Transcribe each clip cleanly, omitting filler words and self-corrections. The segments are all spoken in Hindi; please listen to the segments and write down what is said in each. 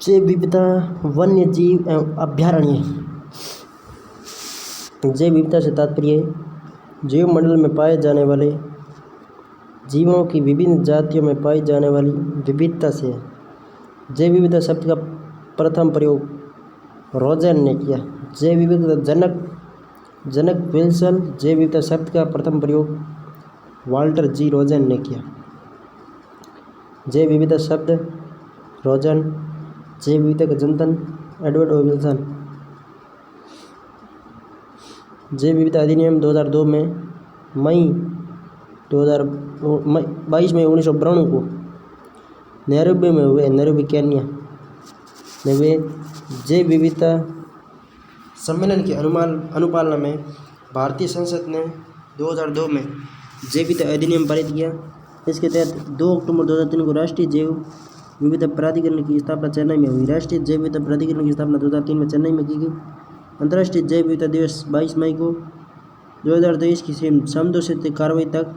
जैव विविधता वन्य जीव एवं अभयारण्य। जैव विविधता से तात्पर्य जीव मंडल में पाए जाने वाले जीवों की विभिन्न जातियों में पाई जाने वाली विविधता से। जैव विविधता शब्द का प्रथम प्रयोग रोजन ने किया। जैव विविधता जनक विल्सन। जैव विविधता शब्द का प्रथम प्रयोग वाल्टर जी रोजन ने किया। जैव विविधता शब्द रोजन। जैव विविधता का जनतन एडवर्ड ओ विल्सन। जैव विविधता अधिनियम 2002 में मई 22 मई 1992 को नैरोबी में हुए, नैरोबी केन्या में हुए जैव विविधता सम्मेलन की अनुपालना में भारतीय संसद ने 2002 में जैव विविधता अधिनियम पारित किया। इसके तहत 2 अक्टूबर 2003 को राष्ट्रीय जैव विविधता प्राधिकरण की स्थापना चेन्नई में हुई। राष्ट्रीय जैव विविधता प्राधिकरण की स्थापना 2003 में चेन्नई में की गई। अंतर्राष्ट्रीय जैव विविधता दिवस 22 मई को 2023 की समदोषित कार्रवाई तक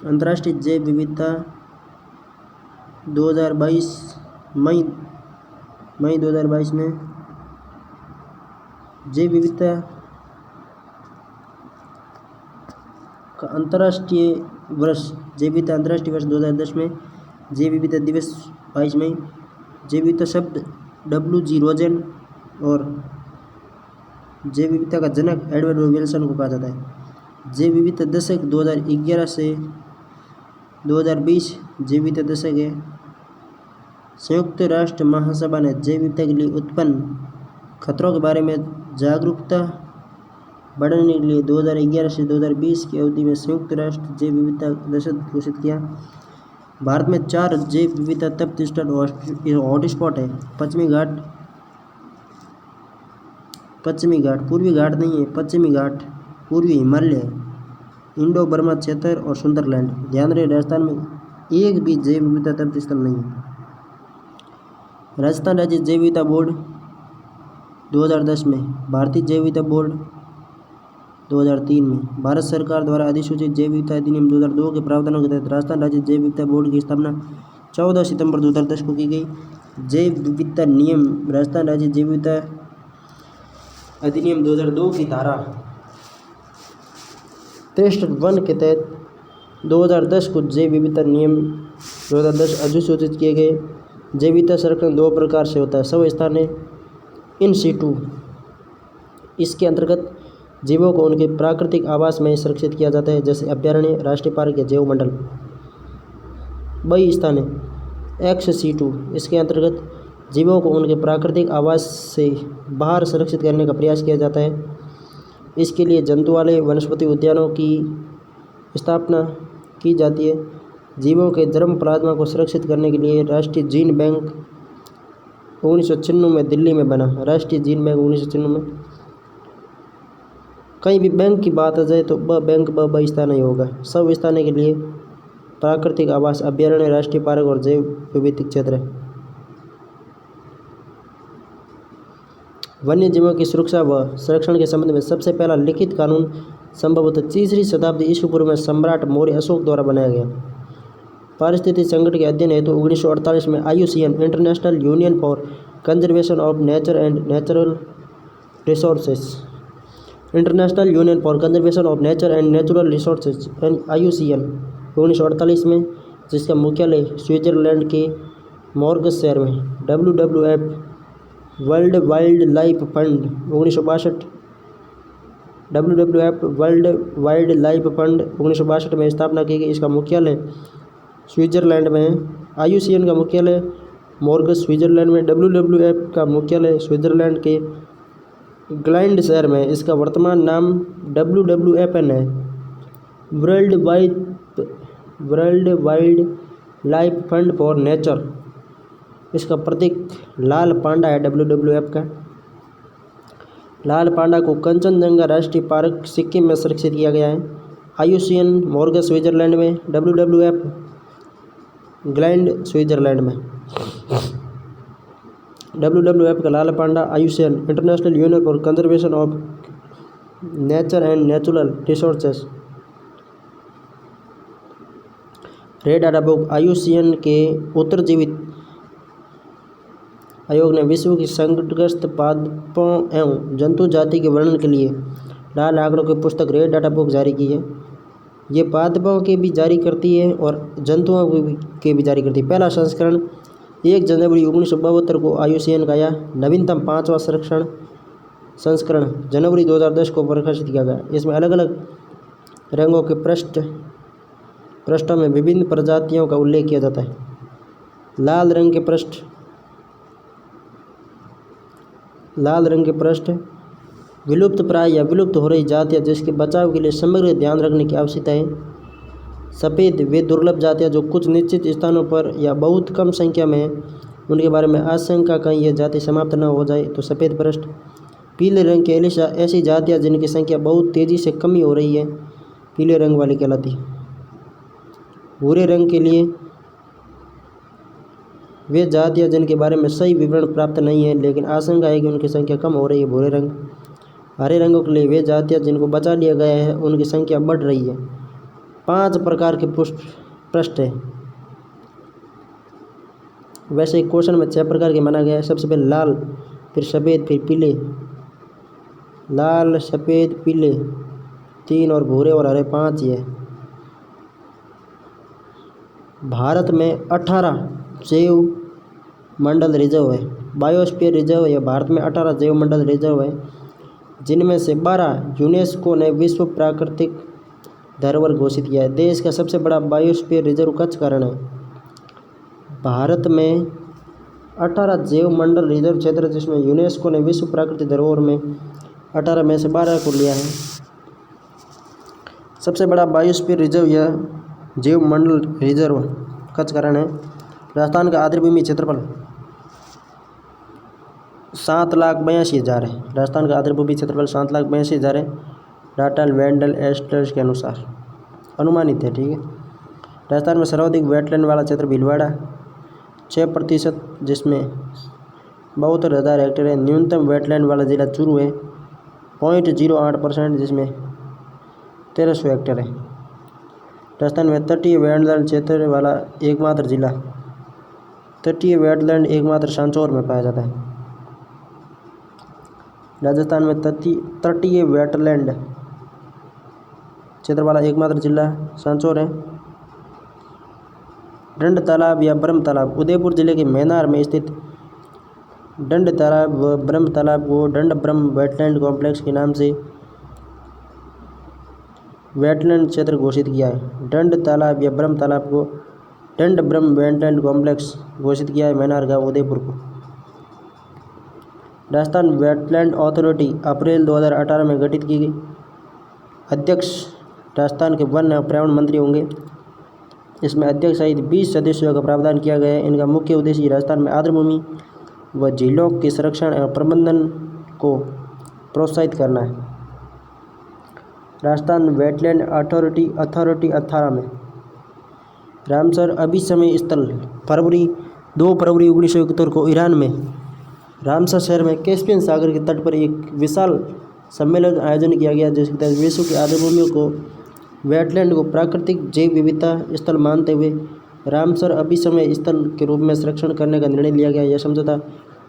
अंतर्राष्ट्रीय जैव विविधता 2022 मई 2022 में जैव विविधता का अंतर्राष्ट्रीय वर्ष जैव विविधता अंतर्राष्ट्रीय वर्ष 2010 में जैव विविधता दिवस 22 मई। जैव विविधता शब्द W.G. रोजन और जैव विविधता का जनक एडवर्ड ओ विल्सन को कहा जाता है। जैव विविधता दशक 2011 से 2020 जैव विविधता दशक है। संयुक्त राष्ट्र महासभा ने जैव विविधता के लिए उत्पन्न खतरों के बारे में जागरूकता बढ़ाने के लिए 2011 से 2020 की अवधि में संयुक्त राष्ट्र जैव विविधता दशक घोषित किया। भारत में 4 जैव विविधता तप हॉटस्पॉट है। पश्चिमी घाट, पूर्वी घाट नहीं है, पश्चिमी घाट, पूर्वी हिमालय, इंडो बर्मा क्षेत्र और सुंदरलैंड। ध्यान रहे राजस्थान में एक भी जैव विविधता तप स्थल नहीं है। राजस्थान राज्य जैव विविधता बोर्ड 2010 में, भारतीय जैव विविधता बोर्ड 2003 में। भारत सरकार द्वारा अधिसूचित जैव विविधता अधिनियम 2002 के प्रावधानों के तहत राजस्थान राज्य जैव विविधता बोर्ड की स्थापना 14 सितंबर 2010 को की गई। जैव विविधता नियम राजस्थान राज्य जैव विविधता अधिनियम 2002 की धारा 63(1) के तहत 2010 को जैव विविधता नियम 2010 अधिसूचित किए गए। जैव विविधता संरक्षण 2 प्रकार से होता है। स्वस्थानीय इन सीटू, इसके अंतर्गत जीवों को उनके प्राकृतिक आवास में संरक्षित किया जाता है, जैसे अभयारण्य, राष्ट्रीय पार्क या जैव मंडल। बहिस्थानीय एक्स सीटू, इसके अंतर्गत जीवों को उनके प्राकृतिक आवास से बाहर संरक्षित करने का प्रयास किया जाता है। इसके लिए जंतुआलय, वनस्पति उद्यानों की स्थापना की जाती है। जीवों के जर्म प्लाज्मा को सुरक्षित करने के लिए राष्ट्रीय जीन बैंक 1996 में दिल्ली में बना। राष्ट्रीय जीन बैंक 1996 में। कहीं भी बैंक की बात आ जाए तो बैंक बहिस्थानीय होगा। स्वस्थानीय के लिए प्राकृतिक आवास, अभयारण्य, राष्ट्रीय पार्क और जैव विविधता क्षेत्र है। वन्य जीवों की सुरक्षा व संरक्षण के संबंध में सबसे पहला लिखित कानून संभवतः 3वीं शताब्दी ईस्वी पूर्व में सम्राट मौर्य अशोक द्वारा बनाया गया। पारिस्थितिक संकट के अध्ययन हेतु 1948 में IUCN international union for conservation of nature and natural resources international union for conservation of nature and natural resources IUCN 1948 में, जिसका मुख्यालय स्विट्जरलैंड के मॉर्गस शहर में। WWF world wild life fund 1962 WWF world wild life fund 1962 में स्थापना की गई। इसका मुख्यालय स्विट्जरलैंड में है। IUCN का मुख्यालय मॉर्गस स्विट्जरलैंड में। WWF का मुख्यालय स्विट्जरलैंड के ग्लाइंड शहर में। इसका वर्तमान नाम WWFN है, world wild life fund for nature. इसका प्रतीक लाल पांडा है। WWF का लाल पांडा को कंचनजंगा राष्ट्रीय पार्क सिक्किम में संरक्षित किया गया है। IUCN मॉर्गस स्विट्जरलैंड में, WWF ग्लाइंड स्विट्जरलैंड में। WWF का लाल पांडा IUCN international union for conservation of nature and natural resources red data book IUCN के उत्तरजीवित आयोग ने विश्व की संकटग्रस्त पादपों एवं जंतु जाति के वर्णन के लिए लाल आंकड़ों की पुस्तक रेड डाटा बुक जारी की है। ये पादपों के भी जारी करती है और जंतुओं के भी जारी करती है। पहला संस्करण 1 जनवरी 1972 को IUCN का आया। नवीनतम 5वां संस्करण जनवरी 2010 को प्रकाशित किया गया। इसमें अलग अलग रंगों के पृष्ठों में विभिन्न प्रजातियों का उल्लेख किया जाता है। लाल रंग के पृष्ठ विलुप्त प्राय या विलुप्त हो रही जातियाँ जिसके बचाव के लिए समग्र ध्यान रखने की आवश्यकता है। सफ़ेद वे दुर्लभ जातियाँ जो कुछ निश्चित स्थानों पर या बहुत कम संख्या में हैं, उनके बारे में आशंका कहीं यह जाति समाप्त न हो जाए तो सफ़ेद पृष्ठ। पीले रंग के एलिशा ऐसी जातियाँ जिनकी संख्या बहुत तेज़ी से कमी हो रही है, पीले रंग वाली कहलाती। भूरे रंग के लिए वे जातियाँ जिनके बारे में सही विवरण प्राप्त नहीं है लेकिन आशंका है कि उनकी संख्या कम हो रही है, भूरे रंग। हरे रंगों के लिए वे जातियाँ जिनको बचा लिया गया है, उनकी संख्या बढ़ रही है। 5 प्रकार के पृष्ठ है। वैसे एक क्वेश्चन में 6 प्रकार के माना गया है। सबसे पहले लाल, फिर सफ़ेद, फिर पीले। लाल, सफ़ेद, पीले 3 और भूरे और हरे 5 ही है। भारत में 18 जैव मंडल रिजर्व है। बायोस्फीयर रिजर्व है। भारत में 18 जैव मंडल रिजर्व है, जिनमें से 12 यूनेस्को ने विश्व प्राकृतिक धरोहर घोषित किया है। देश का सबसे बड़ा बायोस्फीयर रिजर्व कच्छ का रण है। भारत में 18 जैव मंडल रिजर्व क्षेत्र जिसमें यूनेस्को ने विश्व प्राकृतिक धरोहर में 18 में से 12 को लिया है। सबसे बड़ा बायोस्फीयर रिजर्व या जैव मंडल रिजर्व कच्छ का रण है। राजस्थान का आर्द्रभूमि क्षेत्रफल 7,82,000 है। राजस्थान का आर्द्रभूमि क्षेत्रफल 7,82,000 है। डाटा वेंडल एस्टर्स के अनुसार अनुमानित है। ठीक है। राजस्थान में सर्वाधिक वेटलैंड वाला क्षेत्र भीलवाड़ा 6%, जिसमें 72,000 हेक्टेयर है। न्यूनतम वेटलैंड वाला जिला चूरू है 0.08%, जिसमें 1,300 हेक्टेयर है। राजस्थान में तटीय वेटलैंड क्षेत्र वाला एकमात्र जिला तटीय वेटलैंड एकमात्र सांचौर में पाया जाता है। राजस्थान में तटीय वेटलैंड क्षेत्र वाला एकमात्र जिला सांचौर है। डंड तालाब या ब्रह्म तालाब उदयपुर जिले के मैनार में स्थित डंड तालाब व ब्रह्म तालाब को डंड ब्रह्म वेटलैंड कॉम्प्लेक्स के नाम से वेटलैंड क्षेत्र घोषित किया है। डंड तालाब या ब्रह्म तालाब को डंड ब्रह्म वेटलैंड कॉम्प्लेक्स घोषित किया है मैनार गाँव उदयपुर को। राजस्थान वेटलैंड अथॉरिटी अप्रैल 2018 में गठित की गई। अध्यक्ष राजस्थान के वन एवं पर्यावरण मंत्री होंगे। इसमें अध्यक्ष सहित 20 सदस्यों का प्रावधान किया गया है। इनका मुख्य उद्देश्य राजस्थान में आर्द्रभूमि व झीलों के संरक्षण एवं प्रबंधन को प्रोत्साहित करना है। राजस्थान वेटलैंड अथॉरिटी 18 में रामसर अभिसमय स्थल 2 फरवरी 1971 को ईरान में रामसर शहर में कैस्पियन सागर के तट पर एक विशाल सम्मेलन आयोजन किया गया, जिसके तहत विश्व की आर्द्रभूमियों को वेटलैंड को प्राकृतिक जैव विविधता स्थल मानते हुए रामसर अभिसमय स्थल के रूप में संरक्षण करने का निर्णय लिया गया। यह समझौता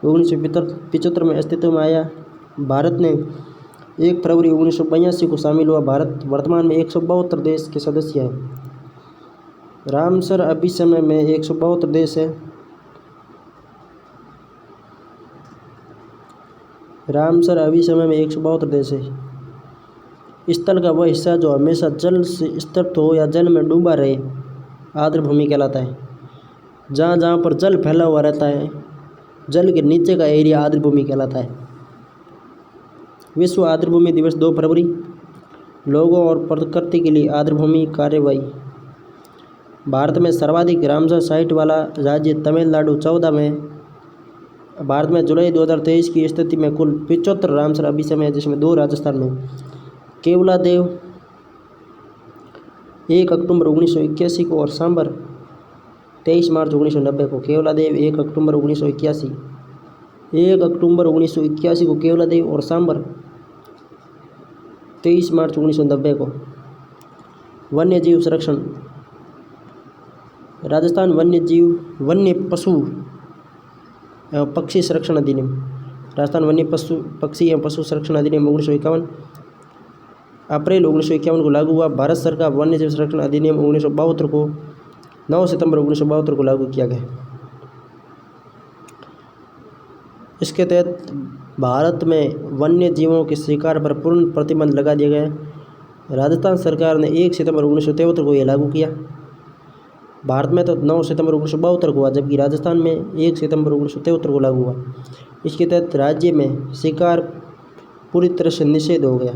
1975 में अस्तित्व में आया। भारत ने 1 फरवरी 1982 को शामिल हुआ। भारत वर्तमान में 172 देश के सदस्य हैं। रामसर अभिसमय में 172 देश है। रामसर अभिसमय में 172 देश है। स्थल का वह हिस्सा जो हमेशा जल से स्तब्ध हो या जल में डूबा रहे आर्द्रभूमि कहलाता है। जहाँ जहाँ पर जल फैला हुआ रहता है, जल के नीचे का एरिया आर्द्रभूमि कहलाता है। विश्व आर्द्रभूमि दिवस 2 फरवरी। लोगों और प्रकृति के लिए आर्द्रभूमि कार्यवाही। भारत में सर्वाधिक रामसर साइट वाला राज्य तमिलनाडु 14 में। भारत में जुलाई 2023 की स्थिति में कुल 75 रामसर अभिसमय है, जिसमें 2 राजस्थान में। केवलादेव 1 अक्टूबर 1981 को और सांबर 23 मार्च 1990 को। केवलादेव 1 अक्टूबर 1981 को केवलादेव और सांबर 23 मार्च 1990 को। वन्य जीव संरक्षण। राजस्थान वन्य पशु एवं पक्षी संरक्षण अधिनियम। राजस्थान वन्य पक्षी एवं पशु संरक्षण अधिनियम 1951 अप्रैल 1951 को लागू हुआ। भारत सरकार वन्य जीव संरक्षण अधिनियम 1972 को 9 सितंबर 1972 को लागू किया गया। इसके तहत भारत में वन्य जीवों के शिकार पर पूर्ण प्रतिबंध लगा दिया गया। राजस्थान सरकार ने 1 सितंबर 1973 को यह लागू किया। भारत में तो 9 सितंबर 1972 को हुआ, जबकि राजस्थान में 1 सितंबर 1973 को लागू हुआ। इसके तहत राज्य में शिकार पूरी तरह से निषेध हो गया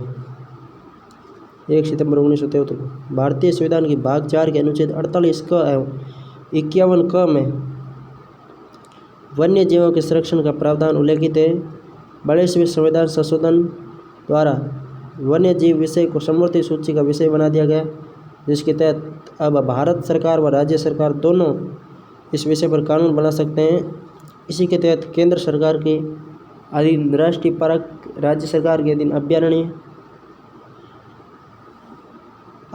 1 सितंबर 1973 को। भारतीय संविधान की भाग 4 के अनुच्छेद 48 क एवं 51 क में वन्य जीवों के संरक्षण का प्रावधान उल्लेखित है। 42वें संविधान संशोधन द्वारा वन्य जीव विषय को समवर्ती सूची का विषय बना दिया गया, जिसके तहत अब भारत सरकार व राज्य सरकार दोनों इस विषय पर कानून बना सकते हैं। इसी के तहत केंद्र सरकार के अधीन राष्ट्रीय पार्क, राज्य सरकार के अधीन अभयारण्य,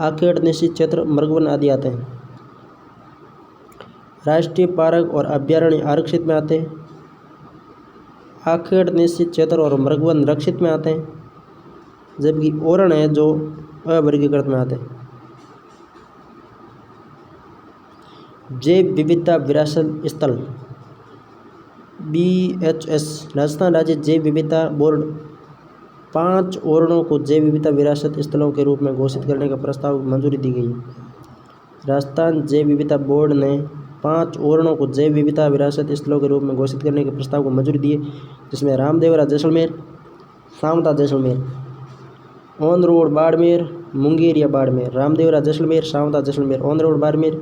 आखेट निश्चित क्षेत्र, मृगवन आदि आते हैं। राष्ट्रीय पार्क और अभयारण्य आरक्षित में आते हैं, आखेट निश्चित क्षेत्र और मृगवन रक्षित में आते हैं, जबकि ओरण है जो अवर्गीकृत में आते हैं। जैव विविधता विरासत स्थल BHS राजस्थान राज्य जैव विविधता बोर्ड 5 ओरणों को जैव विविधता विरासत स्थलों के रूप में घोषित करने का प्रस्ताव को मंजूरी दी गई है। राजस्थान जैव विविधता बोर्ड ने 5 ओरणों को जैव विविधता विरासत स्थलों के रूप में घोषित करने के प्रस्ताव को मंजूरी दी है, जिसमें Ramdevra Jaisalmer, Sawanta Jaisalmer, on road Barmer, Mungeria Barmer. Ramdevra Jaisalmer, Sawanta Jaisalmer, on road Barmer,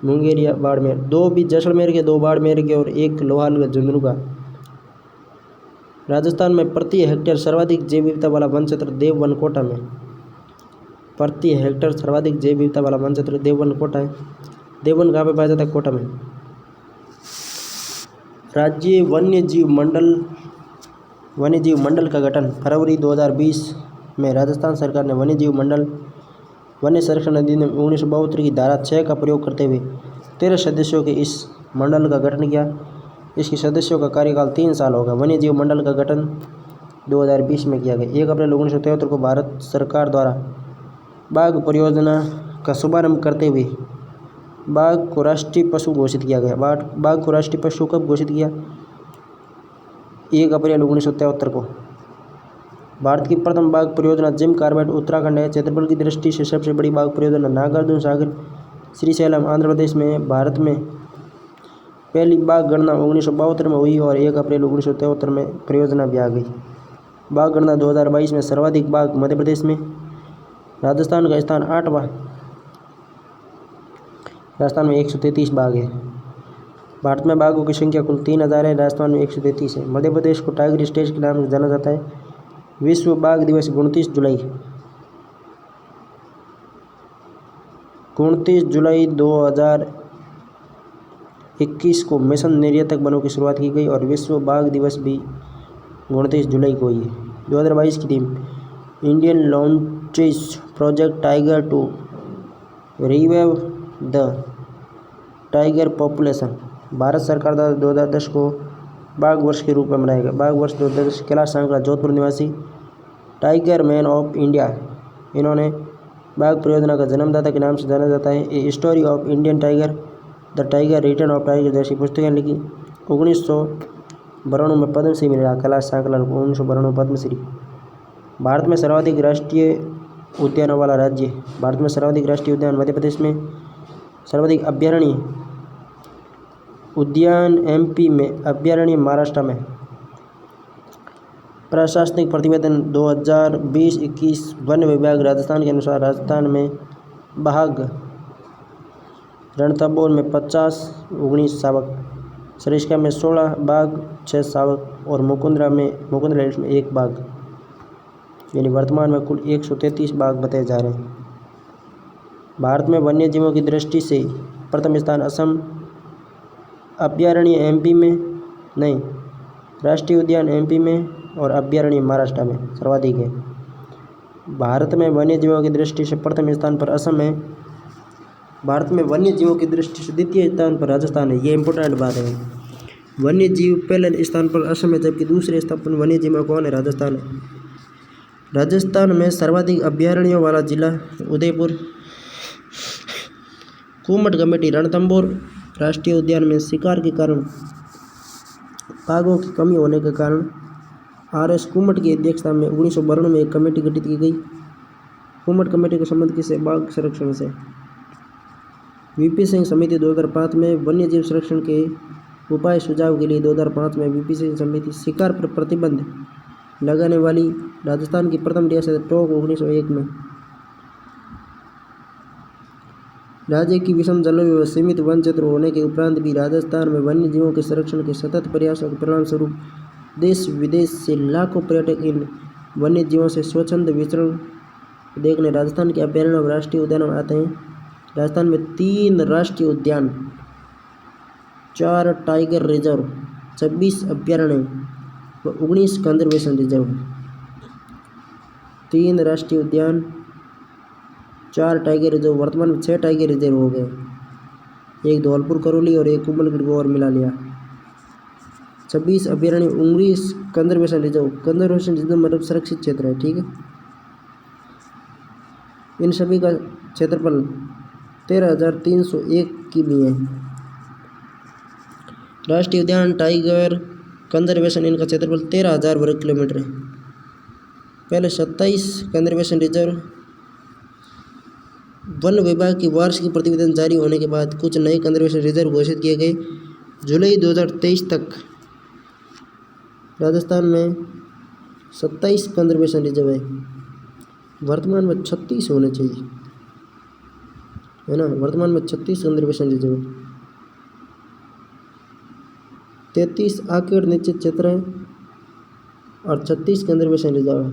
Mungeria Barmer. 2 भी जैसलमेर के, 2 बाड़मेर के और 1 लोहालगढ़ झुंझुनू का। राजस्थान में प्रति हेक्टेयर सर्वाधिक जैव विविधता वाला वन क्षेत्र देववन कोटा में। प्रति हेक्टेयर सर्वाधिक जैव विविधता वाला वन क्षेत्र देववन कोटा है। देववन कहाँ पे पाया जाता है? कोटा में। राज्य वन्य जीव मंडल का गठन फरवरी 2020 में राजस्थान सरकार ने वन्य संरक्षण अधिनियम 1972 की धारा 6 का प्रयोग करते हुए 13 सदस्यों के इस मंडल का गठन किया। इसके सदस्यों का कार्यकाल 3 साल होगा। वन्य जीव मंडल का गठन 2020 में किया गया। 1 अप्रैल 1973 को भारत सरकार द्वारा बाघ परियोजना का शुभारंभ करते हुए बाघ को राष्ट्रीय पशु घोषित किया गया। बाघ को राष्ट्रीय पशु कब घोषित किया? 1 अप्रैल 1973 को। भारत की प्रथम बाघ परियोजना जिम कॉर्बेट उत्तराखंड है। क्षेत्रफल की दृष्टि से सबसे बड़ी बाघ परियोजना नागार्जुन सागर श्रीशैलम आंध्र प्रदेश में है। भारत में पहली बाघ गणना 1972 में हुई और 1 अप्रैल 1973 में परियोजना भी आ गई। बाघ गणना 2022 में सर्वाधिक बाघ मध्य प्रदेश में। राजस्थान का स्थान 8वां। राजस्थान में 133 बाघ है। भारत में बाघों की संख्या कुल 3000 है। राजस्थान में 133 है। मध्य प्रदेश को टाइगर स्टेट के नाम से जाना जाता है। विश्व बाघ दिवस 29 जुलाई 2021 को मिशन निर्यातक वनों की शुरुआत की गई और विश्व बाघ दिवस भी 29 जुलाई को ही है। 2022 की theme Indian launches project tiger to revive the tiger population. Bharat सरकार द्वारा 2010 को बाघ वर्ष के रूप में मनाया गया। बाघ वर्ष 2010 कैलाश सांकला जोधपुर निवासी टाइगर मैन ऑफ इंडिया, इन्होंने बाघ परियोजना का जन्मदाता के नाम से जाना जाता है। A story of Indian tiger, the tiger return of tiger जैसी पुस्तकें लिखी। 1992 में पद्मश्री मिला कैलाश सांकला को। 1992 में पद्मश्री। भारत में सर्वाधिक राष्ट्रीय उद्यानों वाला राज्य। भारत में सर्वाधिक राष्ट्रीय उद्यान मध्य प्रदेश में। सर्वाधिक अभयारण्य उद्यान MP में। अभयारण्य महाराष्ट्र में। प्रशासनिक प्रतिवेदन 2020-21 वन विभाग राजस्थान के अनुसार राजस्थान में बाघ रणथंभौर में 50-19 शावक, सरिस्का में 16 बाघ 6 शावक और मुकुंदरा हिल्स में 1 बाघ, यानी वर्तमान में कुल 133 बाघ बताए जा रहे हैं। भारत में वन्य जीवों की दृष्टि से प्रथम स्थान असम, अभयारण्य MP में नहीं, राष्ट्रीय उद्यान MP में और अभयारण्य महाराष्ट्र में सर्वाधिक है। भारत में वन्य जीवों की दृष्टि से प्रथम स्थान पर असम है। भारत में वन्य जीवों की दृष्टि से द्वितीय स्थान पर राजस्थान है। ये इंपॉर्टेंट बात है। वन्य जीव पहले स्थान पर असम है, जबकि दूसरे स्थान पर वन्य जीव में कौन है? राजस्थान है। राजस्थान में सर्वाधिक अभ्यारण्यों वाला जिला उदयपुर। कुमट कमेटी रणथंभौर राष्ट्रीय उद्यान में शिकार के कारण बाघों की कमी होने के कारण RS कुमट की अध्यक्षता में 1992 में एक कमेटी गठित की गई। कुमट कमेटी का संबंध किससे? बाघ संरक्षण से। VP सिंह समिति 2005 में वन्य जीव संरक्षण के उपाय सुझाव के लिए 2005 में VP सिंह समिति शिकार पर प्रतिबंध लगाने वाली राजस्थान की प्रथम रियासत टोंक 1901 में। राज्य की विषम जलवायु व सीमित वन क्षेत्र होने के उपरांत भी राजस्थान में वन्य जीवों के संरक्षण के सतत प्रयासों के परिणाम स्वरूप देश विदेश से लाखों पर्यटक इन वन्य जीवों से स्वच्छंद विचरण देखने राजस्थान के अभ्यारण्य और राष्ट्रीय उद्यानों में आते हैं। राजस्थान में 3 राष्ट्रीय उद्यान, 4 टाइगर रिजर्व, 26 अभ्यारण्य व 19 कंजर्वेशन रिजर्व है। 3 राष्ट्रीय उद्यान, 4 टाइगर रिजर्व, वर्तमान में 6 टाइगर रिजर्व हो गए, एक धौलपुर करौली और एक कुंभलगढ़ को और मिला लिया। 26 अभ्यारण्य, 19 कंजर्वेशन रिजर्व। कंजर्वेशन रिजर्व मतलब सुरक्षित क्षेत्र है, ठीक है। इन सभी का क्षेत्रफल 13,301 किमी है। राष्ट्रीय उद्यान, टाइगर, कंजर्वेशन, इनका क्षेत्रफल 13,000 वर्ग किलोमीटर है। पहले 27 कंजर्वेशन रिजर्व। वन विभाग की वार्षिक प्रतिवेदन जारी होने के बाद कुछ नए कंजर्वेशन रिजर्व घोषित किए गए। जुलाई 2023 तक राजस्थान में 27 कंजर्वेशन रिजर्व है। वर्तमान में 36 होने चाहिए, है ना। वर्तमान में 36 कंजर्वेशन रिजर्व है। 33 आकेड़ निश्चित क्षेत्र है और 36 कंजर्वेशन रिजर्व है।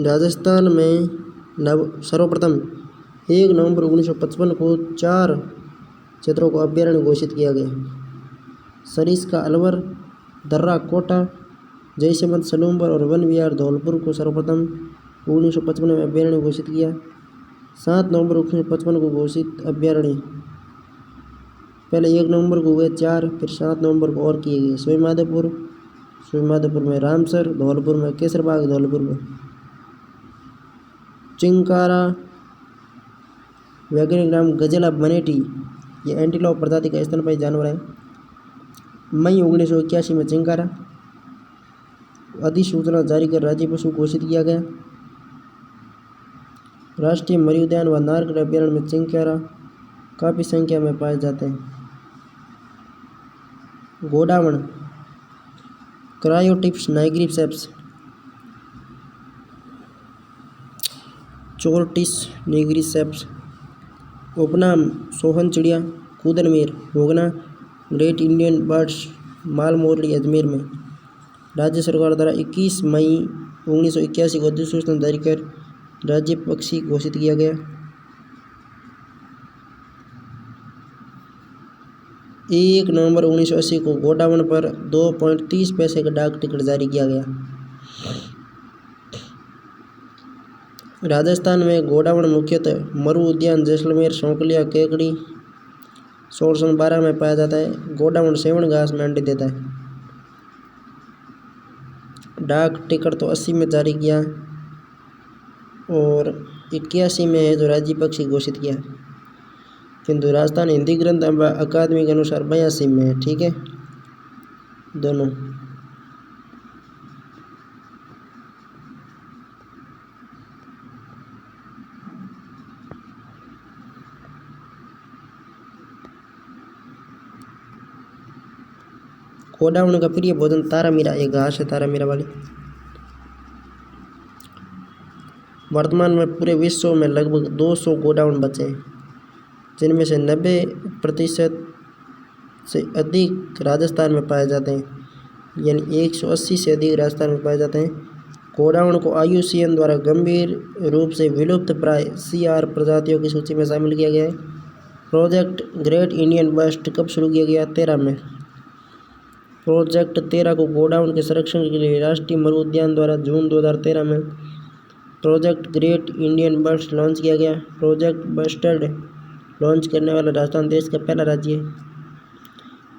राजस्थान में सर्वप्रथम 1 नवंबर 1955 को 4 क्षेत्रों को अभ्यारण्य घोषित किया गया। सरिस्का अलवर, दर्रा कोटा, जयसमंद सलूम्बर और वन विहार धौलपुर को सर्वप्रथम 1955 में अभ्यारण्य घोषित किया। 7 नवंबर 1955 को घोषित अभ्यारण्य पहले 1 नवंबर को हुए 4, फिर 7 नवंबर को और किए गए। सवाईमाधोपुर में रामसर, धौलपुर में केसरबाग, धौलपुर में चिंकारा, वैज्ञानिक नाम गजेला बनेटी, ये एंटीलोप प्रजाति का स्तनपायी जानवर है। मई 1981 में चिंकारा अधिसूचना जारी कर राज्य पशु घोषित किया गया। राष्ट्रीय मरी उद्यान व नारगढ़ अभ्यारण्य में चिंकारा काफ़ी संख्या में पाए जाते हैं। गोडावण, क्रायोटिप्स नाइग्रिसेप्स, चोरटिस निग्रिसेप्स। उपनाम: सोहन चिड़िया, कूदनमेर, होगना, ग्रेट इंडियन बर्ड्स, मालमोरली, अजमेर में। राज्य सरकार द्वारा 21 मई 1981 को अधिसूचना जारी कर राज्य पक्षी घोषित किया गया। 1 नवंबर 1980 को गोडावण पर 2.30 पैसे का डाक टिकट जारी किया गया। राजस्थान में गोडावण मुख्यतः मरु उद्यान जैसलमेर, सौंकलिया, केकड़ी, सोरसन 12 में पाया जाता है। गोडावण सेवण घास में अंडे देता है। डाक टिकट तो 80 में जारी किया और 81 में है जो राज्य पक्षी घोषित किया, किंतु राजस्थान हिंदी ग्रंथ अकादमी के अनुसार 82 में है, ठीक है दोनों। गोडावण का प्रिय भोजन तारामीरा, ये घास है तारामीरा वाली। वर्तमान में पूरे विश्व में लगभग 200 गोडावण बचे हैं, जिनमें से 90% से अधिक राजस्थान में पाए जाते हैं, यानी 180 से अधिक राजस्थान में पाए जाते हैं। गोडावण को IUCN द्वारा गंभीर रूप से विलुप्त प्राय CR प्रजातियों की सूची में शामिल किया गया है। प्रोजेक्ट ग्रेट इंडियन बर्ड्स कब शुरू किया गया? 13 में। प्रोजेक्ट 13 को गोडावण के संरक्षण के लिए राष्ट्रीय मरु उद्यान द्वारा जून 2013 में project great Indian birds launch किया गया। प्रोजेक्ट बस्टर्ड लॉन्च करने वाला राजस्थान देश का पहला राज्य है।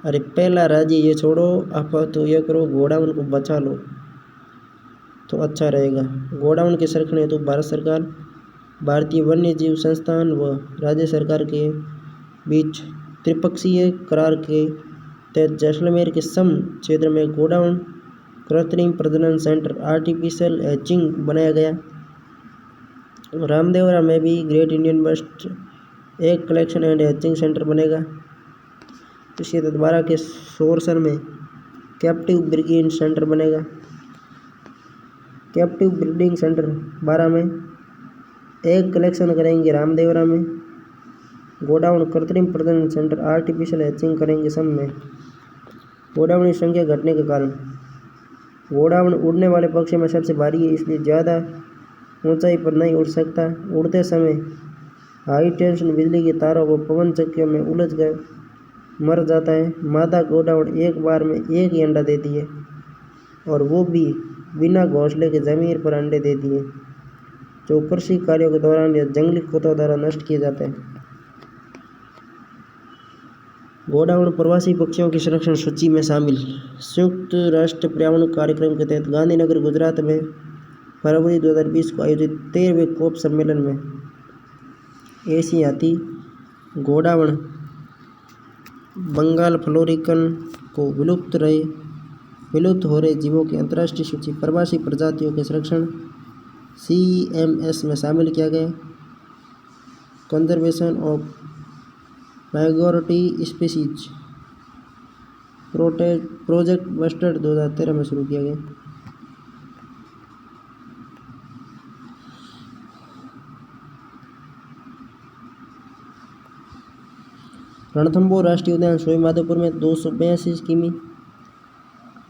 अरे पहला राज्य ये छोड़ो, आप तो ये करो, गोडाउन को बचा लो तो अच्छा रहेगा। गोडाउन के संरक्षण हेतु भारत सरकार, भारतीय वन्य जीव संस्थान व राज्य सरकार के बीच त्रिपक्षीय करार के तहत जैसलमेर के सम क्षेत्र में गोडाउन कृत्रिम प्रजनन सेंटर आर्टिफिशियल हैचिंग बनाया गया। रामदेवरा में भी ग्रेट इंडियन बस्ट एक कलेक्शन एंड हैचिंग सेंटर बनेगा। इसी तरह द्वारा के सोरसर में कैप्टिव ब्रीडिंग सेंटर बनेगा। कैप्टिव ब्रीडिंग सेंटर 12 में, एक कलेक्शन करेंगे रामदेवरा में। गोडाउन कृत्रिम प्रजनन सेंटर आर्टिफिशियल हैचिंग करेंगे सम में। गोडाउन की संख्या घटने के कारण, गोडाउन उड़ने वाले पक्षी में सबसे भारी है, इसलिए ज़्यादा ऊंचाई पर नहीं उड़ सकता। उड़ते समय हाई टेंशन बिजली के तारों व पवन चक्कियों में उलझ कर मर जाता है। मादा गोडाउन एक बार में एक ही अंडा देती है और वो भी बिना घोंसले के ज़मीन पर अंडे देती है, जो कृषि कार्यों के दौरान या जंगली कुत्तों द्वारा नष्ट किए जाते हैं। गोडाउन प्रवासी पक्षियों की संरक्षण सूची में शामिल। संयुक्त राष्ट्र पर्यावरण कार्यक्रम के तहत गांधीनगर गुजरात में फरवरी 2020 को आयोजित 13वें कोप सम्मेलन में एशियाई हाथी गोडाउन बंगाल फ्लोरिकन को विलुप्त हो रहे जीवों की अंतर्राष्ट्रीय सूची प्रवासी प्रजातियों के संरक्षण CMS में शामिल किया गया। Conservation of migratory species project bustard 2013 में शुरू किया गया। रणथंभौर राष्ट्रीय उद्यान सवाईमाधोपुर में 282 किमी,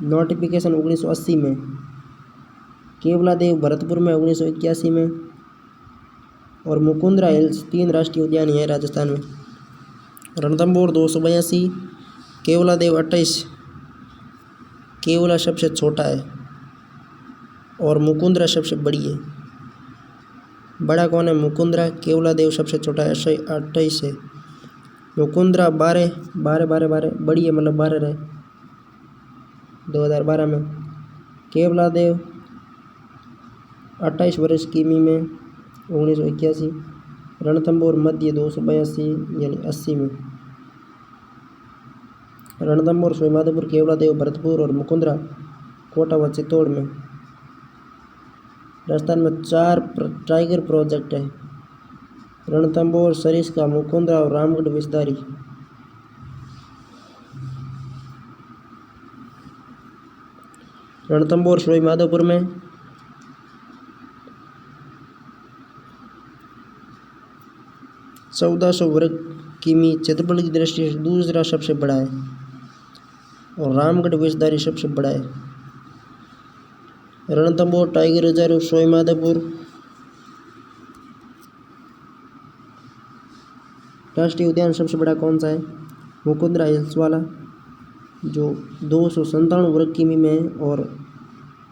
नोटिफिकेशन 1980 में। केवलादेव भरतपुर में 1981 में और मुकुंदरा हिल्स 3 राष्ट्रीय उद्यान है राजस्थान में। रणथंभौर 282, केवलादेव 28, केवला सबसे छोटा है और मुकुंदरा सबसे बड़ी है। बड़ा कौन है? मुकुंदरा। केवलादेव सबसे छोटा है, 28 है। मुकुंदरा 12 बड़ी है, मतलब 12 रहे 2012 में। केवलादेव 28 वर्ष किमी में 1981। रणथंभौर मध्य 282 यानी 80 में। रणथंभौर सवाईमाधोपुर, केवलादेव भरतपुर और मुकुंदरा कोटा व चित्तौड़ में। राजस्थान में 4 टाइगर प्रोजेक्ट है। रणथंभौर, सरिस्का, मुकुंदरा और रामगढ़ विषधारी। रणथंभौर सवाईमाधोपुर में 1400 वर्ग किमी क्षेत्रफल की दृष्टि से दूसरा सबसे बड़ा है और रामगढ़ विषधारी सबसे बड़ा है। रणथंभौर टाइगर रिजर्व सवाईमाधोपुर राष्ट्रीय उद्यान सबसे बड़ा कौन सा है? मुकुंदरा हिल्स वाला, जो 297 वर्ग किमी में है और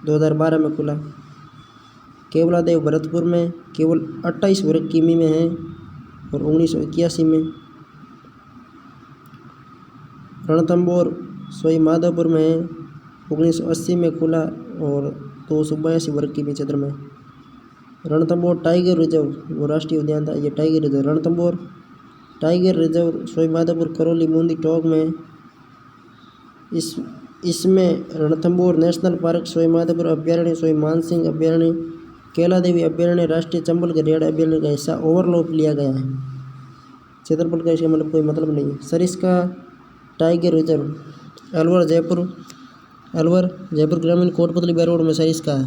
2012 में खुला। केवलादेव भरतपुर में केवल 28 वर्ग किमी में है और 1981 में। रणथंभौर सवाईमाधोपुर में है, 1980 में खुला और 282 वर्ग किमी क्षेत्र में। रणथंभौर टाइगर रिजर्व वो राष्ट्रीय उद्यान था, ये tiger reserve. Ranthambore tiger reserve Sawai Madhopur, Karauli, Bundi, Tonk में। इसमें रणथंभौर नेशनल पार्क, सवाईमाधोपुर अभ्यारण्य, सवाई मानसिंह अभ्यारण्य, कैलादेवी अभ्यारण्य, राष्ट्रीय चंबल गधेड़ अभ्यारण्य का हिस्सा ओवरलैप लिया गया है। क्षेत्रफल का इसका मतलब कोई मतलब नहीं है। सरिस्का टाइगर रिजर्व अलवर जयपुर ग्रामीण कोटपुतली रोड में सरिस्का है।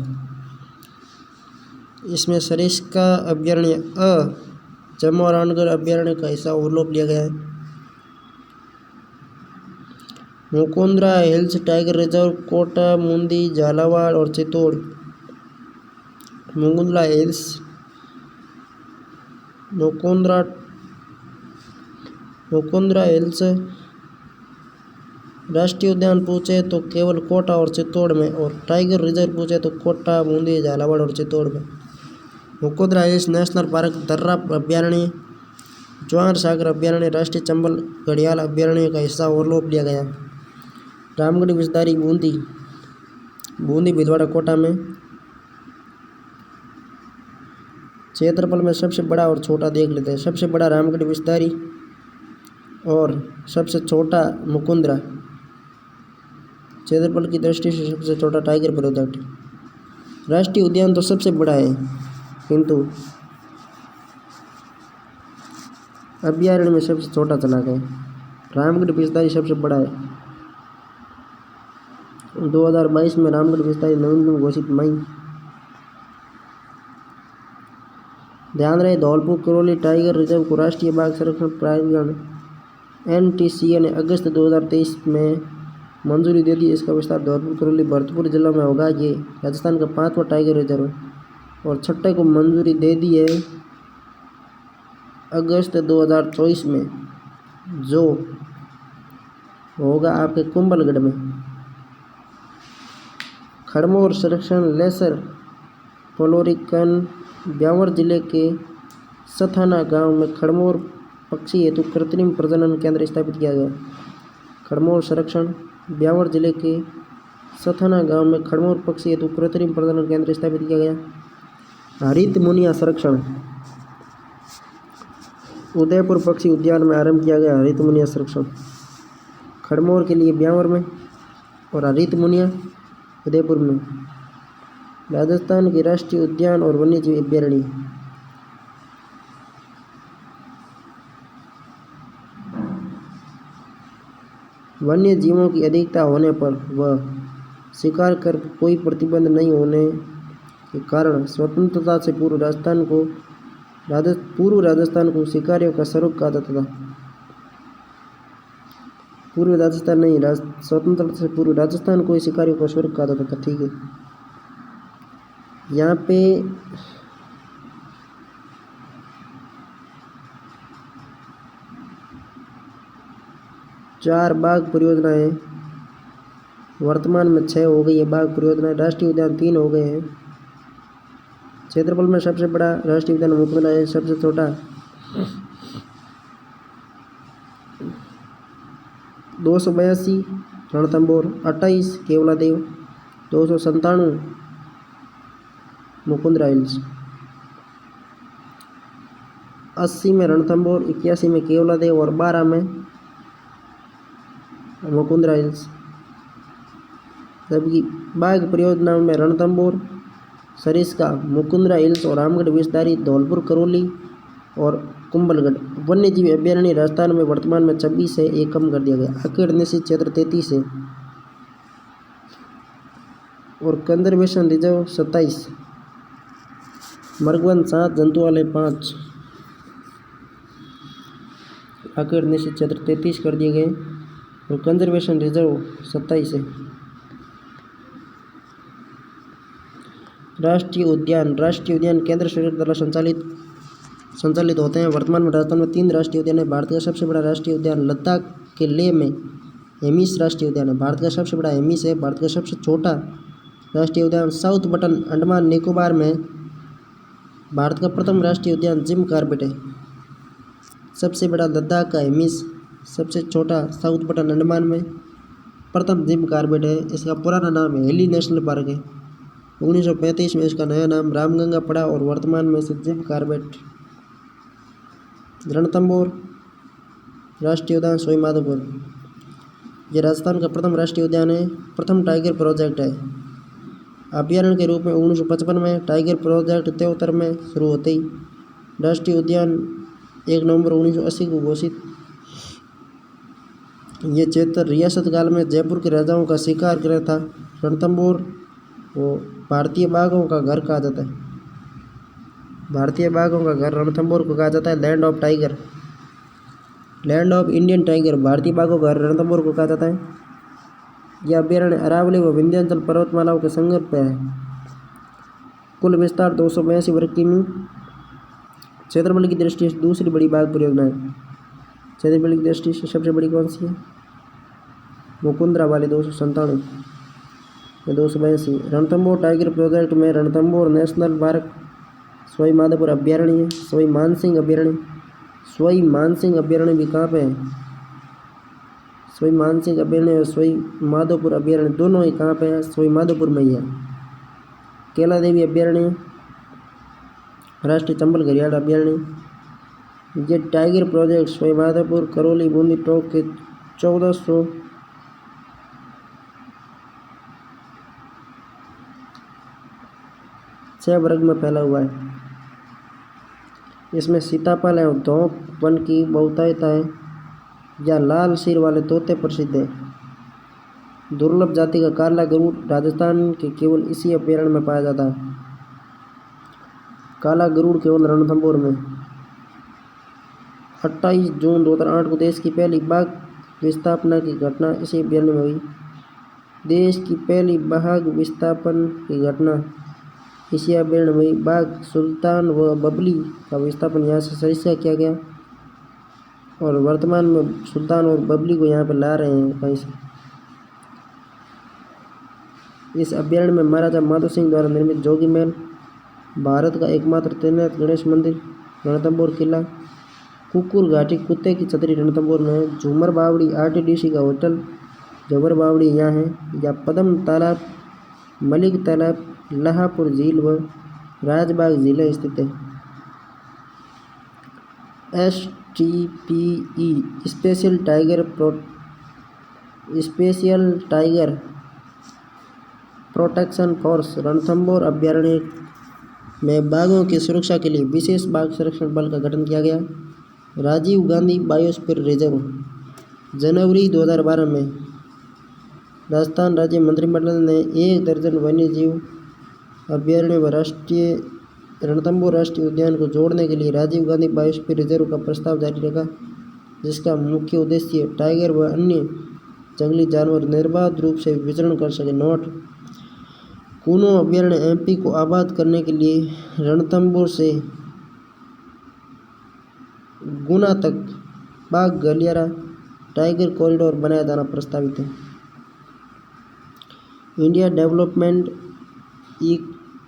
इसमें सरिस्का अभ्यारण्य जमवारानगढ़ अभ्यारण्य का हिस्सा ओवरलैप लिया गया है। Mukundra hills tiger reserve Kota, Bundi, Jhalawar और चित्तौड़। मुकुंदरा हिल्स राष्ट्रीय उद्यान पूछे तो केवल कोटा और चित्तौड़ में, और टाइगर रिजर्व पूछे तो कोटा, बूंदी, झालावाड़ और चित्तौड़ में। मुकुंदरा हिल्स नेशनल पार्क, दर्रा अभ्यारण्य, ज्वार सागर अभ्यारण्य, राष्ट्रीय चंबल घड़ियाल अभ्यारण्य का हिस्सा ओवरलैप लिया गया। रामगढ़ विषधारी बूंदी भीलवाड़ा कोटा में। क्षेत्रफल में सबसे बड़ा और छोटा देख लेते हैं। सबसे बड़ा रामगढ़ विषधारी और सबसे छोटा मुकुंदरा। क्षेत्रफल की दृष्टि से सबसे छोटा टाइगर प्रोजेक्ट। राष्ट्रीय उद्यान तो सबसे बड़ा है, किंतु अभ्यारण्य में सबसे छोटा चला गया। रामगढ़ विषधारी सबसे बड़ा है। 2022 में रामगढ़ विषधारी नवीनतम घोषित मई। ध्यान रहे, धौलपुर करौली टाइगर रिजर्व को राष्ट्रीय बाघ संरक्षण प्राधिकरण NTCA ने अगस्त 2023 में मंजूरी दे दी। इसका विस्तार धौलपुर करौली भरतपुर जिला में होगा। ये राजस्थान का 5वां टाइगर रिजर्व और 6ठे को मंजूरी दे दी है अगस्त 2024 में, जो होगा आपके कुंभलगढ़ में। खड़मोर संरक्षण लेसर पोलोरिकन ब्यावर जिले के सथाना गांव में खड़मोर पक्षी हेतु कृत्रिम प्रजनन केंद्र स्थापित किया गया। खड़मोर संरक्षण ब्यावर जिले के सथाना गांव में खड़मोर पक्षी हेतु कृत्रिम प्रजनन केंद्र स्थापित किया गया। हरित मुनिया संरक्षण उदयपुर पक्षी उद्यान में आरंभ किया गया। हरित मुनिया संरक्षण खड़मोर के लिए ब्यावर में और हरित मुनिया उदयपुर में। राजस्थान के राष्ट्रीय उद्यान और वन्यजीव अभयारण्य। वन्य जीवों की अधिकता होने पर वह शिकार कर कोई प्रतिबंध नहीं होने के कारण स्वतंत्रता से पूर्व राजस्थान को शिकारियों का स्वर्ग कहा जाता था। पूर्व राजस्थान नहीं, स्वतंत्रता से पूर्व राजस्थान को शिकारियों का स्वर्ग कहा जाता था। ठीक है, यहाँ पे चार बाघ परियोजनाएं, वर्तमान में 6 हो गई है बाघ परियोजनाएं। राष्ट्रीय उद्यान 3 हो गए हैं। क्षेत्रफल में सबसे बड़ा राष्ट्रीय उद्यान मुकुंदरा है। सबसे छोटा 282 रणथंभौर, 28 केवलादेव, 297 मुकुंदरा हिल्स, 80 में रणथंभौर, 81 में केवलादेव और 12 में मुकुंदरा हिल्स। जबकि बाघ परियोजनाओं में रणथंभौर, सरिस्का, मुकुंदरा हिल्स और रामगढ़ विषधारी, धौलपुर करौली और कुंभलगढ़ वन्यजीव अभयारण्य राजस्थान में वर्तमान में 26 है। एक कम कर दिया गया। अकेड़ निश्चित क्षेत्र 33 है और कंजर्वेशन रिजर्व 27, मृगवन 7, जंतुआलय 5। अकेड़ निश्चित क्षेत्र 33 कर दिए गए और कंजर्वेशन रिजर्व 27 है। राष्ट्रीय उद्यान केंद्र सरकार द्वारा संचालित होते हैं। वर्तमान में राजस्थान में 3 राष्ट्रीय उद्यान है। भारत का सबसे बड़ा राष्ट्रीय उद्यान लद्दाख के लेह में हेमिस राष्ट्रीय उद्यान है। भारत का सबसे बड़ा हेमिस है। भारत का सबसे छोटा राष्ट्रीय उद्यान साउथ बटन अंडमान निकोबार में। भारत का प्रथम राष्ट्रीय उद्यान जिम कॉर्बेट है। सबसे बड़ा लद्दाख का हेमिस, सबसे छोटा साउथ बटन अंडमान में, प्रथम जिम कॉर्बेट है। इसका पुराना नाम हेली नेशनल पार्क है। 1935 में इसका नया नाम रामगंगा पड़ा और वर्तमान में इसे जिम कॉर्बेट। रणथंभौर राष्ट्रीय उद्यान सवाई माधोपुर, यह राजस्थान का प्रथम राष्ट्रीय उद्यान है। प्रथम टाइगर प्रोजेक्ट है। अभयारण्य के रूप में 1955 में, टाइगर प्रोजेक्ट 73 में शुरू होते ही राष्ट्रीय उद्यान 1 नवंबर 1980 को घोषित। ये क्षेत्र रियासत काल में जयपुर के राजाओं का शिकार गृह था। रणथंभौर को भारतीय बाघों का घर कहा जाता है। भारतीय बाघों का घर रणथंभौर को कहा जाता है। Land of tiger, land of Indian tiger, भारतीय बाघों का घर रणथंभौर को कहा जाता है। यह अभयारण्य अरावली व विंध्याचल पर्वतमालाओं के संगम पर है। कुल विस्तार 282 वर्ग किमी। क्षेत्रफल की दृष्टि से दूसरी बड़ी बाघ परियोजना है। क्षेत्रफल की दृष्टि से सबसे बड़ी कौन सी है? मुकुंदरा वाली 297 में 282। रणथंभौर टाइगर प्रोजेक्ट में रणथंभौर नेशनल पार्क, सवाई माधोपुर अभयारण्य, सवाई मानसिंह अभयारण्य। सवाई मानसिंह अभयारण्य भी कहाँ पे है? सोई मानसिंह अभयारण्य और सोई माधोपुर अभयारण्य दोनों ही कहाँ पे है? सोई माधोपुर में ही है। कैला देवी अभयारण्य, राष्ट्रीय चंबल घड़ियाल अभयारण्य। ये टाइगर प्रोजेक्ट सोई माधोपुर, करौली, बूंदी टोंक के 1406 वर्ग में फैला हुआ है। इसमें सीताफल है और धौंक वन की बहुतायता है। या लाल सिर वाले तोते प्रसिद्ध है। दुर्लभ जाति का काला गरुड़ राजस्थान के केवल इसी अभयारण्य में पाया जाता है। काला गरुड़ केवल रणथंभौर में। 28 जून 2008 को देश की पहली बाघ विस्थापना की घटना इसी अभयारण्य में हुई। देश की पहली बाघ विस्थापन की घटना इसी अभयारण्य में हुई। बाघ सुल्तान व बबली का विस्थापन यहाँ से सरिस्का किया गया और वर्तमान में सुल्तान और बबली को यहाँ पर ला रहे हैं कहीं से। इस अभयारण्य में महाराजा माधो सिंह द्वारा निर्मित जोगी महल, भारत का एकमात्र तैनात गणेश मंदिर, रणथंभौर किला, कुकुर घाटी कुत्ते की छतरी रणथंभौर में है, झूमर बावड़ी आरटीडीसी का होटल झूमर बावड़ी यहाँ है, या पद्म तालाब, मलिक तालाब, लाहापुर झील व राजबाग झीलें स्थित है। STPE special tiger protection force Ranthambore अभयारण्य में बाघों की सुरक्षा के लिए विशेष बाघ संरक्षण बल का गठन किया गया। राजीव गांधी बायोस्फीयर रिजर्व जनवरी 2012 में राजस्थान राज्य मंत्रिमंडल ने 1 दर्जन वन्यजीव अभयारण्य व राष्ट्रीय रणथंभौर राष्ट्रीय उद्यान को जोड़ने के लिए राजीव गांधी बायोस्फीयर रिजर्व का प्रस्ताव जारी रखा, जिसका मुख्य उद्देश्य टाइगर व अन्य जंगली जानवर निर्बाध रूप से विचरण कर सके। नोट: कूनो अभयारण्य MP को आबाद करने के लिए रणथंभौर से गुना तक बाघ गलियारा टाइगर कॉरिडोर बनाया जाना प्रस्तावित है।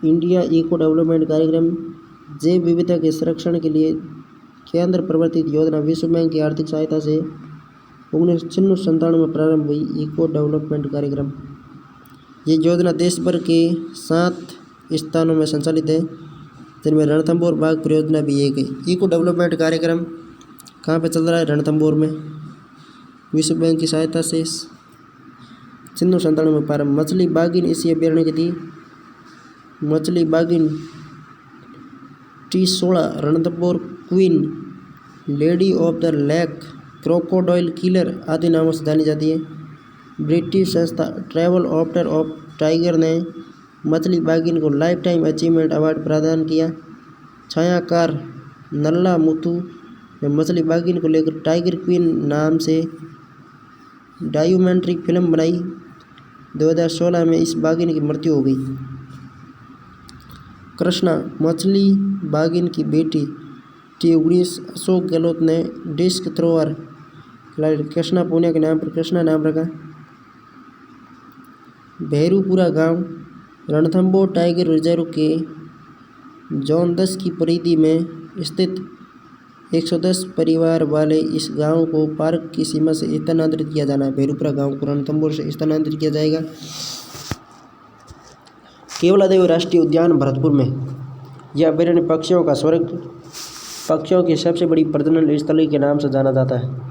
इंडिया इको डेवलपमेंट कार्यक्रम जैव विविधता के संरक्षण के लिए केंद्र प्रवर्तित योजना विश्व बैंक की आर्थिक सहायता से 1996 में प्रारंभ हुई। इको डेवलपमेंट कार्यक्रम ये योजना देश भर के 7 स्थानों में संचालित है, जिनमें रणथंभौर बाघ परियोजना भी एक है। इको डेवलपमेंट कार्यक्रम कहाँ पे चल रहा है? रणथंभौर में, विश्व बैंक की सहायता से 1997 में प्रारंभ। मछली बाघिन इसी अभयारण्य की थी। मछली बाघिन T16 Ranthambore queen, lady of the lake, crocodile killer आदि नामों से जानी जाती है। ब्रिटिश संस्था ट्रैवल आफ्टर ऑफ टाइगर ने मछली बाघिन को लाइफ टाइम अचीवमेंट अवार्ड प्रदान किया। छायाकार नल्ला मुथु ने मछली बाघिन को लेकर टाइगर क्वीन नाम से डॉक्यूमेंट्री फिल्म बनाई। 2016 में इस बाघिन की मृत्यु हो गई। कृष्णा मछली बाघिन की बेटी T19 अशोक गहलोत ने डिस्क थ्रोअर खिलाड़ी कृष्णा पूनिया के नाम पर कृष्णा नाम रखा। भैरूपुरा गांव रणथंभौर टाइगर रिजर्व के जोन 10 की परिधि में स्थित 110 परिवार वाले इस गांव को पार्क की सीमा से स्थानांतरित किया जाना है। भैरूपुरा गांव को रणथंभौर से स्थानांतरित किया जाएगा। केवलादेव राष्ट्रीय उद्यान भरतपुर में, यह अभयारण्य पक्षियों का स्वर्ग, पक्षियों की सबसे बड़ी प्रजनन स्थली के नाम से जाना जाता है।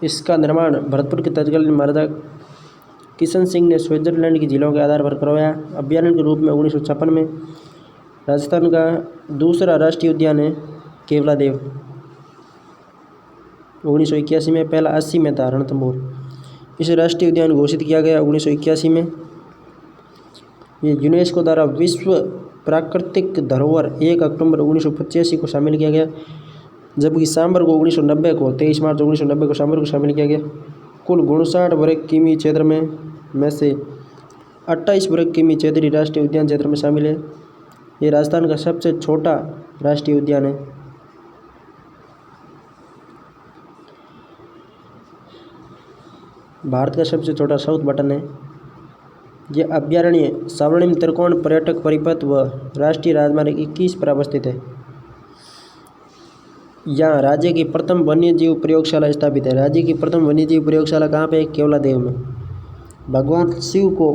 इसका निर्माण भरतपुर के तत्कालीन महाराजा किशन सिंह ने स्विट्जरलैंड की झीलों के आधार पर करवाया। अभयारण्य के रूप में 1956 में राजस्थान का दूसरा राष्ट्रीय उद्यान है केवलादेव। 1981 में पहला 80 में था रणथंभौर। इसे राष्ट्रीय उद्यान घोषित किया गया 1981 में। ये यूनेस्को द्वारा विश्व प्राकृतिक धरोहर 1 अक्टूबर 1985 को शामिल किया गया, जबकि सांबर को 1990 को 23 मार्च 1990 को सांबर को शामिल किया गया। कुल 59 वर्ग किमी क्षेत्र में से 28 वर्ग किमी क्षेत्रीय राष्ट्रीय उद्यान क्षेत्र में शामिल है। ये राजस्थान का सबसे छोटा राष्ट्रीय उद्यान है। भारत का सबसे छोटा साउथ बटन है। यह अभयारण्य स्वर्णिम त्रिकोण पर्यटक परिपथ व राष्ट्रीय राजमार्ग 21 पर अवस्थित है। यहाँ राज्य की प्रथम वन्यजीव प्रयोगशाला स्थापित है। राज्य की प्रथम वन्यजीव प्रयोगशाला कहाँ पे है? केवलादेव में। भगवान शिव को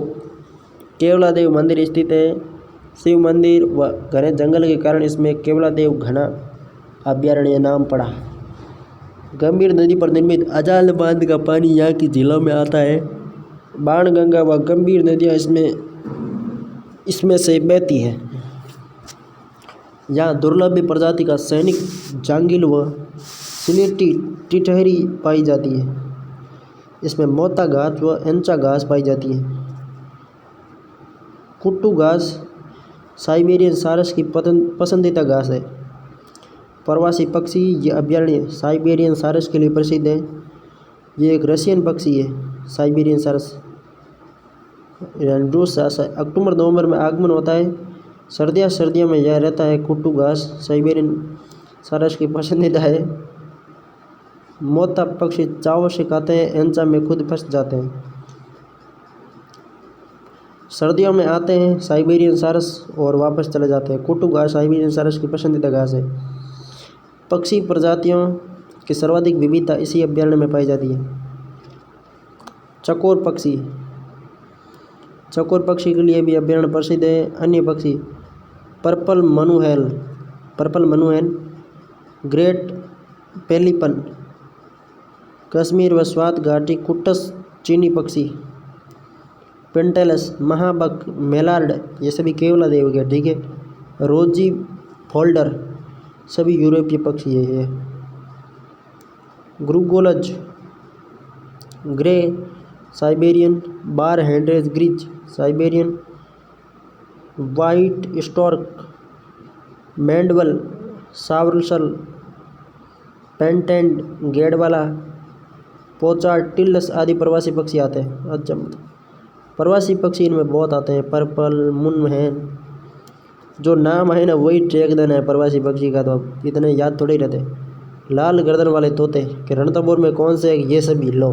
केवलादेव मंदिर स्थित है। शिव मंदिर व घने जंगल के कारण इसमें केवलादेव घना अभयारण्य नाम पड़ा। गंभीर नदी पर निर्मित अजाल बांध का पानी यहाँ की झीलों में आता है। बाणगंगा व गंभीर नदियाँ इसमें से बहती है। यहाँ दुर्लभ प्रजाति का सैनिक जांगिल व सिलेटी टिटहरी पाई जाती है। इसमें मोता घास व एंचा घास पाई जाती है। कुट्टू घास साइबेरियन सारस की पसंदीदा घास है। प्रवासी पक्षी, ये अभयारण्य साइबेरियन सारस के लिए प्रसिद्ध है। ये एक रशियन पक्षी है, साइबेरियन सारस। रूस अक्टूबर नवंबर में आगमन होता है। सर्दियों में यह रहता है। कुट्टू घास साइबेरियन सारस की पसंदीदा है। मोता पक्षी चाव से खाते हैं, एंचा में खुद फंस जाते हैं। सर्दियों में आते हैं साइबेरियन सारस और वापस चले जाते हैं। कुट्टू घास साइबेरियन सारस की पसंदीदा घास है। पक्षी प्रजातियों की सर्वाधिक विविधता इसी अभयारण्य में पाई जाती है। चकोर पक्षी, चकोर पक्षी के लिए भी अभयारण्य प्रसिद्ध है। अन्य पक्षी पर्पल मनुहेन, ग्रेट पेलिपन, कश्मीर व स्वात घाटी कुट्टस चीनी पक्षी, पेंटेलस, महाबक, मेलार्ड, ये सभी केवलादेव के, ठीक है। रोजी फोल्डर सभी यूरोपीय पक्षी है। ये ग्रुगोलज, ग्रे साइबेरियन, बार हैंडेड ग्रीच साइबेरियन, वाइट स्टॉर्क, मैंडवल, सावरसल, पेंटेंड, गेडवाला, पोचा, टिल्लस आदि प्रवासी पक्षी आते हैं। अच्छा, प्रवासी पक्षी इनमें बहुत आते हैं। पर्पल मुनहेन, जो नाम है ना वही ट्रैक है प्रवासी पक्षी का, तो इतने याद थोड़े ही रहते। लाल गर्दन वाले तोते के रणथंभौर में कौन से? ये सभी लो।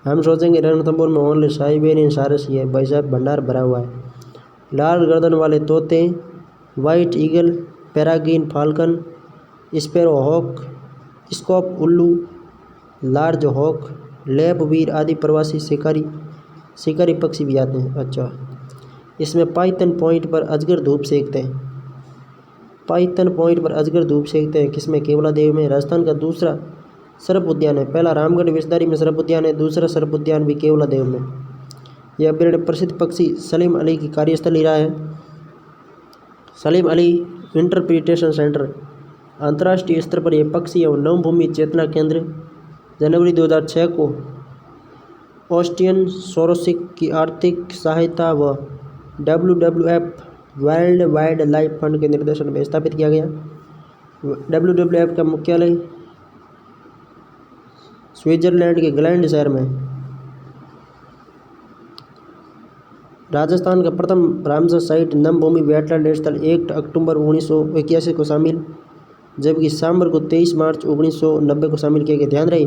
हम सोचेंगे रणथंभौर में ओनली साइबेरियन सारस ही है, भाई साहब भंडार भरा हुआ है। लाल गर्दन वाले तोते, white eagle, peregrine falcon, sparrow hawk, scops उल्लू, लार्ज हॉक, लेप वीर आदि प्रवासी शिकारी पक्षी भी आते हैं। अच्छा, इसमें पाइथन पॉइंट पर अजगर धूप सेकते हैं। पाइथन पॉइंट पर अजगर धूप सेकते हैं किसमें? केवलादेव में। राजस्थान का दूसरा सर्प उद्यान है। पहला रामगढ़ विषधारी में सर्प उद्यान है, दूसरा सर्प उद्यान भी केवलादेव में। यह अभयारण्य प्रसिद्ध पक्षी सलीम अली की कार्यस्थल रहा है। सलीम अली इंटरप्रिटेशन सेंटर अंतर्राष्ट्रीय स्तर पर यह पक्षी एवं नवभूमि चेतना केंद्र जनवरी 2006 को ऑस्टियन सोरोसिक की आर्थिक सहायता व WWF world wild life fund के निर्देशन में स्थापित किया गया। WWF का मुख्यालय स्विट्जरलैंड के ग्लैंड शहर में। राजस्थान का प्रथम रामसर साइट नमभूमि वेटलैंड स्थल 1 अक्टूबर 1981 को शामिल, जबकि सांबर को 23 मार्च 1990 को शामिल किया गया। ध्यान रहे,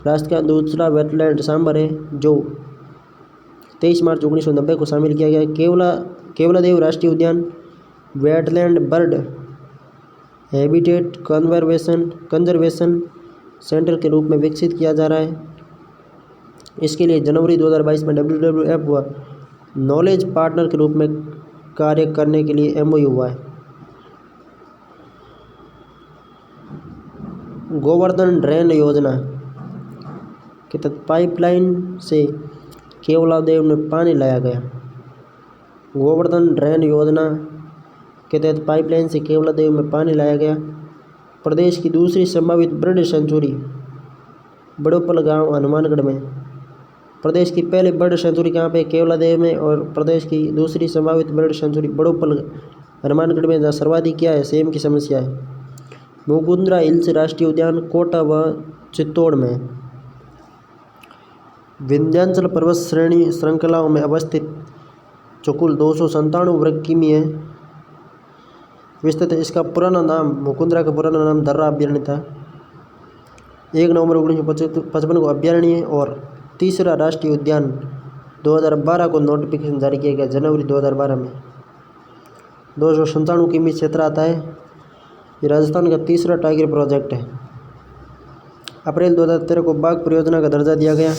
राष्ट्र का दूसरा वेटलैंड सांबर है जो 23 मार्च 1990 को शामिल किया गया। केवलादेव राष्ट्रीय उद्यान wetland bird habitat conservation centre के रूप में विकसित किया जा रहा है। इसके लिए जनवरी 2022 में WWF व नॉलेज पार्टनर के रूप में कार्य करने के लिए MOU हुआ है। गोवर्धन ड्रेन योजना के तहत पाइपलाइन से केवलादेव में पानी लाया गया। गोवर्धन ड्रेन योजना के तहत पाइपलाइन से केवलादेव में पानी लाया गया। प्रदेश की दूसरी संभावित बर्ड सेंचुरी बड़ोपल गांव हनुमानगढ़ में। प्रदेश की पहली बर्ड सेंचुरी कहाँ पे? केवलादेव में। और प्रदेश की दूसरी संभावित बर्ड सेंचुरी बड़ोपल हनुमानगढ़ में, जहाँ सर्वाधिक क्या है? सेम की समस्या है। मुकुंदरा हिल्स राष्ट्रीय उद्यान कोटा व चित्तौड़ में। विंध्याचल पर्वत श्रेणी श्रृंखलाओं में अवस्थित जो कुल 297 वर्ग किमी है विस्तृत है। इसका पुराना नाम, मुकुंदरा का पुराना नाम दर्रा अभयारण्य था। 1 नवंबर 1955 को अभयारण्य और तीसरा राष्ट्रीय उद्यान 2012 को नोटिफिकेशन जारी किया गया, जनवरी 2012 में। 297 किमी क्षेत्र आता है। ये राजस्थान का तीसरा टाइगर प्रोजेक्ट है। अप्रैल 2013 को बाघ परियोजना का दर्जा दिया गया।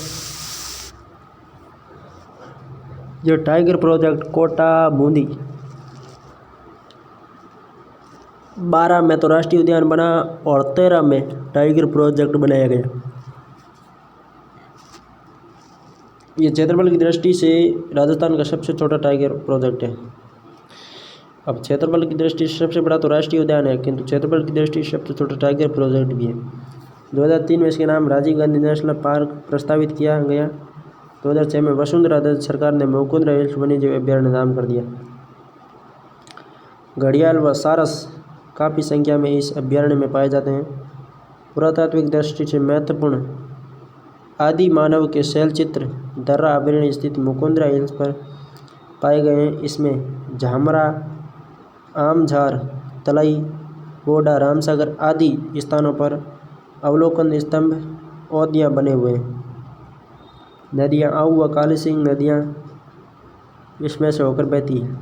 ये टाइगर प्रोजेक्ट कोटा बूंदी 12 में तो राष्ट्रीय उद्यान बना और 13 में टाइगर प्रोजेक्ट बनाया गया। ये क्षेत्रफल की दृष्टि से राजस्थान का सबसे छोटा टाइगर प्रोजेक्ट है। अब क्षेत्रफल की दृष्टि से सबसे बड़ा तो राष्ट्रीय उद्यान है, किंतु क्षेत्रफल की दृष्टि से सबसे छोटा टाइगर प्रोजेक्ट भी है। 2003 में इसके नाम राजीव गांधी नेशनल पार्क प्रस्तावित किया गया। 2006 में वसुंधरा दत्त सरकार ने मुकुंदरा हिल्स वन्यजीव अभ्यारण्य नाम कर दिया। घड़ियाल व सारस काफ़ी संख्या में इस अभ्यारण्य में पाए जाते हैं। पुरातात्विक दृष्टि से महत्वपूर्ण आदि मानव के शैलचित्र दर्रा अभ्यारण्य स्थित मुकुंदरा हिल्स पर पाए गए हैं। इसमें झामरा, आमझार, तलाई, बोडा, रामसागर आदि स्थानों पर अवलोकन स्तंभ औदियाँ बने हुए हैं। नदियाँ आऊ व काली सिंह नदियाँ इसमें से होकर बहती हैं।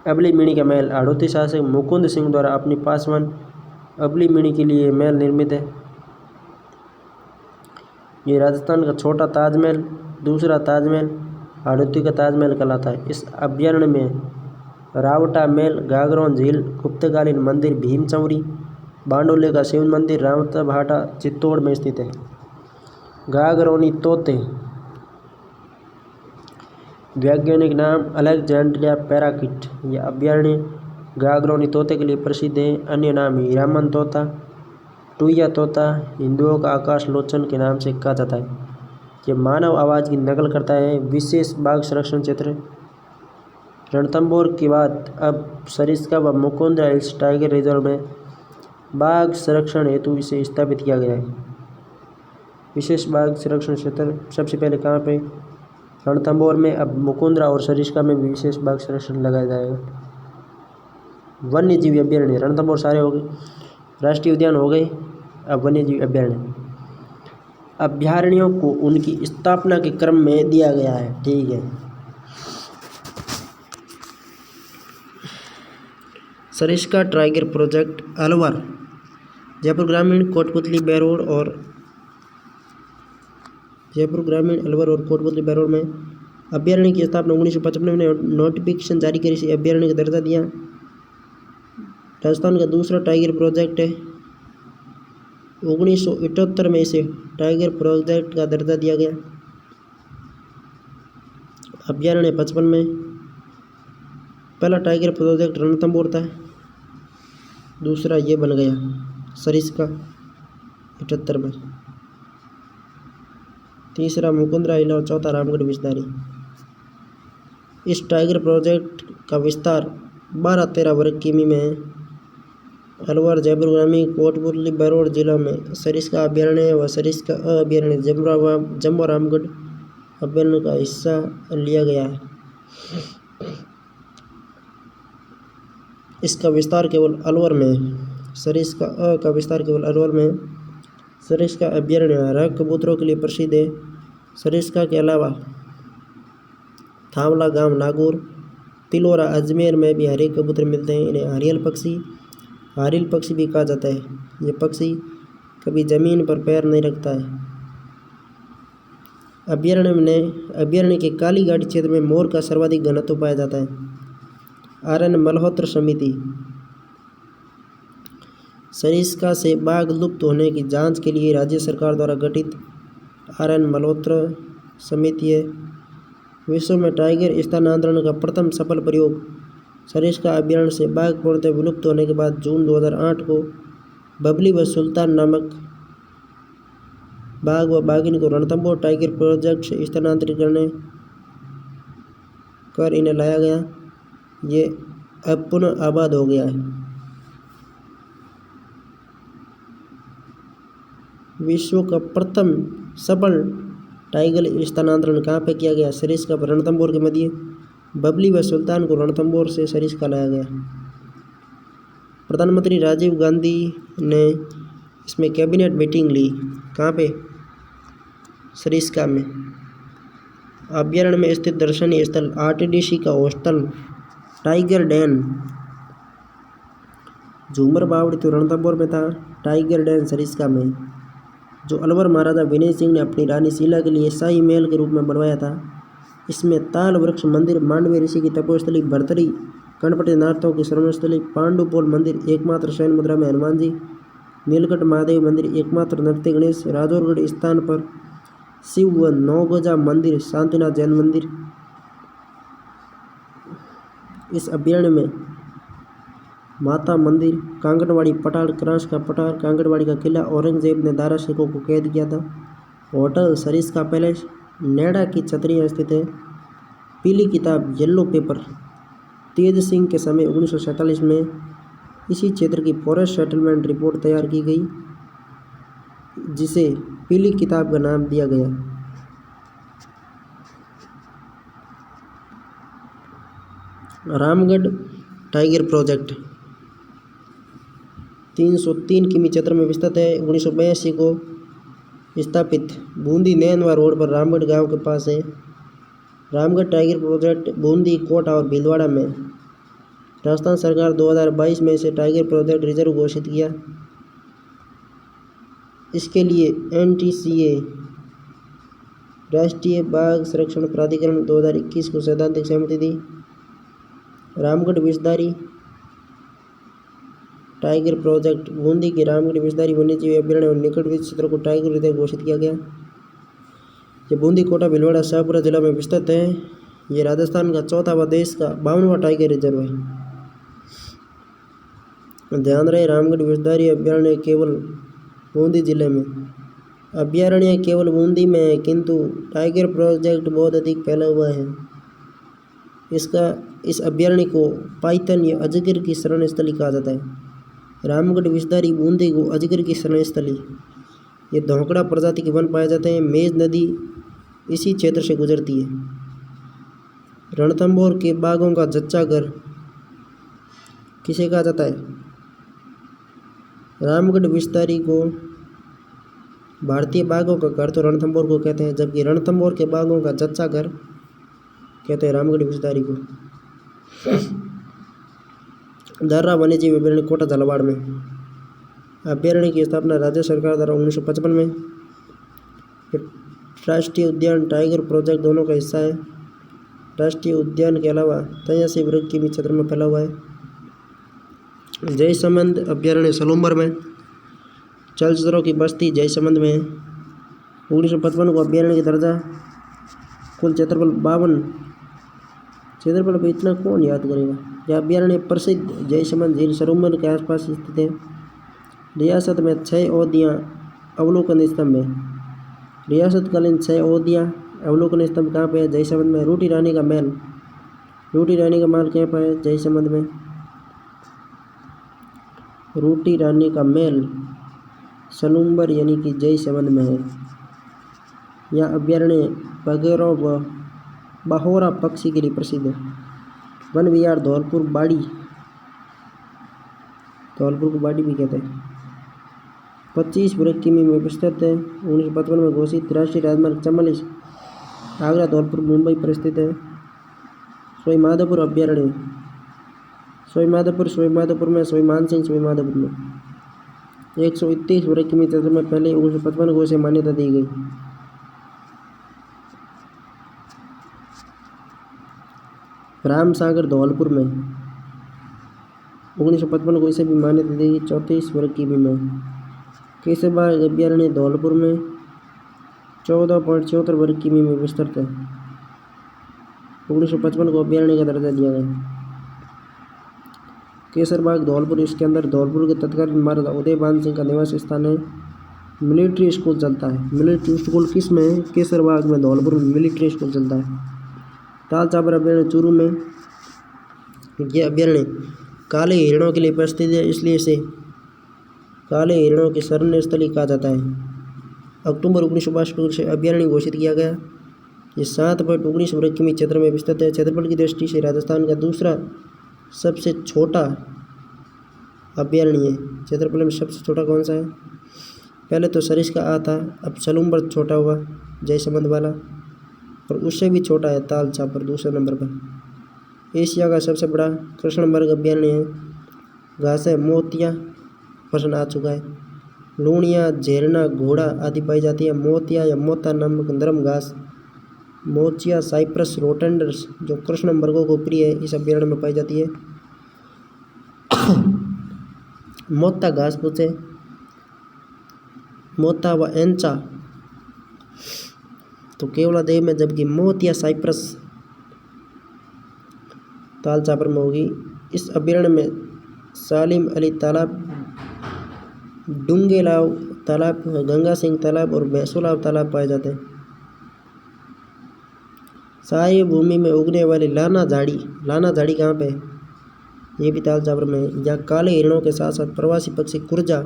अबली मिणी का महल हाड़ौती शासक मुकुंद सिंह द्वारा अपनी पासवान अबली मिणी के लिए महल निर्मित है। ये राजस्थान का छोटा ताजमहल, दूसरा ताजमहल हाड़ौती का ताजमहल कहलाता है। इस अभ्यारण्य में रावटा महल, गागरोन झील, गुप्तकालीन मंदिर भीम चौरी, बांडोले का शिव मंदिर रावता भाटा चित्तौड़ में स्थित है। गागरोनी तोते वैज्ञानिक नाम अलेक्जेंड्रिया पैराकिट। यह अभ्यारण्य गागरोनी तोते के लिए प्रसिद्ध है। अन्य नाम हीरामन तोता, टुईया तोता, हिंदुओं का आकाश लोचन के नाम से कहा जाता है। यह मानव आवाज़ की नकल करता है। विशेष बाघ संरक्षण क्षेत्र रणथंभौर के बाद अब सरिस्का व मुकुंदरा हिल्स टाइगर रिजर्व में बाघ संरक्षण हेतु इसे स्थापित किया गया है। विशेष बाघ संरक्षण क्षेत्र सबसे पहले कहाँ पे? रणथंभौर में। अब मुकुंदरा और सरिस्का में भी विशेष बाघ संरक्षण लगाया जाएगा। वन्य जीव अभ्यारण्य रणथंभौर सारे हो गए, राष्ट्रीय उद्यान हो गए, अब वन्य जीव अभ्यारण्य। अभ्यारण्यों को उनकी स्थापना के क्रम में दिया गया है। ठीक है। सरिस्का टाइगर प्रोजेक्ट अलवर, जयपुर ग्रामीण, कोटपुतली बैरोड और जयपुर ग्रामीण, अलवर और कोटपुतली बैरोड में अभ्यारण्य की स्थापना 1955 में नोटिफिकेशन जारी कर इसे अभ्यारण्य का दर्जा दिया। राजस्थान का दूसरा टाइगर प्रोजेक्ट है। 1978 में इसे टाइगर प्रोजेक्ट का दर्जा दिया गया। अभ्यारण्य 55 में। पहला टाइगर प्रोजेक्ट रणथंभौर था, दूसरा ये बन गया सरिस्का 78 में, तीसरा मुकुंदरा हिल और चौथा रामगढ़ विस्तारी। इस टाइगर प्रोजेक्ट का विस्तार 12-13 वर्ग किमी में है। अलवर, जयपुर ग्रामीण, कोटपुतली बैरोड जिलों में सरिस्का अभ्यारण्य व सरिस्का अभ्यारण्य जम्मू रामगढ़ अभ्यारण्य का हिस्सा लिया गया है। इसका विस्तार केवल अलवर में है। सरिस्का का विस्तार केवल अलवर में है। सरिस्का अभ्यारण्य हरा कबूतरों के लिए प्रसिद्ध है। सरिस्का के अलावा थावला गांव, नागौर, तिलोरा, अजमेर में भी हरे कबूतर मिलते हैं। इन्हें हारिल पक्षी भी कहा जाता है। ये पक्षी कभी जमीन पर पैर नहीं रखता है। अभ्यारण्य के काली घाटी क्षेत्र में मोर का सर्वाधिक घनत्व पाया जाता है। आरएन मल्होत्रा समिति सरिस्का से बाघ लुप्त होने की जांच के लिए राज्य सरकार द्वारा गठित आरएन मल्होत्रा समिति है। विश्व में टाइगर स्थानांतरण का प्रथम सफल प्रयोग सरिस्का अभ्यारण्य से बाघ पूर्णतः विलुप्त होने के बाद जून 2008 को बबली व सुल्तान नामक बाघ व बाघिन को रणथंभौर टाइगर प्रोजेक्ट से स्थानांतरित कर इन्हें लाया गया। ये अब पुनः आबाद हो गया है। विश्व का प्रथम सफल टाइगर स्थानांतरण कहाँ पे किया गया? सरिस्का पर रणथंभौर के मध्य। बबली व सुल्तान को रणथंभौर से सरिस्का लाया गया। प्रधानमंत्री राजीव गांधी ने इसमें कैबिनेट मीटिंग ली। कहाँ पे? सरिस्का में। अभ्यारण्य में स्थित दर्शनीय स्थल आरटीडीसी का हॉस्टल, टाइगर डेन, झूमर बावड़ी तो रणथंभौर में था। टाइगर डेन सरिस्का में, जो अलवर महाराजा विनय सिंह ने अपनी रानी शीला के लिए शाही महल के रूप में बनवाया था। इसमें ताल वृक्ष मंदिर, मांडवी ऋषि की तपोस्थली, भर्तरी कणपति नाथों की श्रवणस्थली, पांडुपोल मंदिर, एकमात्र शयन मुद्रा में हनुमान जी, नीलकंठ महादेव मंदिर, एकमात्र नृत्य गणेश, राजौरगढ़ स्थान पर शिव व नौगजा मंदिर, शांतिनाथ जैन मंदिर। इस अभ्यारण्य में माता मंदिर, कांगड़वाड़ी पठार, क्रास का पठार, कांगड़वाड़ी का किला, औरंगजेब ने दारा सिखों को कैद किया था। होटल सरिस्का पैलेस, नेड़ा की छतरियाँ स्थित है। पीली किताब येलो पेपर, तेज सिंह के समय 1947 में इसी क्षेत्र की फॉरेस्ट सेटलमेंट रिपोर्ट तैयार की गई, जिसे पीली किताब का नाम दिया गया। रामगढ़ टाइगर प्रोजेक्ट 303 किमी क्षेत्र में विस्तृत है। 1982 को स्थापित, बूंदी नैनवा रोड पर रामगढ़ गांव के पास है। रामगढ़ टाइगर प्रोजेक्ट बूंदी, कोटा और भीलवाड़ा में। राजस्थान सरकार 2022 में इसे टाइगर प्रोजेक्ट रिजर्व घोषित किया। इसके लिए NTCA राष्ट्रीय बाघ संरक्षण प्राधिकरण 2021 को सैद्धांतिक सहमति दी। रामगढ़ विषधारी टाइगर प्रोजेक्ट, बूंदी के रामगढ़ विषधारी वन्यजीव अभ्यारण्य और निकटवर्ती क्षेत्रों को टाइगर रिजर्व घोषित किया गया। ये बूंदी, कोटा, भीलवाड़ा, शाहपुरा जिला में विस्तृत है। ये राजस्थान का चौथा व देश का 52वां टाइगर रिजर्व है। ध्यान रहे, रामगढ़ विषधारी अभ्यारण्य केवल बूंदी जिले में। अभ्यारण्य केवल बूंदी में है, किंतु टाइगर प्रोजेक्ट बहुत अधिक फैला हुआ है। इस अभ्यारण्य को पाइथन या अजगर की शरण स्थली कहा जाता है। रामगढ़ विषधारी बूंदी को अजगर की शरण स्थली। ये धोकड़ा प्रजाति के वन पाए जाते हैं। मेज नदी इसी क्षेत्र से गुजरती है। रणथंभौर के बाघों का जच्चा घर किसे कहा जाता है? रामगढ़ विषधारी को भारतीय बाघों का घर तो रणथंभौर को कहते हैं, जबकि रणथंभौर के बाघों का जच्चा घर कहते हैं रामगढ़ विषधारी को। दर्रा वन्यजीव अभ्यारण्य, कोटा झालावाड़ में। अभ्यारण्य की स्थापना राज्य सरकार द्वारा 1955 में। राष्ट्रीय उद्यान टाइगर प्रोजेक्ट दोनों का हिस्सा है। राष्ट्रीय उद्यान के अलावा 83 वर्ग किमी क्षेत्र में फैला हुआ है। जयसमंद अभ्यारण्य सलूम्बर में। चलचित्रों की बस्ती जयसमंद में है। 1955 को अभ्यारण्य का दर्जा। कुल क्षेत्रफल 52। क्षेत्रफल पर इतना कौन याद करेगा। यह अभ्यारण्य प्रसिद्ध जयसमंद झील सलूम्बर के आसपास स्थित है। रियासत में 6 ओहदियाँ अवलोकन स्तंभ है। रियासतकालीन 6 ओहदियाँ अवलोकन स्तंभ कहाँ पे है? जयसमंद में। रूटी रानी का महल। रूटी रानी का महल कहाँ पर है? जयसमंद में। रूटी रानी का महल सलूम्बर यानी कि जयसमंद में है। यह अभ्यारण्य बगेरों व बाहोरा पक्षी के लिए प्रसिद्ध है। वन विहार धौलपुर बाड़ी, धौलपुर को बाड़ी भी कहते हैं, 25 वर्ग किमी में विस्तृत है। 1955 में घोषित। राष्ट्रीय राजमार्ग 44 आगरा धौलपुर मुंबई पर स्थित है। सोई माधोपुर अभ्यारण्य, सोई माधोपुर में, सोई मानसिंह सोई माधोपुर में 131 वर्ग किमी क्षेत्र में पहले 1955 को इसे मान्यता दी गई। रामसागर धौलपुर में 1955 को इसे भी मान्यता दी गई 34 वर्ग किमी में। केसरबाग अभ्यारण्य धौलपुर में 14.74 वर्ग किमी में विस्तृत है। 1955 को अभ्यारण्य का दर्जा दिया गया। केसरबाग धौलपुर, इसके अंदर धौलपुर के तत्कालीन महाराजा उदयभान सिंह का निवास स्थान है। मिलिट्री स्कूल चलता है। मिलिट्री स्कूल किस में है? केसरबाग में, धौलपुर में मिलिट्री स्कूल चलता है। ताल चापर अभ्यारण्य चूरू में। यह अभ्यारण्य काले हिरणों के लिए प्रसिद्ध है, इसलिए इसे काले हिरणों की शरण स्थली कहा जाता है। अक्टूबर 1962 को इसे अभ्यारण्य घोषित किया गया। ये 7.19 वर्ग किमी क्षेत्र में विस्तृत है। क्षेत्रफल की दृष्टि से राजस्थान का दूसरा सबसे छोटा अभ्यारण्य है। क्षेत्रफल में सबसे छोटा कौन सा है? पहले तो सरिस्का आता, अब सलूम्बर छोटा हुआ जयसमंद वाला, और उससे भी छोटा है ताल चापर दूसरे नंबर पर। एशिया का सबसे बड़ा कृष्णमृग अभ्यारण्य है। घासें मोतिया प्रश्न आ चुका है। लूणिया, झेरना, घोड़ा आदि पाई जाती है। मोतिया या मोता नामक नरम घास मोचिया साइप्रस रोटेंडर्स जो कृष्ण मृगों को प्रिय है इस अभ्यारण्य में पाई जाती है। मोता घास पूछे मोता व एंचा तो केवलादेव में, जबकि मोतिया साइप्रस ताल चापर में होगी। इस अभ्यारण्य में सालिम अली तालाब, डूंगेलाव तालाब, गंगा सिंह तालाब और भैंसुलाव तालाब पाए जाते हैं। साई भूमि में उगने वाली लाना झाड़ी कहाँ पे है? ये भी ताल चापर में है। यहाँ काले हिरणों के साथ साथ प्रवासी पक्षी कुर्जा,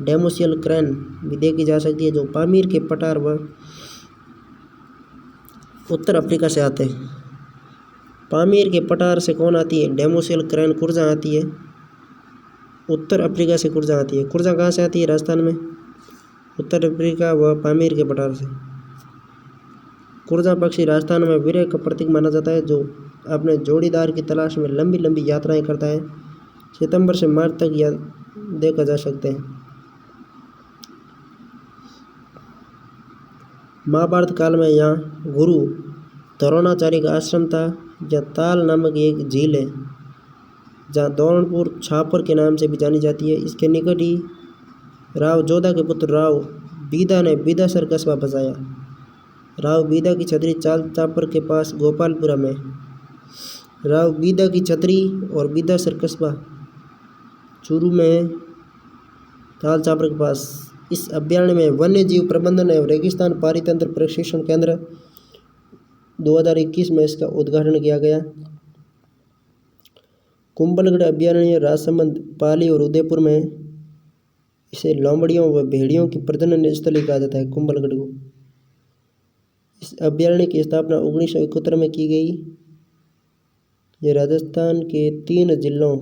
डेमोसियल क्रैन भी देखी जा सकती है जो पामीर के पठार व उत्तर अफ्रीका से आते हैं। पामीर के पठार से कौन आती है? डेमोसियल क्रैन कुर्जा आती है। उत्तर अफ्रीका से कुर्जा आती है। कुर्जा कहाँ से आती है? राजस्थान में, उत्तर अफ्रीका व पामीर के पठार से। कुर्जा पक्षी राजस्थान में विरह का प्रतीक माना जाता है जो अपने जोड़ीदार की तलाश में लंबी लंबी यात्राएं करता है। सितंबर से मार्च तक यह देखा जा सकते हैं। महाभारत काल में यहाँ गुरु द्रोणाचार्य का आश्रम था। यह ताल नामक एक झील है जहाँ दौलतपुर छापर के नाम से भी जानी जाती है। इसके निकट ही राव जोधा के पुत्र राव बीदा ने बीदासर कस्बा बसाया। राव बीदा की छतरी चाल चापर के पास गोपालपुरा में। राव बीदा की छतरी और बीदासर कस्बा चूरू में, ताल चापर के पास। इस अभ्यारण्य में वन्य जीव प्रबंधन एवं रेगिस्तान पारितंत्र प्रशिक्षण केंद्र 2021 में इसका उद्घाटन किया गया। कुंभलगढ़ अभ्यारण्य राजसमंद, पाली और उदयपुर में इसे लोमड़ियों व भेड़ियों की प्रजनन स्थली कहा जाता है। कुंभलगढ़ को। इस अभ्यारण्य की स्थापना 1971 में की गई। यह राजस्थान के 3 जिलों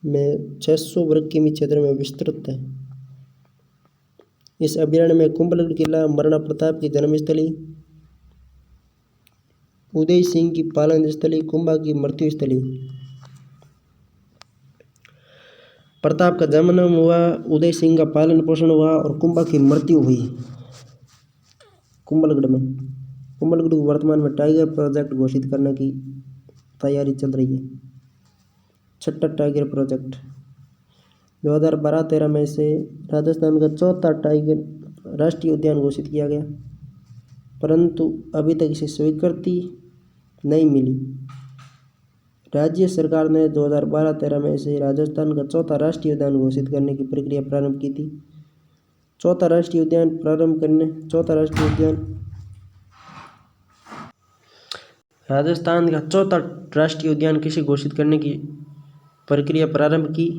में 600 वर्ग किमी क्षेत्र में विस्तृत है। इस अभ्यारण्य में कुंभलगढ़ किला, महाराणा प्रताप की जन्मस्थली, उदय सिंह की पालन स्थली, कुंभा की मृत्यु स्थली। प्रताप का जन्म हुआ, उदय सिंह का पालन पोषण हुआ और कुंभा की मृत्यु हुई कुंभलगढ़ में। कुंभलगढ़ को वर्तमान में टाइगर प्रोजेक्ट घोषित करने की तैयारी चल रही है। 6ठा टाइगर प्रोजेक्ट 2012-13 में से राजस्थान का 4था टाइगर राष्ट्रीय उद्यान घोषित किया गया, परंतु अभी तक इसे स्वीकृति नहीं मिली। राज्य सरकार ने 2012-13 में से राजस्थान का 4था राष्ट्रीय उद्यान घोषित करने की प्रक्रिया प्रारंभ की थी। चौथा राष्ट्रीय उद्यान राजस्थान का 4था राष्ट्रीय उद्यान किसे घोषित करने की प्रक्रिया प्रारंभ की?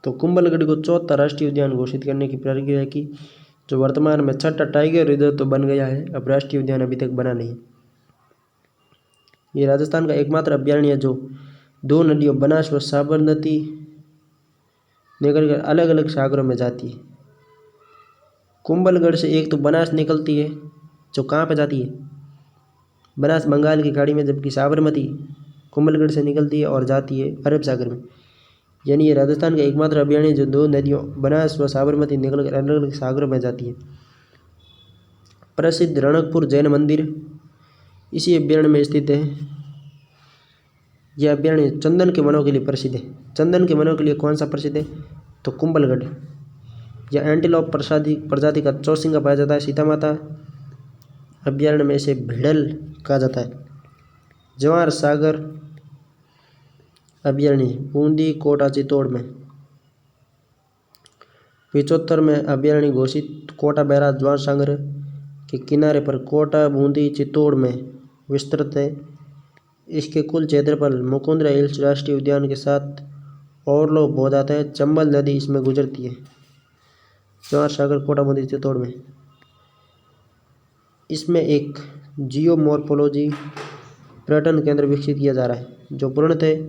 तो कुंभलगढ़ को 4था राष्ट्रीय उद्यान घोषित करने की प्रक्रिया की, जो वर्तमान में 6ठा टाइगर रिजर्व तो बन गया है, अब राष्ट्रीय उद्यान अभी तक बना नहीं। ये राजस्थान का एकमात्र अभ्यारण्य है जो 2 नदियों बनास व साबरमती निकलकर अलग अलग सागरों में जाती है। कुंभलगढ़ से एक तो बनास निकलती है जो कहाँ पे जाती है? बनास बंगाल की खाड़ी में, जबकि साबरमती कुंभलगढ़ से निकलती है और जाती है अरब सागर में। यानी ये राजस्थान का एकमात्र अभ्यारण्य जो 2 नदियों बनास व साबरमती निकलकर अलग अलग सागरों में जाती है। प्रसिद्ध रणकपुर जैन मंदिर इसी अभ्यारण्य में स्थित है। यह अभ्यारण्य चंदन के वनों के लिए प्रसिद्ध है। चंदन के वनों के लिए कौन सा प्रसिद्ध है? तो कुंभलगढ़। यह एंटीलोप प्रजाति का चौसिंगा पाया जाता है। सीता माता अभ्यारण्य में इसे भिड़ल कहा जाता है। जवाहर सागर अभ्यारण्य बूंदी, कोटा, चित्तौड़ में। 75 में अभ्यारण्य घोषित कोटा बैराज जवाहर सागर के किनारे पर कोटा, बूंदी, चित्तौड़ में विस्तृत है। इसके कुल क्षेत्रफल मुकुंदरा हिल्स राष्ट्रीय उद्यान के साथ ओवरलैप हो जाता है। चंबल नदी इसमें गुजरती है। जवाहर सागर, कोटा, बूंदी, चित्तौड़ में। इसमें एक जियोमॉर्फोलॉजी पर्यटन केंद्र विकसित किया जा रहा है जो पूर्णतः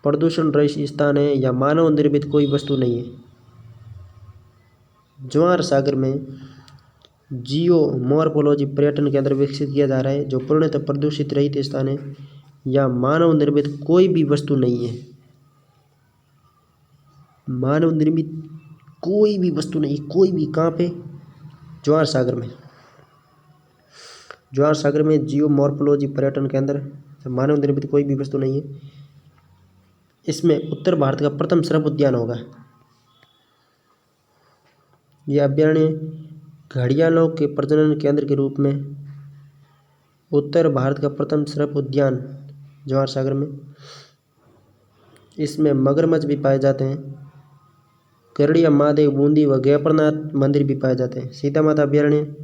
प्रदूषण रहित स्थान है या मानव निर्मित कोई वस्तु नहीं है। जवाहर सागर में जियोमॉर्फोलॉजी पर्यटन केंद्र विकसित किया जा रहा है जो पूर्णतः प्रदूषित रहित स्थान है या मानव निर्मित कोई भी वस्तु नहीं है। मानव निर्मित कोई भी वस्तु नहीं, कोई भी। कहाँ पे? ज्वार सागर में। ज्वार सागर में जियोमॉर्फोलॉजी पर्यटन केंद्र, मानव निर्मित कोई भी वस्तु नहीं है। इसमें उत्तर भारत का प्रथम सर्प उद्यान होगा। यह अभ्यारण्य घड़ियालों के प्रजनन केंद्र के रूप में उत्तर भारत का प्रथम सर्प उद्यान ज्वार सागर में। इसमें मगरमच्छ भी पाए जाते हैं। करड़िया महादेव, बूंदी व गयाप्रनाथ मंदिर भी पाए जाते हैं। सीता माता अभ्यारण्य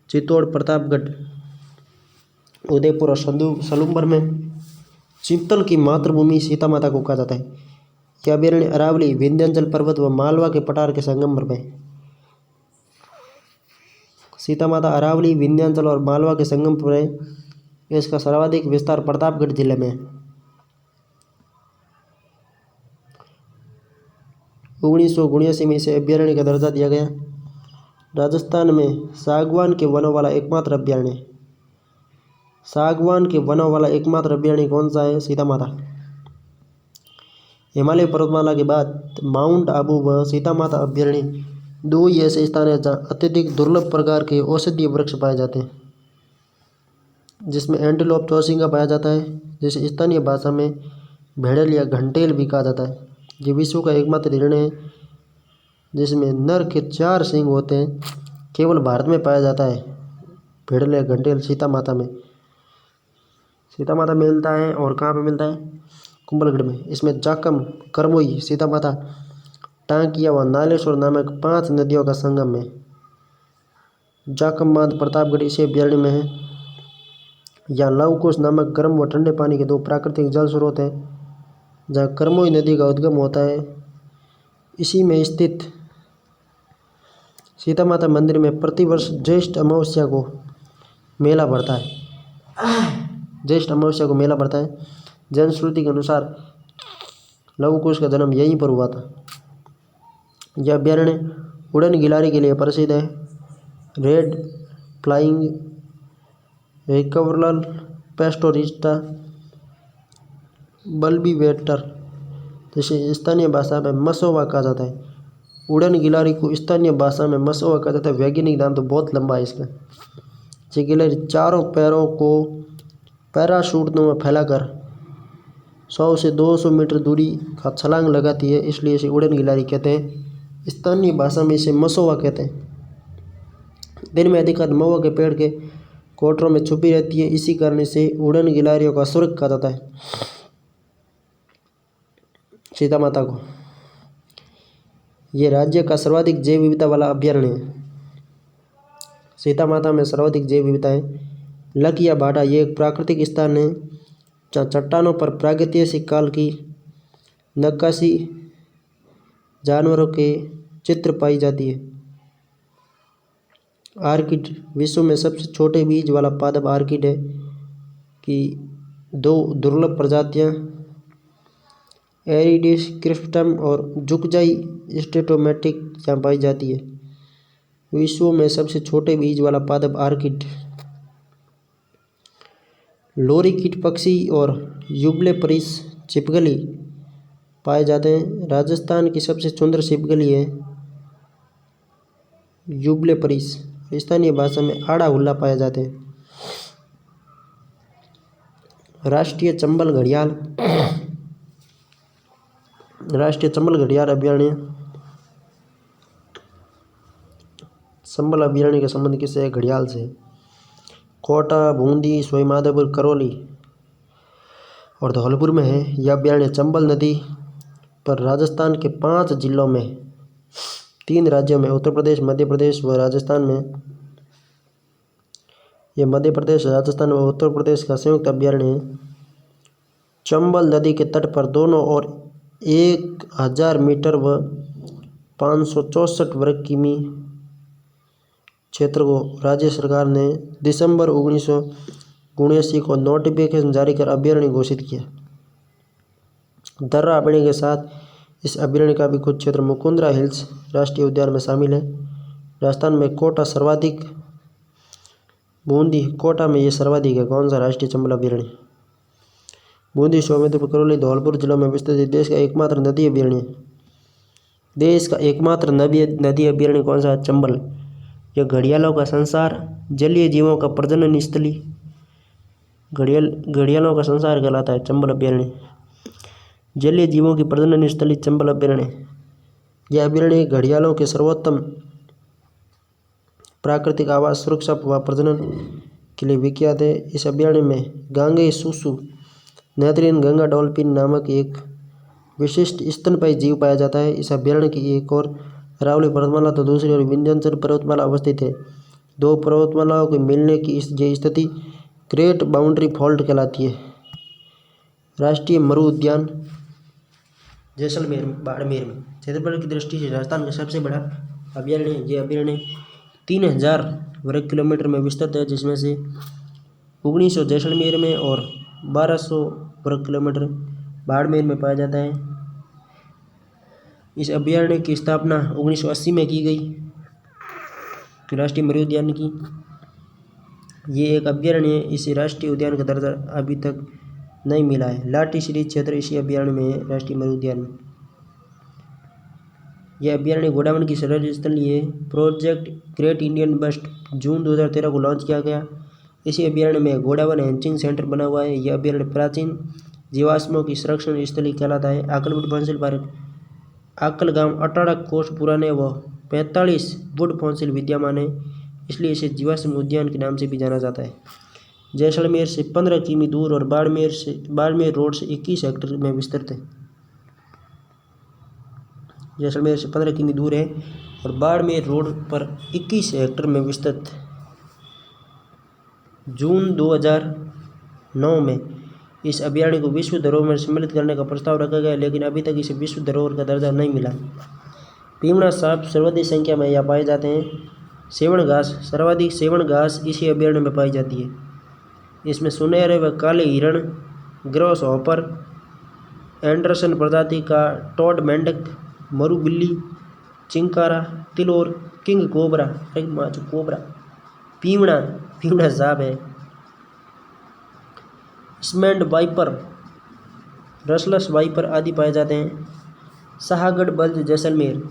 चित्तौड़, प्रतापगढ़, उदयपुर और सलूम्बर में। चिंतल की मातृभूमि सीता माता को कहा जाता है। यह अभ्यारण्य अरावली, विंध्याचल पर्वत व मालवा के पठार के संगम पर है। सीता माता अरावली, विंध्याचल और मालवा के संगम पर है। इसका सर्वाधिक विस्तार प्रतापगढ़ जिले में है। 1979 में इसे अभ्यारण्य का दर्जा दिया गया। राजस्थान में सागवान के वनों वाला एकमात्र अभ्यारण्य। सागवान के वनों वाला एकमात्र अभ्यारण्य कौन सा है? सीता माता। हिमालय पर्वतमाला के बाद माउंट आबू व सीता माता अभ्यारण्य दो ही ऐसे स्थान हैं जहाँ अत्यधिक दुर्लभ प्रकार के औषधीय वृक्ष पाए जाते हैं, जिसमें एंटीलोप चौसिंगा पाया जाता है, जिसे स्थानीय भाषा में भेड़ल या घंटेल भी कहा जाता है। ये विश्व का एकमात्र हिरण है जिसमें नर के 4 सींग होते हैं। केवल भारत में पाया जाता है भेड़ल या घंटेल सीता माता में। सीता माता में मिलता है और कहाँ पे मिलता है? कुंभलगढ़ में। इसमें जाकम, करमोई, सीता माता, टांकिया व नालेश्वर नामक 5 नदियों का संगम है। जाकम बांध प्रतापगढ़ इसी अभ्यारण्य में है। यहाँ लवकुश नामक गर्म व ठंडे पानी के 2 प्राकृतिक जल स्रोत हैं, जहाँ करमोई नदी का उद्गम होता है। इसी में स्थित सीता माता मंदिर में प्रतिवर्ष ज्येष्ठ अमावस्या को मेला भरता है। ज्येष्ठ अमावस्या को मेला भरता है। जैन श्रुति के अनुसार लवकुश का जन्म यहीं पर हुआ था। यह अभ्यारण्य उड़न गिलारी के लिए प्रसिद्ध है। रेड फ्लाइंग रिकवरल पेस्टोरिस्टा बल्बीवेटर, जिसे स्थानीय भाषा में मसोवा कहा जाता है। उड़न गिलारी को स्थानीय भाषा में मसोवा कहा जाता है। वैज्ञानिक नाम तो बहुत लंबा है इसका। ये गिलहरी चारों पैरों को पैराशूट में फैलाकर 100 से 200 मीटर दूरी का छलांग लगाती है, इसलिए इसे उड़न गिलहरी कहते हैं। स्थानीय भाषा में इसे मसोवा कहते हैं। दिन में अधिकतर महुआ के पेड़ के कोटरों में छुपी रहती है, इसी कारण इसे उड़न गिलहरियों का स्वर्ग कहा जाता है। सीता माता को यह राज्य का सर्वाधिक जैव विविधता वाला अभ्यारण्य है। सीता माता में सर्वाधिक जैव विविधता है। लकिया भाटा ये एक प्राकृतिक स्थान है जहाँ चट्टानों पर प्रागैतिहासिक काल की नक्काशी, जानवरों के चित्र पाई जाती है। आर्किड विश्व में सबसे छोटे बीज वाला पादप आर्किड है कि 2 दुर्लभ प्रजातियां एरिडिस क्रिस्टम और जुकजाई स्टेटोमेटिक यहाँ पाई जाती है। विश्व में सबसे छोटे बीज वाला पादप आर्किड। लोरीकिट पक्षी और यूबलेपरिस छिपकली पाए जाते हैं। राजस्थान की सबसे सुंदर छिपकली है यूबलेपरिस। स्थानीय भाषा में आड़ा हुल्ला पाए जाते हैं। राष्ट्रीय चंबल घड़ियाल अभ्यारण्य। चंबल अभ्यारण्य का संबंध किससे है? घड़ियाल से। कोटा, बूंदी, सवाईमाधोपुर, करौली और धौलपुर में है। यह अभ्यारण्य चंबल नदी पर राजस्थान के 5 जिलों में 3 राज्यों में उत्तर प्रदेश, मध्य प्रदेश व राजस्थान में। यह मध्य प्रदेश, राजस्थान व उत्तर प्रदेश का संयुक्त अभ्यारण्य है। चंबल नदी के तट पर दोनों ओर 1000 मीटर व 564 वर्ग किमी क्षेत्र को राज्य सरकार ने दिसंबर 1979 को नोटिफिकेशन जारी कर अभ्यारण्य घोषित किया। दर्रा अभयारण्य के साथ इस अभ्यारण्य का भी कुछ क्षेत्र मुकुंदरा हिल्स राष्ट्रीय उद्यान में शामिल है। राजस्थान में कोटा सर्वाधिक, बूंदी कोटा में ये सर्वाधिक है। कौन सा? राष्ट्रीय चंबल अभ्यारण्य। बूंदी, सवाईमाधोपुर, करौली, धौलपुर जिलों में विस्तृत देश का एकमात्र नदी अभ्यारण्य। देश का एकमात्र नदी अभयारण्य कौन सा है? चंबल। यह घड़ियालों का संसार, जलीय जीवों का प्रजनन स्थली, घड़ियालों का संसार कहलाता है चंबल अभयारण्य। जलीय जीवों की प्रजनन स्थली चंबल अभयारण्य। यह अभयारण्य घड़ियालों के सर्वोत्तम प्राकृतिक आवास, सुरक्षा व प्रजनन के लिए विख्यात है। इस अभयारण्य में गांगे सुसु नेत्रहीन गंगा डॉल्फिन नामक एक विशिष्ट स्तनपायी जीव पाया जाता है। इस अभयारण्य की एक और अरावली पर्वतमाला तो दूसरी ओर विंध्याचल पर्वतमाला अवस्थित है। दो पर्वतमालाओं के मिलने की ये स्थिति ग्रेट बाउंड्री फॉल्ट कहलाती है। राष्ट्रीय मरु उद्यान जैसलमेर बाड़मेर में क्षेत्रफल की दृष्टि से राजस्थान का सबसे बड़ा अभयारण्य है। ये अभयारण्य 3000 वर्ग किलोमीटर में विस्तृत है, जिसमें से 1900 जैसलमेर में और 1200 वर्ग किलोमीटर बाड़मेर में पाया जाता है। इस अभयारण्य की स्थापना 1980 में की गई राष्ट्रीय मृग उद्यान की। ये एक अभयारण्य है, इसे राष्ट्रीय उद्यान का दर्जा अभी तक नहीं मिला है। लाठी श्री क्षेत्र इसी अभयारण्य में है, राष्ट्रीय मृग उद्यान में। यह अभयारण्य गोडावन की सर्वोच्च स्थल है। प्रोजेक्ट ग्रेट इंडियन बस्ट जून 2013 को लॉन्च किया गया। इसी अभयारण्य में गोडावन हैंचिंग सेंटर बना हुआ है। यह अभयारण्य प्राचीन जीवाश्मों की संरक्षण स्थली कहलाता है। आकल वुड फॉसिल पार्क आकल गांव 18 कोष पुराने व 45 वुड फॉसिल विद्यमान है, इसलिए इसे जीवाश्म उद्यान के नाम से भी जाना जाता है। जैसलमेर से 15 किमी दूर और बाड़मेर रोड से 21 हेक्टेयर में विस्तृत है। जैसलमेर से 15 किमी दूर है और बाड़मेर रोड पर 21 हेक्टेयर में विस्तृत। जून 2009 में इस अभयारण्य को विश्व धरोहर में सम्मिलित करने का प्रस्ताव रखा गया, लेकिन अभी तक इसे विश्व धरोहर का दर्जा नहीं मिला। पीमड़ा सांप सर्वाधिक संख्या में यहाँ पाए जाते हैं। सेवण घास सर्वाधिक सेवण घास इसी अभयारण्य में पाई जाती है। इसमें सुनहरे व काले हिरण, ग्रॉस हॉपर, एंडरसन प्रजाति का टॉड मेंढक, मरु बिल्ली, चिंकारा, तिलोर, किंग कोबरा, कोबरा, पीमड़ा सांप है। स्मैंड वाइपर, रसलस वाइपर आदि पाए जाते हैं। शाहगढ़ बेल्ज जैसलमेर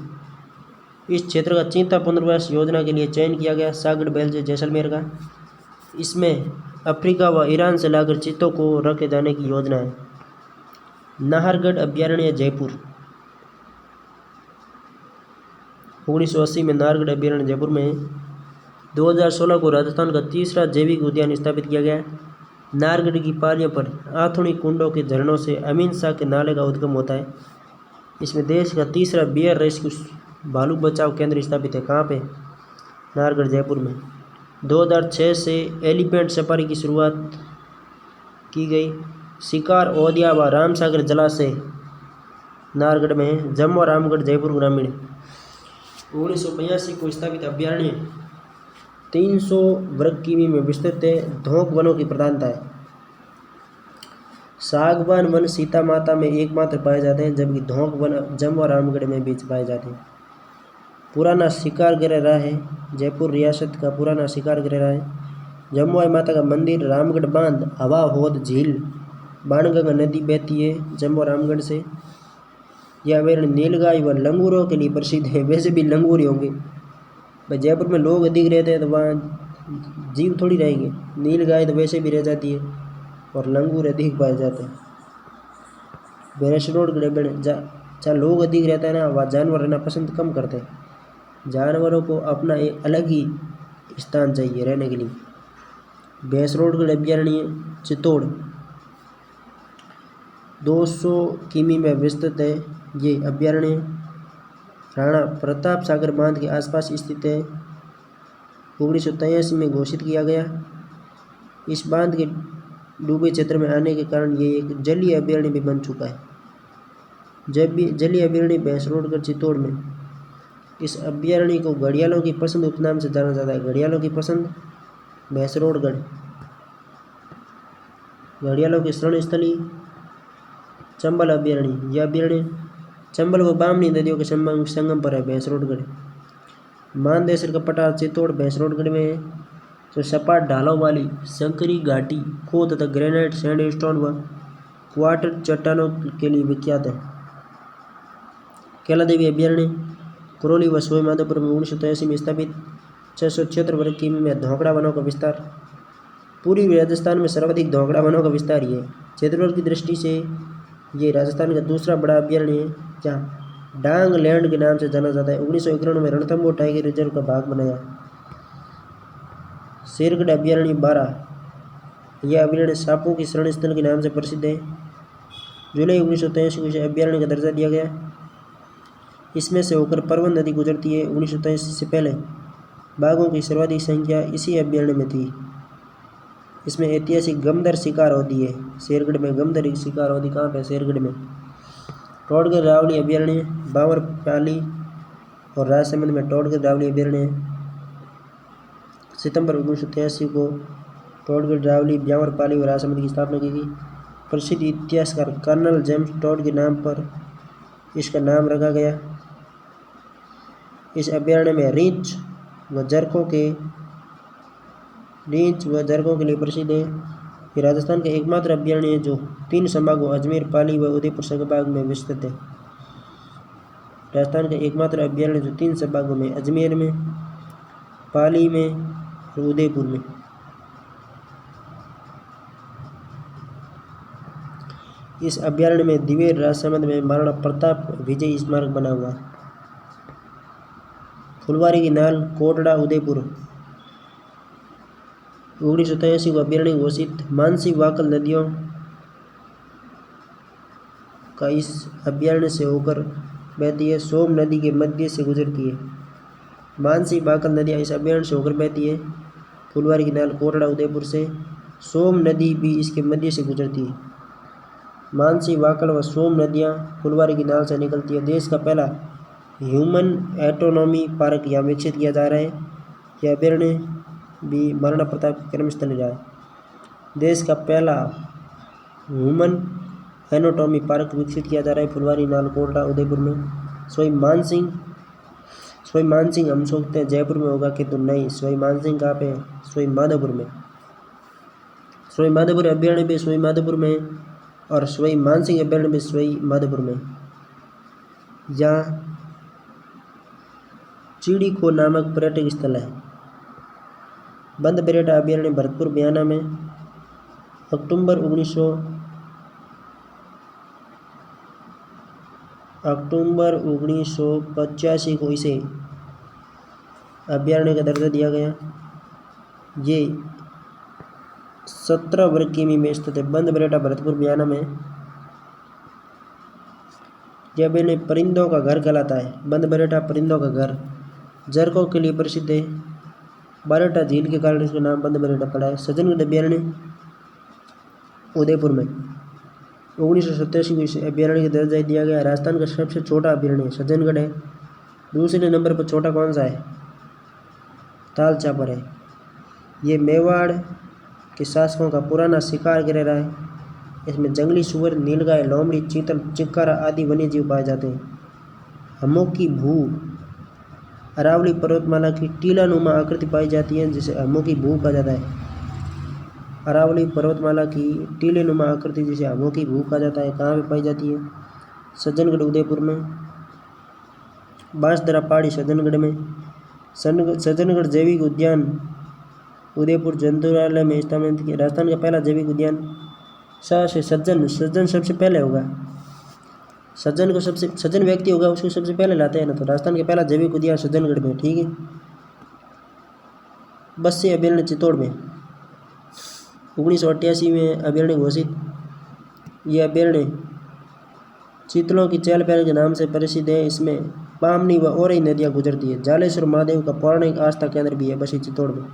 इस क्षेत्र का चीता पुनर्वास योजना के लिए चयन किया गया। शाहगढ़ बेल्ज जैसलमेर का इसमें अफ्रीका व ईरान से लाकर चीतों को रखे जाने की योजना है। नाहरगढ़ अभयारण्य जयपुर 1980 में नाहरगढ़ अभयारण्य जयपुर में 2016 को राजस्थान का तीसरा जैविक उद्यान स्थापित किया गया। नाहरगढ़ की पहाड़ियों पर आथुनी कुंडों के झरनों से अमीन शाह के नाले का उद्गम होता है। इसमें देश का तीसरा बियर रेस्क्यू भालू बचाव केंद्र स्थापित है। कहाँ पे? नाहरगढ़ जयपुर में। 2006 से एलिफेंट सफारी की शुरुआत की गई। शिकार ओदिया व रामसागर जलाशय नाहरगढ़ में है। जम्मू और रामगढ़ जयपुर ग्रामीण 1982 को स्थापित अभयारण्य 300 वर्ग किमी में विस्तृत है। धोंक वनों की प्रधानता है। सागवान वन सीता माता में एकमात्र पाए जाते हैं, जबकि धोंक वन जम्मू और रामगढ़ में भी पाए जाते हैं। पुराना शिकार गृह रहा है। जयपुर रियासत का पुराना शिकार गृह रहा है। जम्मू आई माता का मंदिर, रामगढ़ बांध, हवा होद झील, बाणगंगा नदी बहती है जम्मू और रामगढ़ से। यह अभयारण्य नीलगाय व लंगूरों के लिए प्रसिद्ध है। वैसे भी लंगूर ही होंगे भाई, जयपुर में लोग अधिक रहते हैं तो वहाँ जीव थोड़ी रहेंगे। नीलगाय तो वैसे भी रह जाती है और लंगूर अधिक पाए जाते हैं। बैरसरोड जहाँ लोग अधिक रहता है ना, वहाँ जानवर रहना पसंद कम करते हैं। जानवरों को अपना एक अलग ही स्थान चाहिए रहने के लिए। बैरसरोड अभयारण्य चित्तौड़ 200 किमी में विस्तृत है। ये अभयारण्य राणा प्रताप सागर बांध के आसपास स्थित है। 1983 में घोषित किया गया। इस बांध के डूबे क्षेत्र में आने के कारण ये एक जलीय अभयारण्य भी बन चुका है। जब भी जलीय अभयारण्य बैरसरोड चित्तौड़ में। इस अभयारण्य को घड़ियालों की पसंद उपनाम से जाना जाता है। घड़ियालों की पसंद बैरसरोडगढ़। घड़ियालों की शरण स्थली चंबल अभयारण्य। यह अभयारण्य चंबल व बामनी नदियों के संगम पर है। बैरसरोडगढ़ मानदेसर का पठार चित्तौड़ बैरसरोडगढ़ में है, जो सपाट ढालों वाली संकरी घाटी, खो तथा ग्रेनाइट, सैंडस्टोन व क्वार्टर चट्टानों के लिए विख्यात है। कैला देवी अभ्यारण्य करौली व सवाई माधोपुर में 1983 में स्थापित 676 वर्ग किमी में धोकड़ा वनों का विस्तार। पूर्वी राजस्थान में सर्वाधिक धोकड़ा वनों का विस्तार ये क्षेत्रफल की दृष्टि से ये राजस्थान का दूसरा बड़ा अभ्यारण्य है, जहाँ डांग लैंड के नाम से जाना जाता है। 1991 में रणथंभौर टाइगर रिजर्व का भाग बनाया। शेरगढ़ अभ्यारण्य 12, यह अभ्यारण्य सांपों की शरण स्थल के नाम से प्रसिद्ध है। जुलाई 1983 को इसे अभ्यारण्य का दर्जा दिया गया। इसमें से होकर परवन नदी गुजरती है। 1983 से पहले बाघों की सर्वाधिक संख्या इसी अभ्यारण्य में थी। इसमें ऐतिहासिक गमदर शिकार होती है। शेरगढ़ में गमदर शिकार होती कहाँ पे? शेरगढ़ में। टोडगढ़ रावली अभ्यारण्य बांवरपाली और राजसमंद में टोडगढ़ रावली अभ्यारण्य है। सितंबर 1983 को टोडगढ़ रावली बांवरपाली और राजसमंद की स्थापना की गई। प्रसिद्ध इतिहासकार कर्नल जेम्स टोड के नाम पर इसका नाम रखा गया। इस अभ्यारण्य में रींछ व जरकों के लिए प्रसिद्ध है। ये राजस्थान का एकमात्र अभ्यारण्य है जो 3 संभागों अजमेर, पाली व उदयपुर संभाग में विस्तृत है। राजस्थान का एकमात्र अभ्यारण्य जो 3 संभागों में अजमेर में, पाली में और उदयपुर में। इस अभ्यारण्य में दिवेर राजसमंद में महाराणा प्रताप विजय स्मारक बना हुआ है। फुलवारी की नाल कोटड़ा उदयपुर 1983 को अभ्यारण्य घोषित। मानसी वाकल नदियों का इस अभ्यारण्य से होकर बहती है। सोम नदी के मध्य से गुजरती है। मानसी वाकल नदियाँ इस अभ्यारण्य से होकर बहती है। फुलवारी की नाल कोटड़ा उदयपुर से। सोम नदी भी इसके मध्य से गुजरती है। मानसी वाकल व सोम नदियाँ फुलवारी की नाल से निकलती है। देश का पहला ह्यूमन एटोनॉमी पार्क यहाँ विकसित किया जा रहा है। यह अभ्यारण्य भी महाराणा प्रताप की कर्मस्थली रहा है। देश का पहला ह्यूमन एनाटॉमी पार्क विकसित किया जा रहा है फुलवारी नाल कोटड़ा उदयपुर में। सवाई मानसिंह हम सोचते हैं जयपुर में होगा, कि तो नहीं। सवाई मानसिंह कहाँ पे है? सवाई माधोपुर में। सवाई माधोपुर अभ्यारण्य भी सवाई माधोपुर में और सवाई मानसिंह अभ्यारण्य भी सवाई माधोपुर में। यहाँ चिड़ी खो नामक पर्यटक स्थल है। बंद बरेटा अभ्यारण्य भरतपुर बयाना में अक्टूबर 1985 को इसे अभ्यारण्य का दर्जा दिया गया। ये 17 वर्ग किमी में स्थित है। बंद बरेटा भरतपुर बयाना में यह अभ्यारण्य परिंदों का घर कहलाता है। बंद बरेटा परिंदों का घर जरकों के लिए प्रसिद्ध है। बरेटा झील के कारण इसका नाम बंद बरेटा पड़ा है। सज्जनगढ़ अभ्यारण्य उदयपुर में 1987 को इस अभ्यारण्य का दर्जा दिया गया। राजस्थान का सबसे छोटा अभ्यारण्य सज्जनगढ़ है। दूसरे नंबर पर छोटा कौन सा है? ताल चापर है। ये मेवाड़ के शासकों का पुराना शिकार गृह रहा है। इसमें जंगली सुअर, नीलगाय, लोमड़ी, चीतल, चिक्कारा आदि वन्य जीव पाए जाते हैं। हमोकी भू अरावली पर्वतमाला की टीलानुमा आकृति पाई जाती है, जिसे हमोकी भू कहा जाता है। अरावली पर्वतमाला की टीलेनुमा आकृति जिसे हमोकी भू कहा जाता है, कहाँ पे पाई जाती है? सज्जनगढ़ उदयपुर में। बांसदरा पहाड़ी सज्जनगढ़ में। सज्जनगढ़ जैविक उद्यान उदयपुर जंतुरालय में स्थापित किया। राजस्थान का पहला जैविक उद्यान से सज्जन सबसे पहले होगा। सज्जन व्यक्ति होगा उसको सबसे पहले लाते हैं ना। तो राजस्थान का पहला जैविक उद्यान सज्जनगढ़ में। ठीक है। बस्सी अभ्यारण्य चित्तौड़ में 1988 में अभ्यारण्य घोषित। ये अभ्यारण्य चीतलों की चहल पहल के नाम से प्रसिद्ध है। इसमें बामनी व औरई नदियाँ गुजरती है। जालेश्वर महादेव का पौराणिक आस्था केंद्र भी है बस्सी चित्तौड़ में।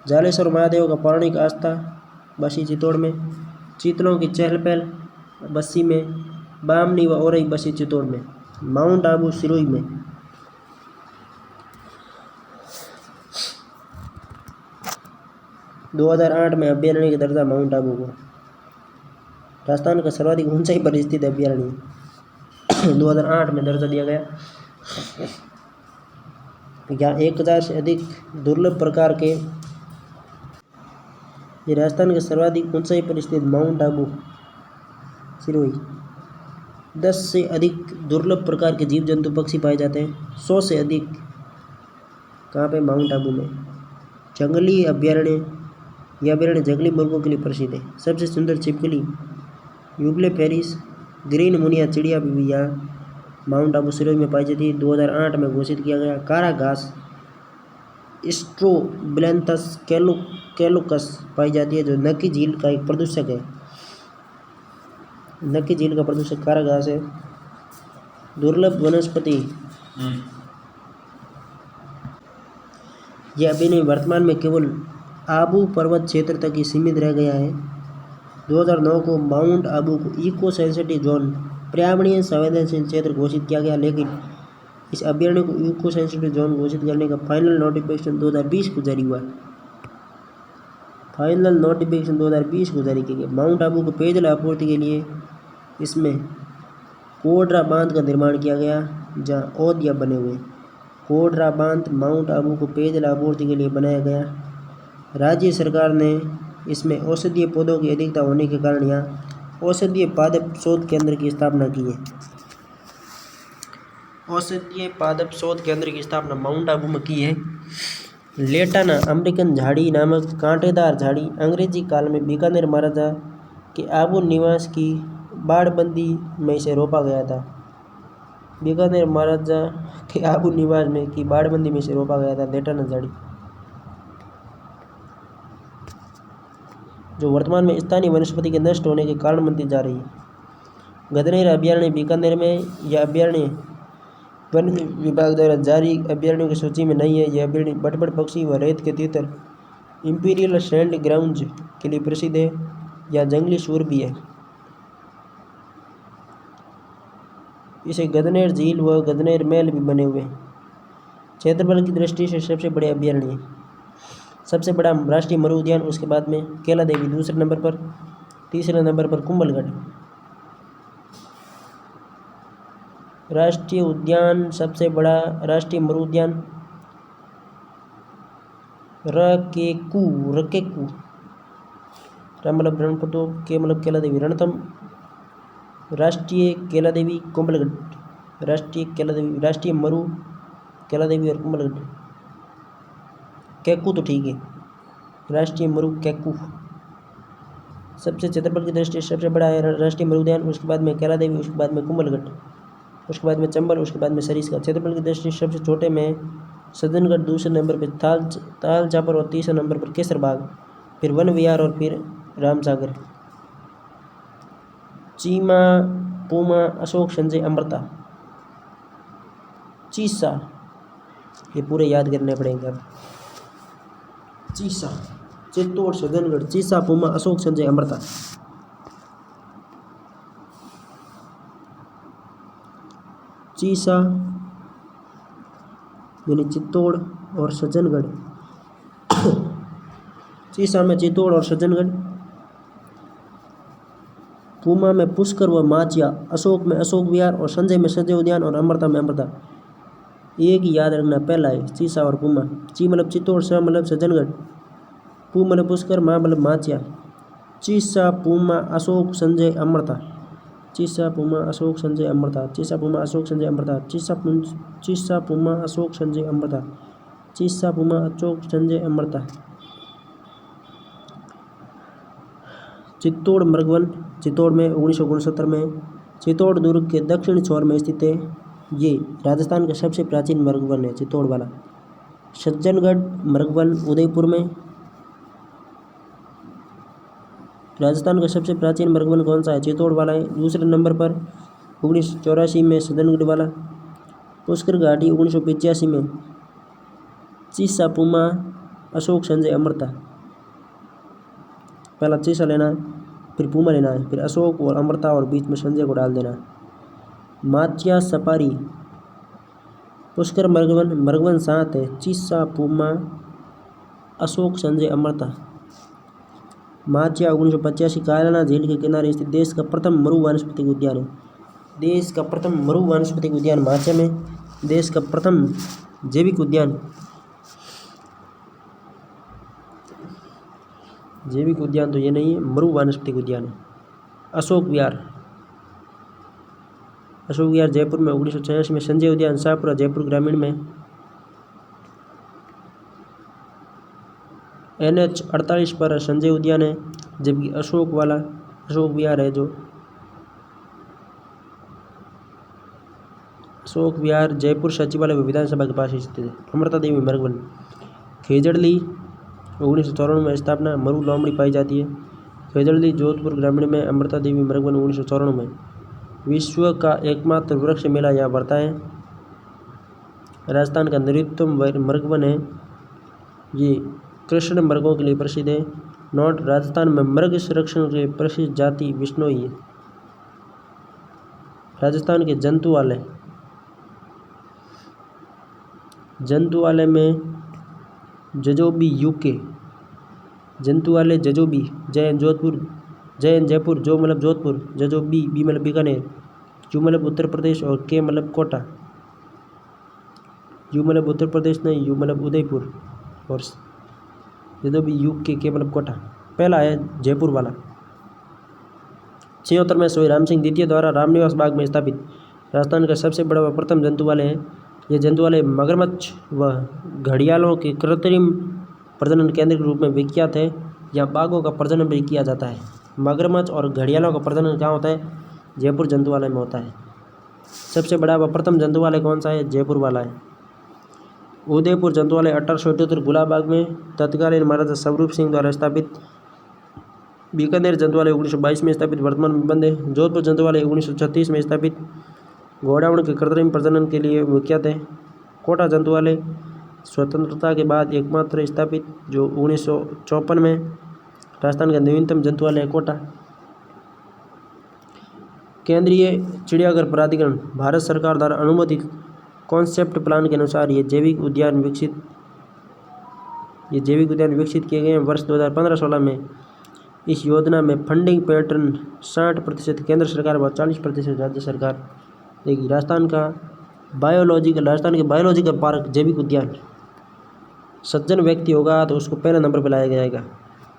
जालेश्वर महादेव का पौराणिक आस्था बस्सी चित्तौड़ में। चीतलों की चहल पहल बस्सी में। बामनी व औरई बस्सी चित्तौड़ में। माउंट आबू सिरोही में। 2008 में अभ्यारण्य का दर्जा माउंट आबू को। राजस्थान का सर्वाधिक ऊंचाई पर स्थित अभ्यारण्य 2008 में दर्जा दिया गया। यहाँ 1000 से अधिक दुर्लभ प्रकार के ये राजस्थान के सर्वाधिक ऊंचाई पर स्थित माउंट आबू सिरोही 10 से अधिक दुर्लभ प्रकार के जीव जंतु पक्षी पाए जाते हैं। 100 से अधिक कहाँ पे? माउंट आबू में। जंगली अभ्यारण्य, यह अभ्यारण्य जंगली मुर्गों के लिए प्रसिद्ध है। सबसे सुंदर छिपकली यूग्ले फेरिस ग्रीन मुनिया चिड़िया भी यहाँ माउंट आबू सिरोही में पाई जाती है। 2008 में घोषित किया गया। कारा घास स्ट्रोबिलैंथस कैलोकस पाई जाती है, जो नक्की झील का एक प्रदूषक है। नक्की झील का प्रदूषक कारा घास है। दुर्लभ वनस्पति, यह अभी नहीं, वर्तमान में केवल आबू पर्वत क्षेत्र तक ही सीमित रह गया है। 2009 को माउंट आबू को इको सेंसिटिव जोन पर्यावरणीय संवेदनशील क्षेत्र घोषित किया गया, लेकिन इस अभ्यारण्य को इको सेंसिटिव जोन घोषित करने का फाइनल नोटिफिकेशन 2020 को जारी हुआ। फाइनल नोटिफिकेशन 2020 को जारी किया गया। माउंट आबू को पेयजल आपूर्ति के लिए इसमें कोडरा बांध का निर्माण किया गया, जहाँ औदिया बने हुए। कोडरा बांध माउंट आबू को पेयजल आपूर्ति के लिए बनाया गया। राज्य सरकार ने इसमें औषधीय पौधों की अधिकता होने के कारण यहाँ औषधीय पादप शोध केंद्र की स्थापना की है। औषधीय पादप शोध केंद्र की स्थापना माउंट आबू में की है। लेटाना अमेरिकन झाड़ी नामक कांटेदार झाड़ी अंग्रेजी काल में बीकानेर महाराजा के आबू निवास की बाड़बंदी में इसे रोपा गया था। बीकानेर महाराजा के आबू निवास में की बाड़बंदी में से रोपा गया था लेटाना झाड़ी, जो वर्तमान में स्थानीय वनस्पति के नष्ट होने के कारण बनती जा रही है। गदनेर अभ्यारण्य बीकानेर में। यह अभ्यारण्य वन विभाग द्वारा जारी अभ्यारण्यों की सूची में नहीं है। यह अभ्यारण्य बड़बड़ पक्षी व रेत के तीतर इंपीरियल सैंड ग्राउंड के लिए प्रसिद्ध है। यह जंगली सूर भी है। इसे गदनेर झील व गदनेर महल भी बने हुए हैं। क्षेत्रफल की दृष्टि से सबसे बड़े अभ्यारण्य है। सबसे बड़ा राष्ट्रीय मरु उद्यान, उसके बाद में केला देवी दूसरे नंबर पर, तीसरे नंबर पर कुंभलगढ़। राष्ट्रीय उद्यान, सबसे बड़ा राष्ट्रीय मरु उद्यान रकेकू मतलब रणपतो के मतलब केला देवी, रणथम राष्ट्रीय केला देवी, कुंभलगढ़ राष्ट्रीय केला देवी, राष्ट्रीय मरु केला देवी और कुंभलगढ़। कैकू तो ठीक है, राष्ट्रीय मरु कैकू सबसे क्षेत्रफल की दृष्टि से सबसे बड़ा है राष्ट्रीय मरु उद्यान। उसके बाद में केला देवी, उसके बाद में कुंभलगढ़, उसके बाद में चंबल, उसके बाद में सरिस्का। क्षेत्रफल की दृष्टि से सबसे छोटे में सज्जनगढ़, दूसरे नंबर पर ताल चापर और तीसरे नंबर पर केसरबाग, फिर वन विहार और फिर रामसागर। चीमा, पूमा, अशोक, संजय, अमृता, चीसा, ये पूरे याद करने पड़ेंगे अब। Chisa, Chittor, Sajjangarh, Chisa, Puma, Ashok, Sanjay, Amrita. Chisa यानी चित्तौड़ और सज्जनगढ़। चीसा में चित्तौड़ और सज्जनगढ़, पूमा में पुष्कर व माचिया, अशोक में अशोक विहार और संजय में संजय उद्यान और अमृता में अमृता। एक ही याद रखना, पहला है चीसा और पूमा। ची मतलब चित्तौड़, स मतलब सज्जनगढ़, पू मतलब पुष्कर, मा मतलब Machia. Chisa, Puma, Ashok, Sanjay, Amrita. Chisa, Puma, Ashok, Sanjay, Amrita. Chisa, Puma, Ashok, Sanjay, Amrita. Chisa, Puma, Ashok, Sanjay, Amrita. Chisa, Puma, Ashok, Sanjay, Amrita. Chittor Mrigvan, Chittor में 1969 में चित्तौड़ दुर्ग के दक्षिण छोर में स्थित है। ये राजस्थान का सबसे प्राचीन मृगवन है, चित्तौड़ वाला। सज्जनगढ़ मृगवन उदयपुर में। राजस्थान का सबसे प्राचीन मृगवन कौन सा है? चित्तौड़ वाला है। दूसरे नंबर पर 1984 में सज्जनगढ़ वाला। पुष्कर घाटी 1985 में। Chisa, Puma, Ashok, Sanjay, Amrita. पहला चीसा लेना है, फिर पूमा लेना है, फिर अशोक और अमृता और बीच में संजय को डाल देना है। माचिया सपारी, पुष्कर मृगवन 7 है। Chisa, Puma, Ashok, Sanjay, Amrita. माचिया 1985 कायलाना झील के किनारे स्थित देश का प्रथम मरु वानस्पतिक उद्यान है। देश का प्रथम मरु वानस्पतिक उद्यान माचिया में। देश का प्रथम जैविक उद्यान, जैविक उद्यान तो ये नहीं है, मरु वानस्पतिक उद्यान है। अशोक विहार, अशोक विहार जयपुर में 1986 में, संजय उद्यान शाहपुरा जयपुर ग्रामीण में, NH 48 पर संजय उद्यान है, जबकि अशोक विहार है जो अशोक विहार जयपुर सचिवालय व विधानसभा के पास स्थित है। अमृता देवी मृग वन खेजड़ली 1994 में स्थापना, मरु लोमड़ी पाई जाती है। खेजड़ली जोधपुर ग्रामीण में, अमृता देवी मृग वन 1994 में। विश्व का एकमात्र वृक्ष मेला यहाँ बढ़ता है। राजस्थान का नवीनतम मृग वन है, ये कृष्ण मृगों के लिए प्रसिद्ध है। नोट: राजस्थान में मृग संरक्षण के लिए प्रसिद्ध जाति बिश्नोई है। राजस्थान के जंतुआलय में जजोबी यूके, जंतुआलय जजोबी, जैन जयपुर, जो मतलब जोधपुर, जजोबी बी मतलब बीकानेर, यू मतलब उत्तर प्रदेश और के मतलब कोटा, यू मतलब उत्तर प्रदेश नहीं, यू मतलब उदयपुर और जजोबी यूके के मतलब कोटा। पहला है जयपुर वाला। 76 में सोई राम सिंह द्वितीय द्वारा रामनिवास बाग में स्थापित राजस्थान का सबसे बड़ा व प्रथम जंतुआलय है। यह जंतुआलय मगरमच्छ व घड़ियालों के कृत्रिम प्रजनन केंद्र के रूप में विख्यात है। यहाँ बाघों का प्रजनन भी किया जाता है। मगरमच्छ और घड़ियालों का प्रजनन कहाँ होता है? जयपुर जंतुआलय में होता है। सबसे बड़ा व प्रथम जंतुआलय कौन सा है? जयपुर वाला है। उदयपुर जंतुआलय 1878 गुलाबाग में तत्कालीन महाराजा स्वरूप सिंह द्वारा स्थापित। बीकानेर जंतुआलय 1922 में स्थापित, वर्तमान में बंद है। जोधपुर जंतुआलय 1936 में स्थापित, घोड़ावण के कृत्रिम प्रजनन के लिए विख्यात है। कोटा जंतुआलय स्वतंत्रता के बाद एकमात्र स्थापित, जो 1954 में। राजस्थान का नवीनतम जंतुआलय है कोटा। केंद्रीय चिड़ियाघर प्राधिकरण भारत सरकार द्वारा अनुमोदित कॉन्सेप्ट प्लान के अनुसार ये जैविक उद्यान विकसित किए गए हैं। वर्ष 2015-16 में इस योजना में फंडिंग पैटर्न 60% केंद्र सरकार व 40% राज्य सरकार देगी। राजस्थान के बायोलॉजिकल पार्क जैविक उद्यान सज्जन व्यक्ति होगा तो उसको पहले नंबर पर लाया जाएगा।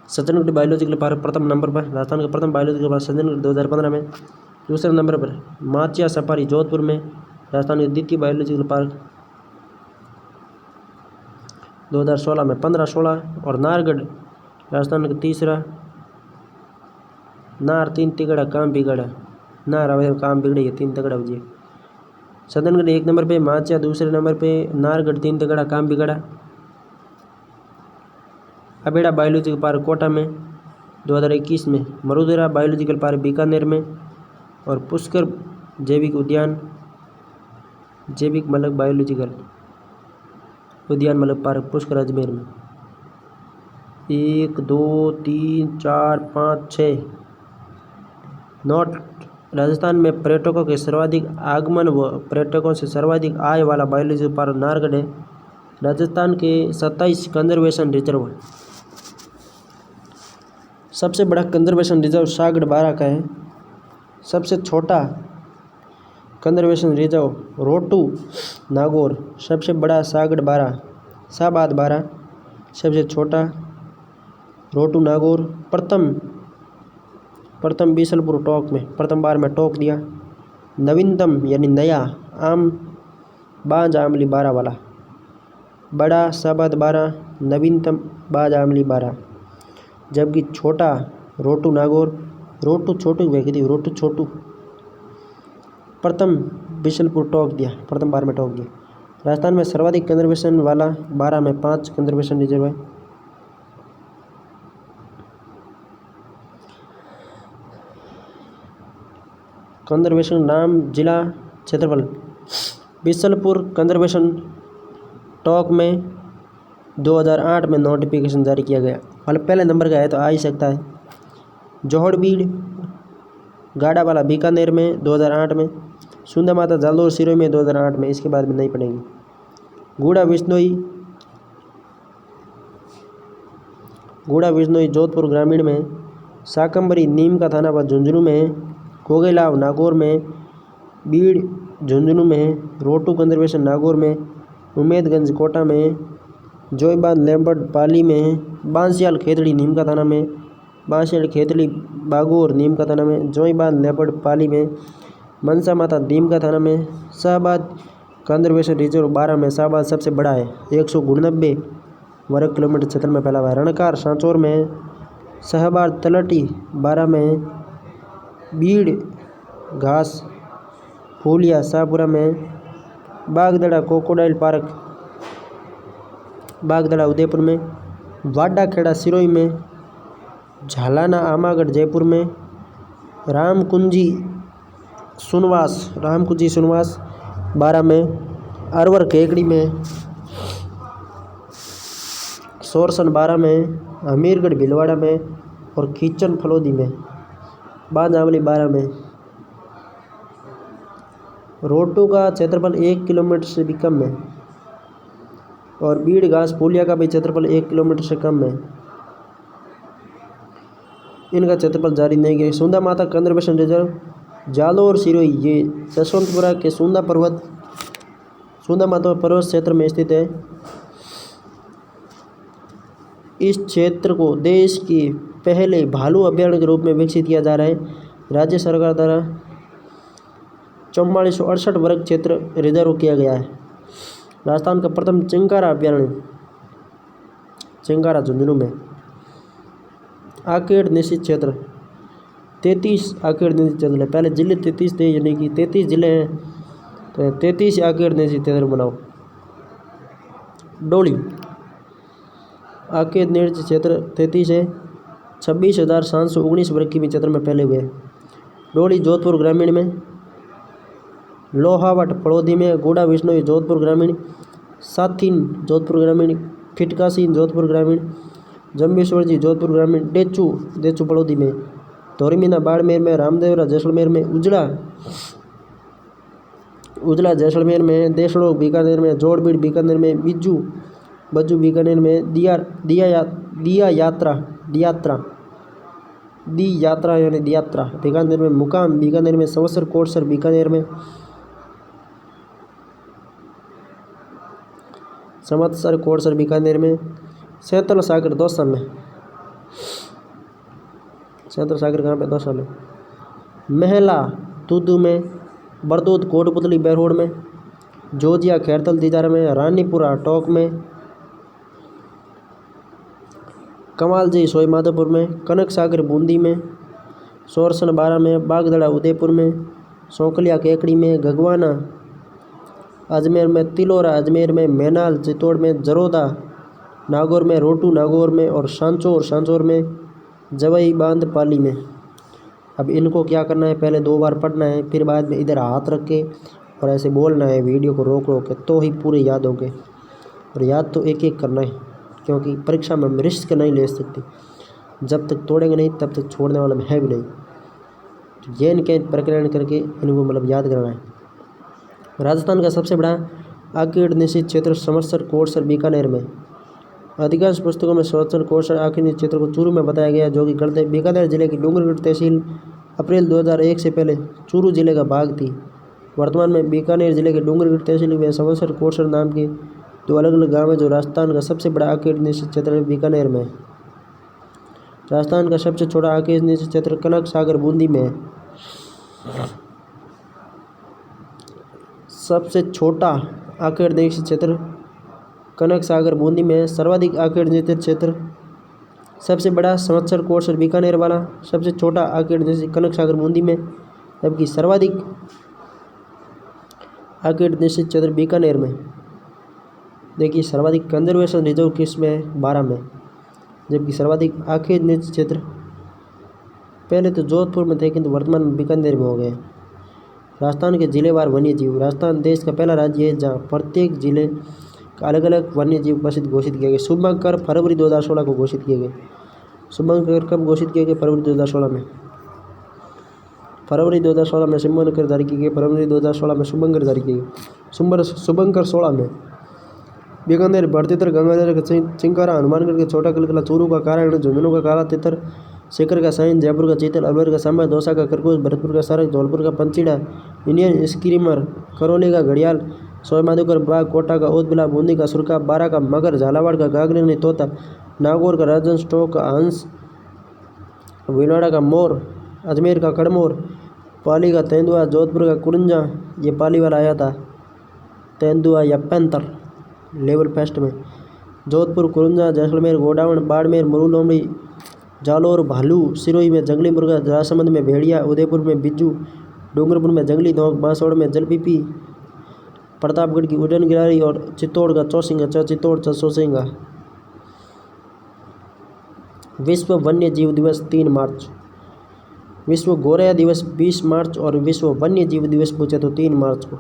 सज्जनगढ़ बायोलॉजिकल पार्क प्रथम नंबर पर, राजस्थान का प्रथम बायोलॉजिकल पार्क सज्जनगढ़ 2015 में। दूसरे नंबर पर माचिया सफारी जोधपुर में, राजस्थान का द्वितीय बायोलॉजिकल पार्क 2016 में 15-16। और नारगढ़ राजस्थान का तीसरा, नार 3 तिगड़ा काम बिगड़ा, नार आवेदन काम बिगड़े 3 तगड़ा बजे। सदनगढ़ 1 नंबर पे, माचिया दूसरे नंबर पे, नारगढ़ 3 तगड़ा काम बिगड़ा। अबेड़ा बायोलॉजिकल पार्क कोटा में 2021 में, मरुदेरा बायोलॉजिकल पार्क बीकानेर में और पुष्कर जैविक उद्यान जैविक मतलब बायोलॉजिकल उद्यान मतलब पार्क पुष्कर अजमेर में। 1 2 3 4 5 6 नोट: राजस्थान में पर्यटकों के सर्वाधिक आगमन व पर्यटकों से सर्वाधिक आय वाला बायोलॉजिकल पार्क नारगढ़ है। राजस्थान के 27 कंजर्वेशन रिजर्व, सबसे बड़ा कंजर्वेशन रिजर्व शाहगढ़ बारा का है। सबसे छोटा कंजर्वेशन रिजर्व रोटू नागौर, सबसे बड़ा शाहगढ़ बारा, शाहबाद बारा, सबसे छोटा रोटू नागौर। प्रथम बीसलपुर टोंक में, प्रथम बार में टोंक दिया। नवीनतम यानी नया आम बांज आमली बारा वाला, बड़ा शाहबाद बारा, नवीनतम बाज आमली बारा। जबकि छोटा रोटू नागौर, रोटू छोटू व्यक्ति, रोटू छोटू। प्रथम बिशलपुर टोंक दिया, प्रथम बार में टोंक दिया। राजस्थान में सर्वाधिक कंजर्वेशन वाला 12 में 5 कंजर्वेशन रिजर्व है। कंजर्वेशन नाम, जिला, क्षेत्रफल। बिशलपुर कंजर्वेशन टोंक में 2008 में नोटिफिकेशन जारी किया गया, मतलब पहले नंबर का है तो आ ही सकता है। जोहड़बीड़ गाड़ावाला बीकानेर में 2008 में, सुंदा माता जालोर सिरोही में 2008 में, इसके बाद में नहीं पड़ेगी। गूढ़ा विश्नोई जोधपुर ग्रामीण में, शाकंभरी नीम का थाना व झुंझुनू में, कोगेलाव नागौर में, बीड़ झुंझुनू में, रोटू कंजर्वेशन नागौर में, उमेदगंज कोटा में, जोईबांध लेम्बर्ड पाली में, बांसियाल खेतड़ी नीम का थाना में, बांसियाल खेतड़ी बागोर नीम का थाना में, जोईबांध लेम्बर्ड पाली में, मनसा माता दीमका थाना में। शाहबाद कंजर्वेशन रिजर्व 12 में। शाहबाद सबसे बड़ा है, 189 वर्ग किलोमीटर क्षेत्र में फैला हुआ है। रणकार सांचौर में। शाहबाद तलहटी 12 में। बीड़ घास फूलिया शाहपुरा में। बागदड़ा कोकोडाइल पार्क बागदड़ा उदयपुर में। वाडा खेड़ा सिरोही में। झालाना आमागढ़ जयपुर में। रामकुंजी सुनवास 12 में। अरवर केकड़ी में। सोरसन 12 में। हमीरगढ़ भीलवाड़ा में और खींचन फलोदी में। बांजावली 12 में। रोटू का क्षेत्रफल 1 किलोमीटर से भी कम है और बीड़ घास फूलिया का भी क्षेत्रफल 1 किलोमीटर से कम है। इनका क्षेत्रफल जारी नहीं किया। सुंदा माता कंजर्वेशन रिजर्व जालोर सिरोही, ये जसवंतपुरा के सुंदा माता पर्वत क्षेत्र में स्थित है। इस क्षेत्र को देश के पहले भालू अभ्यारण्य के रूप में विकसित किया जा रहा है। राज्य सरकार द्वारा 4468 वर्ग क्षेत्र रिजर्व किया गया है। राजस्थान का प्रथम चिंकारा अभ्यारण्य चिंकारा झुंझुनू में। आकेड़ निश्चित क्षेत्र 33 आकेड़ निश्चित क्षेत्र है। पहले जिले 33 थे, यानी कि 33 जिले हैं, तो 33 आकेड़ निश्चित क्षेत्र बनाओ। डोली आकेड़ निश्चित क्षेत्र 33 है, 26,719 वर्ग किमी क्षेत्र में फैले हुए हैं। डोली जोधपुर ग्रामीण में। लोहावट पड़ोदी में। गोड़ा विष्णोई जोधपुर ग्रामीण। साथीन जोधपुर ग्रामीण। फिटकासीन जोधपुर ग्रामीण। जम्बेश्वर जी जोधपुर ग्रामीण। डेचू पड़ोदी में। धोरीमीना बाड़मेर में। रामदेवरा जैसलमेर में। उजला जैसलमेर में। देशड़ो बीकानेर में। जोड़बीड़ बीकानेर में। बज्जू बीकानेर में। दिया यात्रा बीकानेर में। मुकाम बीकानेर में। संवत्सर कोटसर बीकानेर में। सैंतल सागर दौसा में। सैंतल सागर कहाँ पे? दौसा में। महला तुदू में। बरदोद कोटपुतली बहरोड में। जोजिया खैरतल दीदार में। रानीपुरा टोक में। कमालजी सोई माधोपुर में। कनक सागर बूंदी में। सोरसन 12 में। बागदड़ा उदयपुर में। सौकलिया केकड़ी में। घगवाना अजमेर में। तिलोरा अजमेर में। मैनाल चित्तौड़ में। जरोदा नागौर में। रोटू नागौर में और सांचौर में। जवई बांध पाली में। अब इनको क्या करना है, पहले 2 बार पढ़ना है, फिर बाद में इधर हाथ रख के और ऐसे बोलना है, वीडियो को रोक के, तो ही पूरे याद होंगे। और याद तो एक एक करना है, क्योंकि परीक्षा में हम रिस्क नहीं ले सकते। जब तक तोड़ेंगे नहीं तब तक छोड़ने वाला है भी नहीं। तो ये इनके प्रकरण करके इनको मतलब याद करना है। राजस्थान का सबसे बड़ा आकेड़ निश्चित क्षेत्र समरसर कोटसर बीकानेर में। अधिकांश पुस्तकों में संवत्सर कोटसर आकेड़ निश्चित क्षेत्र को चूरू में बताया गया, जो कि गलत है। बीकानेर जिले की डूंगरगढ़ तहसील अप्रैल 2001 से पहले चूरू जिले का भाग थी। वर्तमान में बीकानेर जिले के डूंगरगढ़ तहसील में संवत्सर कोटसर नाम के 2 अलग अलग गाँव है, जो राजस्थान का सबसे बड़ा आकेड़ निश्चित क्षेत्र बीकानेर में। राजस्थान का सबसे छोटा आकेड़ निश्चित क्षेत्र कनक सागर बूंदी में है। सबसे छोटा आकेड़ निश्चित क्षेत्र कनक सागर बूंदी में। सर्वाधिक आकेड़ निश्चित क्षेत्र सबसे बड़ा संवत्सर कोटसर बीकानेर वाला। सबसे छोटा आकेड़ निश्चित कनक सागर बूंदी में, जबकि सर्वाधिक आकेड़ निश्चित क्षेत्र बीकानेर में। देखिए सर्वाधिक कंजर्वेशन रिजर्व किस में? 12 में। जबकि सर्वाधिक आकेड़ निश्चित क्षेत्र पहले तो जोधपुर में थे, किंतु वर्तमान में बीकानेर में हो गए। राजस्थान के जिलेवार वन्य जीव। राजस्थान देश का पहला राज्य है जहाँ प्रत्येक जिले का अलग अलग वन्य जीव घोषित किए गए। शुभंकर फरवरी 2016 को घोषित किए गए। शुभंकर कब घोषित किए गए? फरवरी 2016 में। फरवरी 2016 में शुभंकर जारी किए गए। फरवरी 2016 में शुभंकर जारी किए गए। शुभंकर 16 में। बीकानेर भरतीतर गंगाधर का चिंकारा, हनुमानगढ़ का छोटा कलकला, चूरू का कारायण, झुंझुनू का काला तितर, सीकर का साइन, जयपुर का चीतल, अलवर का सांबा, दौसा का खरगोश, भरतपुर का सारक, धौलपुर का पंचीड़ा, इंडियन स्क्रीमर, करौली का घड़ियाल, सोयमाधोकर बाघ, कोटा का ओदबिला, बूंदी का सुरखा, बारा का मगर, झालावाड़ का गागरिनी तोता, नागौर का राजन स्टोक का हंस, विनाड़ा का मोर, अजमेर का कड़मोर, पाली का तेंदुआ, जोधपुर का कुरंजा, ये पाली वाला आया था तेंदुआ या पैंतर लेवल फेस्ट में। जोधपुर कुरंजा, जैसलमेर गोडावण, बाड़मेर मुरु लोमड़ी, जालोर भालू, सिरोही में जंगली मुर्गा, राजसमंद में भेड़िया, उदयपुर में बिज्जू, डूंगरपुर में जंगली धोंक, बांसवाड़ा में जलपीपी, प्रतापगढ़ की उड़न गिरारी और चित्तौड़ का चौसिंगा, चित्तौड़ चौसिंगा। विश्व वन्य जीव दिवस 3 मार्च। विश्व गौरैया दिवस 20 मार्च और विश्व वन्य जीव दिवस पूछे तो 3 मार्च को।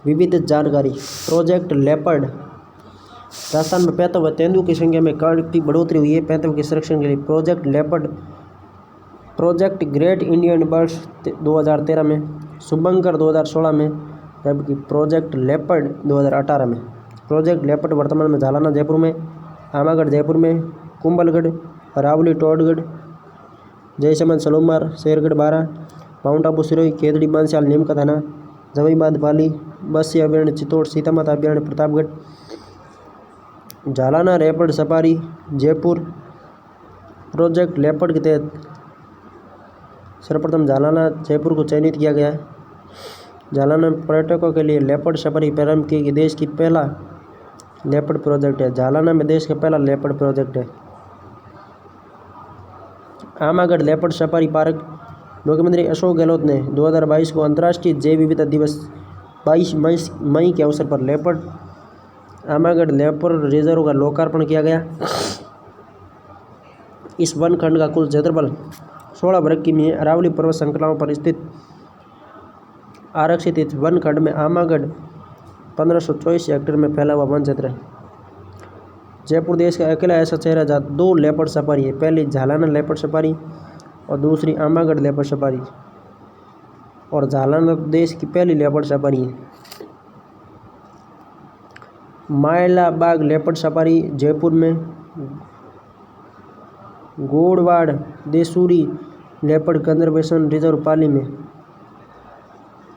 विविध जानकारी। Project leopard. राजस्थान में पैंतव व तेंदुओं की संख्या में काफी बढ़ोतरी हुई है। पैंतव के संरक्षण के लिए project leopard, project great Indian birds 2013 में, शुभंकर 2016 में, जबकि प्रोजेक्ट लेपर्ड 2018 में। प्रोजेक्ट लेपर्ड वर्तमान में झालाना जयपुर में, आमागढ़ जयपुर में, कुंभलगढ़, रावली टोडगढ़, जयसमंद सलोमार, शेरगढ़ बारा, माउंट आबू सिरोही, केतड़ी बांसियाल नीमका थाना, जवाईबांध पाली, बस्सी अभ्यारण्य चित्तौड़, सीतामाता अभ्यारण्य Pratapgarh, Jhalana leopard safari Jaipur. Project leopard के तहत सर्वप्रथम झालाना जयपुर को चयनित किया गया है। झालाना पर्यटकों के लिए लेपर्ड सफारी प्रारंभ की गई। देश की पहला लेपर्ड प्रोजेक्ट है। झालाना में देश का पहला लेपर्ड प्रोजेक्ट है। Amagarh leopard safari park. मुख्यमंत्री अशोक गहलोत ने 2022 को अंतर्राष्ट्रीय जैव विविधता दिवस 22 मई के अवसर पर लेपर्ड आमागढ़ लेपर्ड रिजर्व का लोकार्पण किया गया। इस वन खंड का कुल क्षेत्रफल 16 वर्ग किमी है। अरावली पर्वत श्रृंखलाओं पर स्थित आरक्षित इस वन खंड में आमागढ़ 1524 हेक्टेयर में फैला हुआ वन क्षेत्र है। जयपुर देश का अकेला ऐसा शहर है जहाँ 2 लेपर्ड सफारी है। पहली झालाना लेपर्ड सफारी और दूसरी आमागढ़ लेपर्ड सफारी। और झालाना देश की पहली लेपर्ड सफारी है। मायलाबाग लेपर्ड सफारी जयपुर में, Godwad Desuri leopard conservation reserve Pali में।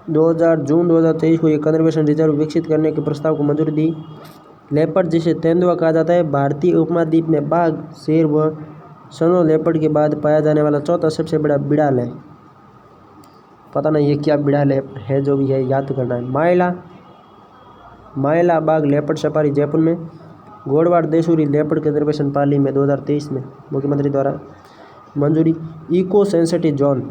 जून 2023 को ये कंजर्वेशन रिजर्व विकसित करने के प्रस्ताव को मंजूरी दी। लेपर्ड जिसे तेंदुआ कहा जाता है, भारतीय उपमहाद्वीप में बाघ, शेर व स्नो लेपर्ड के बाद पाया जाने वाला चौथा सबसे बड़ा बिड़ाल है। पता नहीं ये क्या बिड़ाल है जो भी है याद करना है। मायलाबाग लेपर्ड सफारी जयपुर में, गोड़वाड़ देसूरी लेपर्ड कंजर्वेशन पाली में 2023 में मुख्यमंत्री द्वारा मंजूरी। Eco sensitive zone.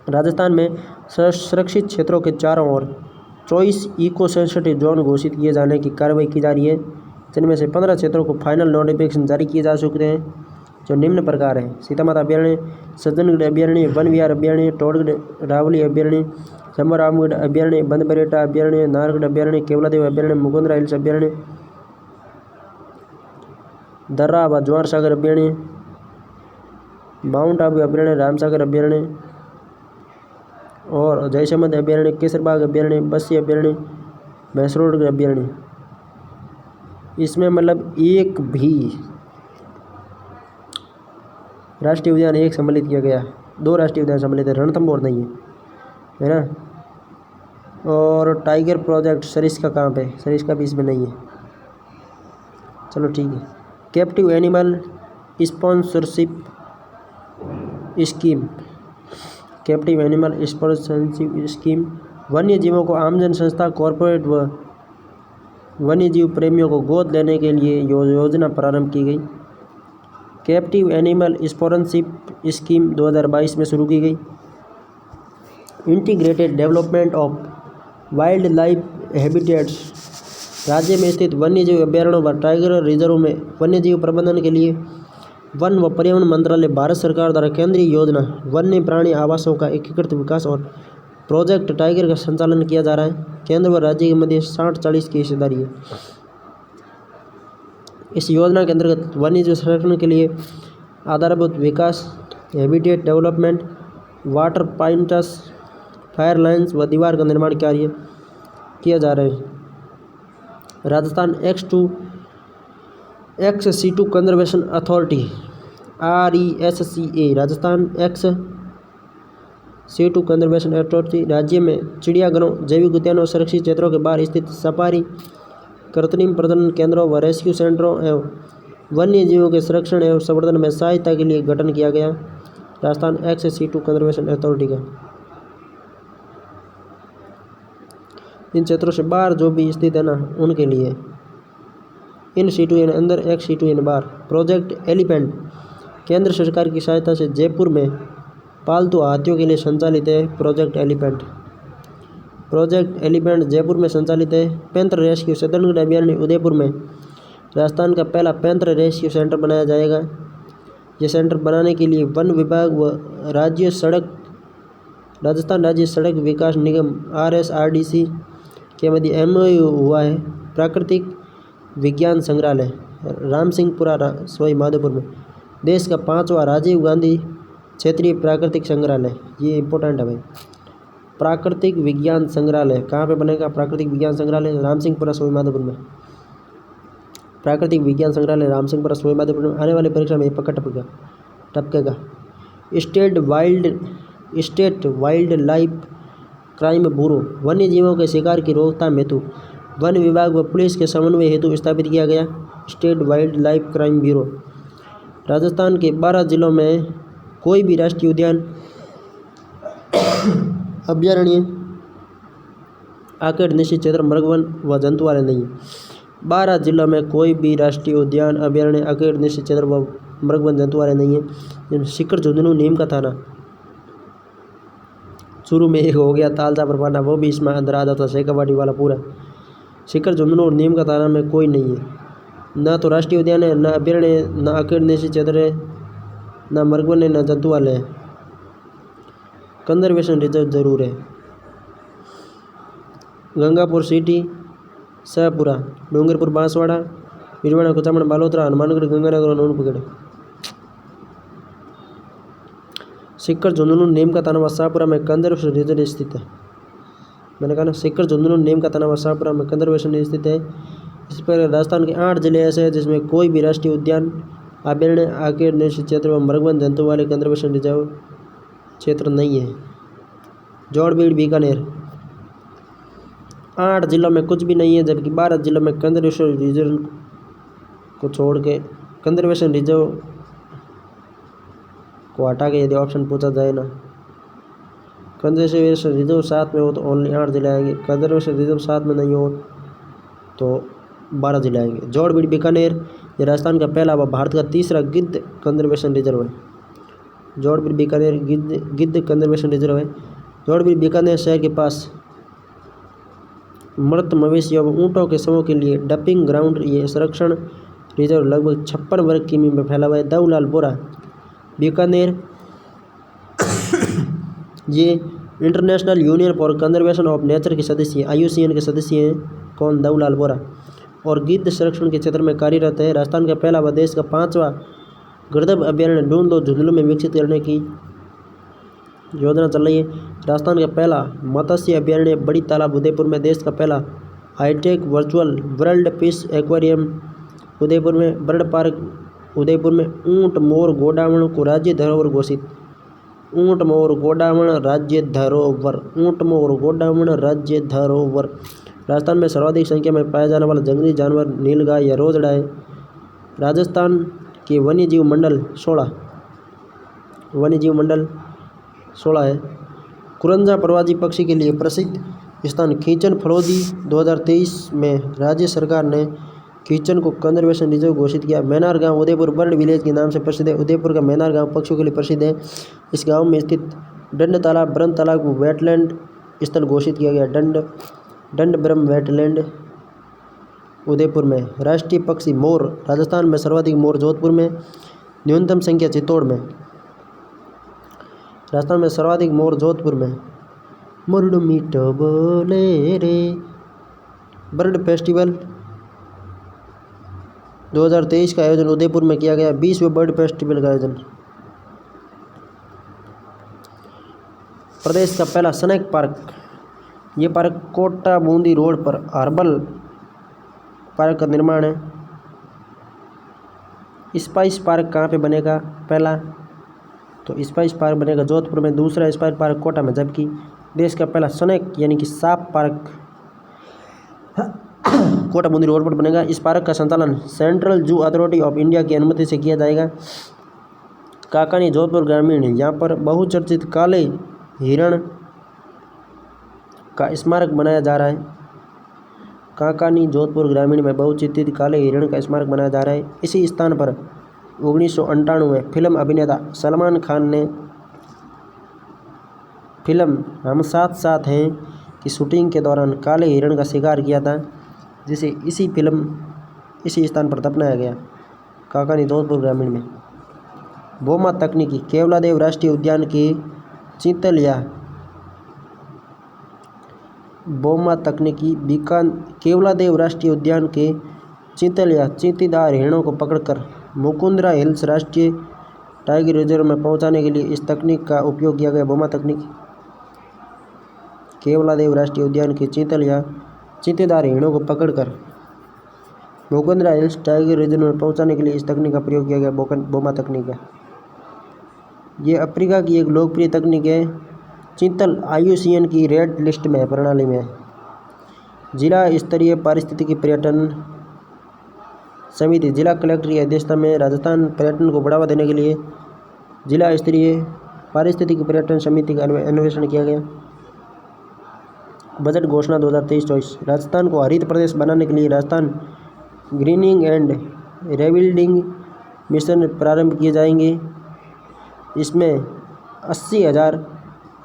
राजस्थान में संरक्षित क्षेत्रों के चारों ओर 24 इको सेंसिटिव जोन घोषित किए जाने की कार्रवाई की जा रही है, जिनमें से 15 क्षेत्रों को फाइनल नोटिफिकेशन जारी किए जा चुके हैं, जो निम्न प्रकार हैं: सीतामाता अभ्यारण्य, सज्जनगढ़ अभ्यारण्य, वन विहार अभ्यारण्य, टोडगढ़ रावली अभ्यारण्य, शंभरामगढ़ अभ्यारण्य, बंदबरेटा अभ्यारण्य, नारगढ़ अभ्यारण्य, केवलादेव अभ्यारण्य, मुकुंदरा हिल्स अभ्यारण्य, दर्रा व जवाहर सागर अभ्यारण्य, माउंट आबू अभ्यारण्य, रामसागर अभ्यारण्य और जयसमंद अभ्यारण्य, केसरबाग अभ्यारण्य, बस्सी अभ्यारण्य, भैंसरोड अभ्यारण्य। इसमें मतलब एक भी राष्ट्रीय उद्यान एक सम्मिलित किया गया, 2 राष्ट्रीय उद्यान सम्मिलित है, रणथंभौर नहीं है ना। और टाइगर प्रोजेक्ट सरिस्का कहाँ पे? सरिस्का भी इसमें नहीं है। चलो ठीक है। Captive animal sponsorship scheme. Captive animal sponsorship scheme वन्य जीवों को आमजन संस्था, कॉरपोरेट व वन्य जीव प्रेमियों को गोद लेने के लिए योजना प्रारंभ की गई। कैप्टिव एनिमल स्पॉन्सरशिप स्कीम 2022 में शुरू की गई। Integrated development of wild life habitats. राज्य में स्थित वन्यजीव अभ्यारण्यों व टाइगर रिजर्व में वन्यजीव प्रबंधन के लिए वन व पर्यावरण मंत्रालय, भारत सरकार द्वारा केंद्रीय योजना वन्य प्राणी आवासों का एकीकृत विकास और प्रोजेक्ट टाइगर का संचालन किया जा रहा है। केंद्र व राज्य के मध्य 60-40 की हिस्सेदारी है। इस योजना के अंतर्गत वन्यजीव संरक्षण के लिए आधारभूत विकास, habitat development, water points, fire lines व दीवार का निर्माण कार्य किया जा रहा है। राजस्थान एक्स-C2 कंजर्वेशन अथॉरिटी RESCA, राजस्थान एक्स-C2 कंजर्वेशन अथॉरिटी राज्य में चिड़ियाघरों, जैविक उद्यानों, सुरक्षित क्षेत्रों के बाहर स्थित सफारी, कृत्रिम प्रजनन केंद्रों व रेस्क्यू सेंटरों एवं वन्य जीवों के संरक्षण एवं संवर्धन में सहायता के लिए गठन किया गया। राजस्थान XC2 कंजर्वेशन अथॉरिटी का। इन क्षेत्रों से बाहर जो भी स्थित है ना उनके लिए। इन सीटू यानी अंदर, XC2 यानी बाहर। प्रोजेक्ट एलिफेंट केंद्र सरकार की सहायता से जयपुर में पालतू हाथियों के लिए संचालित है। प्रोजेक्ट एलिफेंट जयपुर में संचालित है। पैंथर रेस्क्यू सदनगढ़ अभयारण्य उदयपुर में राजस्थान का पहला पैंथर रेस्क्यू सेंटर बनाया जाएगा। यह सेंटर बनाने के लिए वन विभाग व राजस्थान राज्य सड़क विकास निगम RSRDC के मध्य MOU हुआ है। प्राकृतिक विज्ञान संग्रहालय रामसिंहपुरा सवाई माधोपुर में देश का 5वां राजीव गांधी क्षेत्रीय प्राकृतिक संग्रहालय। ये इंपॉर्टेंट है भाई। प्राकृतिक विज्ञान संग्रहालय कहाँ पे बनेगा? प्राकृतिक विज्ञान संग्रहालय रामसिंहपुरा सवाई माधोपुर में। प्राकृतिक विज्ञान संग्रहालय रामसिंहपुरा सवाई माधोपुर में। आने वाली परीक्षा में पक्का टपकेगा। State wildlife crime bureau वन्य जीवों के शिकार की रोकथाम हेतु वन विभाग व पुलिस के समन्वय हेतु स्थापित किया गया। State wildlife crime bureau. Rajasthan के 12 जिलों में कोई भी राष्ट्रीय उद्यान, अभयारण्य, आकड़ निश्चित क्षेत्र, मृगवन व जंतुआलय नहीं है। 12 जिलों में कोई भी राष्ट्रीय उद्यान, अभयारण्य, आकड़ निश्चित क्षेत्र व मृगवन जंतुआलय नहीं है। शिखर झुंझुनू नीम का थाना शुरू में एक हो गया, तालचा परपाना वो भी इसमें अंदर आ जाता, शेखावाटी वाला पूरा। शिखर झुंझुनू और नीम का थाना में कोई नहीं है। ना तो राष्ट्रीय उद्यान है, ना अभयारण्य, ना आकड़ निश्चित क्षेत्र है, ना मृगवन है, ना जंतुआलय है। कंजर्वेशन रिजर्व जरूर है। गंगापुर सिटी, शाहपुरा, डूंगरपुर बांसवाड़ा, बिजवाड़ा, कुचामण, बालोतरा, हनुमानगढ़, गंगानगर और नूनपुगढ़। शिखर झुंझुनू नीम का थाना व शाहपुरा में कंजर्वेशन रिजर्व स्थित है। मैंने कहा ना, शिखर झुंझुनू नीम का थाना व शाहपुरा में कंजर्वेशन स्थित है। इस पर राजस्थान के 8 जिले ऐसे हैं जिसमें कोई भी राष्ट्रीय उद्यान, अभयारण्य, आकड़ निश्चित क्षेत्र व मृगवन जंतु वाले कंजर्वेशन रिजर्व क्षेत्र नहीं है। जोड़बीड़, बीकानेर 8 जिलों में कुछ भी नहीं है, जबकि 12 जिलों में कंजर्वेशन रिजर्व को छोड़ के कंजर्वेशन रिजर्व को हटा के यदि ऑप्शन पूछा जाए ना, कंजर्वेशन रिजर्व 7 में हो तो ओनली 8 जिले आएंगे। कंजर्वेशन रिजर्व 7 में नहीं हो तो 12 जिले आएंगे। जोड़बीड़, बीकानेर ये राजस्थान का पहला व भारत का तीसरा गिद्ध कंजर्वेशन रिजर्व है। जोड़बीड़, बीकानेर गिद्ध कंजर्वेशन रिजर्व है। जोड़बीड़ बीकानेर शहर के पास मृत मवेशियों व ऊँटों के शवों के लिए डंपिंग ग्राउंड ये संरक्षण रिजर्व लगभग 56 वर्ग किमी में फैला हुआ है। देवलाल बोरा बीकानेर ये international union for conservation of nature के सदस्य IUCN के सदस्य हैं। कौन? देवलाल बोरा। और गिद्ध संरक्षण के क्षेत्र में कार्यरत है। राजस्थान का पहला व देश का 5वां गृदभ अभयारण्य ढूंढ दो झुंझुनू में विकसित करने की योजना चल रही है। राजस्थान का पहला मत्स्य अभयारण्य बड़ी तालाब उदयपुर में। देश का पहला hi tech virtual world fish aquarium Udaipur में। बर्ड पार्क उदयपुर में। ऊंट मोर गोडावण को राज्य धरोहर घोषित। ऊंट मोर गोडावण राज्य धरोहर। ऊंट मोर गोडावण राज्य धरोहर। राजस्थान में सर्वाधिक संख्या में पाया जाने वाला जंगली जानवर नीलगाय या रोजड़ा है। राजस्थान के वन्य जीव मंडल 16 है। कुरंजा प्रवासी पक्षी के लिए प्रसिद्ध स्थान खींचन फलोदी। 2023 में राज्य सरकार ने खींचन को कंजर्वेशन रिजर्व घोषित किया। मैनार गांव उदयपुर बर्ड विलेज के नाम से प्रसिद्ध है। उदयपुर का मैनार गांव पक्षियों के लिए प्रसिद्ध है। इस गांव में स्थित दंड तालाब ब्रह्म तालाब को वेटलैंड स्थल घोषित किया गया। दंड ब्रह्म वेटलैंड उदयपुर में। राष्ट्रीय पक्षी मोर। राजस्थान में सर्वाधिक मोर जोधपुर में। न्यूनतम संख्या चित्तौड़ में। राजस्थान में सर्वाधिक मोर जोधपुर में। मुरडू मीठो बोले रे। बर्ड फेस्टिवल 2023 का आयोजन उदयपुर में किया गया। 20वें बर्ड फेस्टिवल का आयोजन। प्रदेश का पहला स्नेक पार्क। ये पार्क कोटा बूंदी रोड पर हर्बल पार्क का निर्माण है। स्पाइस पार्क कहाँ पे बनेगा? पहला तो स्पाइस पार्क बनेगा जोधपुर में। दूसरा स्पाइस पार्क कोटा में। जबकि देश का पहला स्नेक यानी कि सांप पार्क कोटा बूंदी रोड पर बनेगा। इस पार्क का संचालन central zoo authority of India की अनुमति से किया जाएगा। काकानी जोधपुर ग्रामीण, यहाँ पर बहुचर्चित काले हिरण का स्मारक बनाया जा रहा है। काकानी जोधपुर ग्रामीण में बहुचर्चित काले हिरण का स्मारक बनाया जा रहा है। इसी स्थान पर 1998 में फिल्म अभिनेता सलमान खान ने फिल्म हम साथ साथ हैं की शूटिंग के दौरान काले हिरण का शिकार किया था, जिसे इसी स्थान पर दफनाया गया, काकानी जोधपुर ग्रामीण में। बोमा तकनीकी, केवलादेव राष्ट्रीय उद्यान के चींतलिया बोमा तकनीकी केवलादेव राष्ट्रीय उद्यान के चींतलिया चींटीदार हिरणों को पकड़कर मुकुंदरा हिल्स राष्ट्रीय टाइगर रिजर्व में पहुंचाने के लिए इस तकनीक का उपयोग किया गया। बोमा तकनीक केवलादेव राष्ट्रीय उद्यान के चींटीदार हिरणों को पकड़कर मुकुंदरा हिल्स टाइगर रिजर्व में पहुंचाने के लिए इस तकनीक का प्रयोग किया गया। बोमा तकनीक है, ये अफ्रीका की एक लोकप्रिय तकनीक है। चींतल IUCN की रेड लिस्ट में प्रणाली में। जिला स्तरीय पारिस्थितिकी पर्यटन समिति, जिला कलेक्टर की अध्यक्षता में राजस्थान पर्यटन को बढ़ावा देने के लिए जिला स्तरीय पारिस्थितिकी पर्यटन समिति का अन्वेषण किया गया। बजट घोषणा 2023-24, राजस्थान को हरित प्रदेश बनाने के लिए Rajasthan grinning and rebuilding mission प्रारंभ किए जाएंगे। इसमें 80,000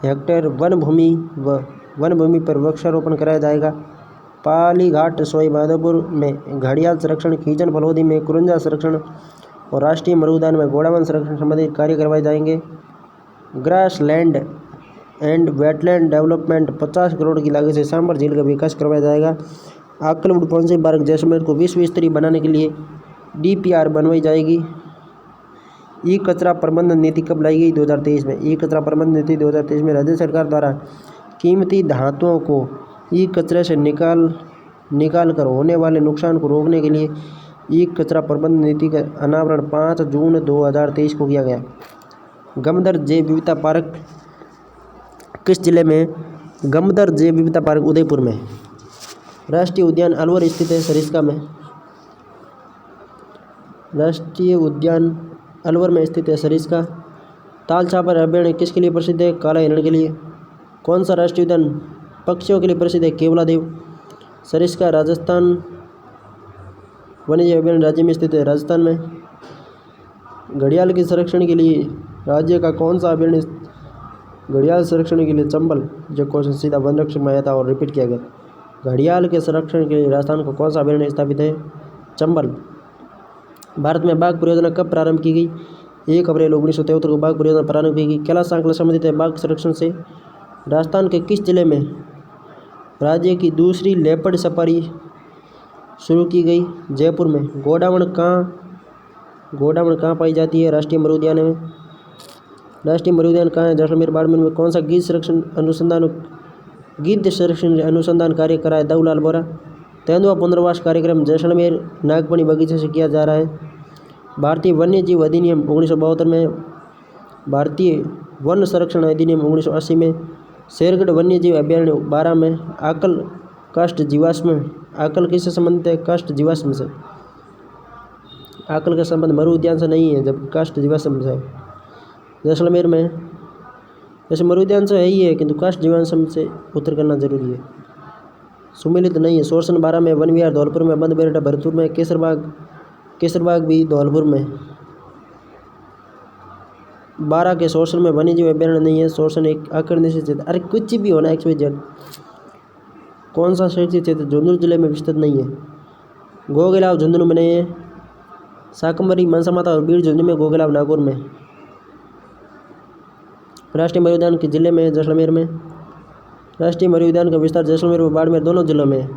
हेक्टेयर वन भूमि पर वृक्षारोपण कराया जाएगा। पालीघाट सवाई माधोपुर में घड़ियाल संरक्षण, खींचन फलोदी में कुरंजा संरक्षण और राष्ट्रीय मरुउद्यान में घोड़ावन संरक्षण संबंधित कार्य करवाए जाएंगे। Grass land and wetland development 50 crore की लागत से सांभर झील का विकास करवाया जाएगा। आकलवुड पौंसी पार्क जैसलमेर को विश्व स्तरीय बनाने के लिए DPR बनवाई जाएगी। ई कचरा प्रबंधन नीति कब लाई गई? 2023 में। ई कचरा प्रबंधन नीति 2023 में राज्य सरकार द्वारा कीमती धातुओं को ई कचरे से निकाल कर होने वाले नुकसान को रोकने के लिए ई कचरा प्रबंधन नीति का अनावरण 5 जून 2023 को किया गया। गमदर जैव विविधता पार्क किस जिले में? गमदर जैव विविधता पार्क उदयपुर में। राष्ट्रीय उद्यान अलवर स्थित है, सरिस्का में। राष्ट्रीय उद्यान अलवर में स्थित है, सरिस्का। ताल छापर अभयारण्य किसके लिए प्रसिद्ध है? काला हिरण के लिए। कौन सा राष्ट्रीय उद्यान पक्षियों के लिए प्रसिद्ध है? केवलादेव। सरिस्का राजस्थान वन्यजीव अभयारण्य राज्य में स्थित है, राजस्थान में। घड़ियाल के संरक्षण के लिए राज्य का कौन सा अभयारण्य? घड़ियाल संरक्षण के लिए चंबल। जो क्वेश्चन सीधा वन रक्षक में आया था और रिपीट किया गया। घड़ियाल के संरक्षण के लिए राजस्थान को कौन सा अभयारण्य स्थापित है? चंबल। भारत में बाघ परियोजना कब प्रारंभ की गई? 1 अप्रैल 1973 को बाघ परियोजना प्रारंभ की गई। कैलाश श्रृंखला संबंधित है बाघ संरक्षण से। राजस्थान के किस जिले में राज्य की दूसरी लेपर्ड सफारी शुरू की गई? जयपुर में। घोड़ावण कहाँ पाई जाती है? राष्ट्रीय मरुउद्यान में। राष्ट्रीय मरुउद्यान कहाँ है? जैसलमेर बाड़मेर में। कौन सा गिद्ध संरक्षण अनुसंधान कार्य करा है? दऊलाल बोरा। तेंदुआ पुनर्वास कार्यक्रम जैसलमेर नागपणी बगीचे से किया जा रहा है। भारतीय वन्यजीव अधिनियम 1972 में। भारतीय वन संरक्षण अधिनियम 1980 में। शेरगढ़ वन्यजीव अभयारण्य 12 में। आकल काष्ठ जीवाश्म। आकल किससे संबंधित है? काष्ठ जीवाश्म से। आकल का संबंध मरु उद्यान से नहीं है, जबकि काष्ठ जीवाश्म से है। जैसलमेर में जैसे मरु उद्यान से है ही है, किंतु काष्ठ जीवाश्म से उत्तर करना जरूरी है। सुमेलित नहीं है। सोरसन 12 में। वन विहार धौलपुर में। बंद बेरटा भरतपुर में। केसरबाग भी धौलपुर में। 12 के सोरसन में वन्यजीव अभयारण्य नहीं है। सोरसन एक आकर्षण क्षेत्र। अरे कुछ भी होना XYZ। कौन सा शहरी क्षेत्र झुंझुनू जिले में विस्तृत नहीं है? गोगेलाव झुंझुनू में नहीं है। शाकंभरी मनसा माता और बीड़ झुंझुनू में। गोगेलाव नागौर में। राष्ट्रीय मरुउद्यान के जिले में जैसलमेर में। राष्ट्रीय मरुउद्यान का विस्तार जैसलमेर व बाड़मेर दोनों जिलों में है।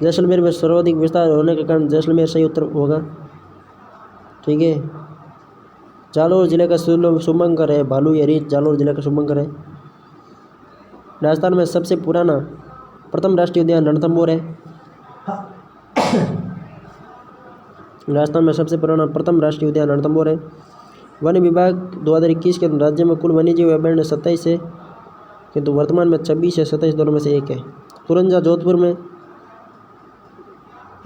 जैसलमेर में सर्वाधिक विस्तार होने के कारण जैसलमेर सही उत्तर होगा। ठीक है। जालौर जिले का शुभंकर है। भालू या रीछ जालौर जिले का शुभंकर है। राजस्थान में सबसे पुराना प्रथम राष्ट्रीय उद्यान रणथंभौर है। राजस्थान में सबसे पुराना प्रथम राष्ट्रीय उद्यान रणथंभौर है। वन विभाग 2021 के राज्य में कुल वन्यजीव अभयारण्य 27 है, किंतु वर्तमान में 26 है। 27 दोनों में से एक है। कुरंजा जोधपुर में।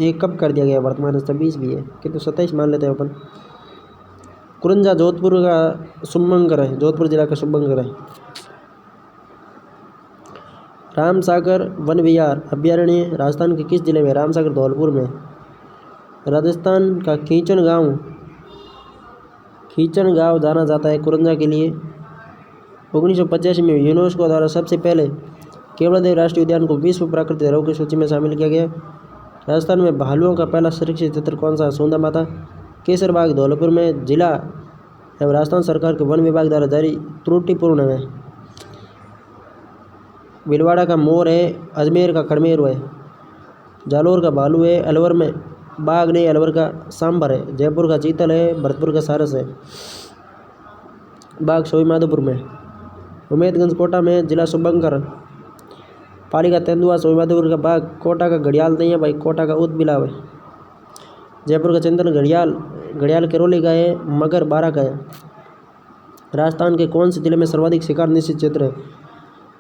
ये कब कर दिया गया? वर्तमान में 26 भी है, किंतु 27 मान लेते हैं अपन। कुरंजा जोधपुर का शुभंकर है, जोधपुर जिला का शुभंकर है। रामसागर वन विहार अभ्यारण्य राजस्थान के किस जिले में? रामसागर धौलपुर में। राजस्थान का खींचन गांव जाना जाता है कुरंजा के लिए। 1985 में यूनेस्को द्वारा सबसे पहले केवड़ादेव राष्ट्रीय उद्यान को विश्व प्राकृतिक धरोहर की सूची में शामिल किया गया। राजस्थान में भालुओं का पहला संरक्षित क्षेत्र कौन सा? सोंदा माता। केसर बाग धौलपुर में। जिला एवं राजस्थान सरकार के वन विभाग द्वारा जारी त्रुटिपूर्ण है। भीलवाड़ा का मोर है, अजमेर का खड़मेर है। जालोर का भालू है, अलवर में बाघ नहीं, अलवर का सांभर है। जयपुर का चीतल है, भरतपुर का सारस है। बाघ सवाई माधोपुर में। उमेदगंज कोटा में। जिला शुभंकर। पाली का तेंदुआ, सवाई माधोपुर का बाघ, कोटा का घड़ियाल नहीं है भाई, कोटा का ऊद बिलाव है। जयपुर का चंदन घड़ियाल करौली का है, मगर बारा का है। राजस्थान के कौन से जिले में सर्वाधिक शिकार निषिद्ध क्षेत्र है?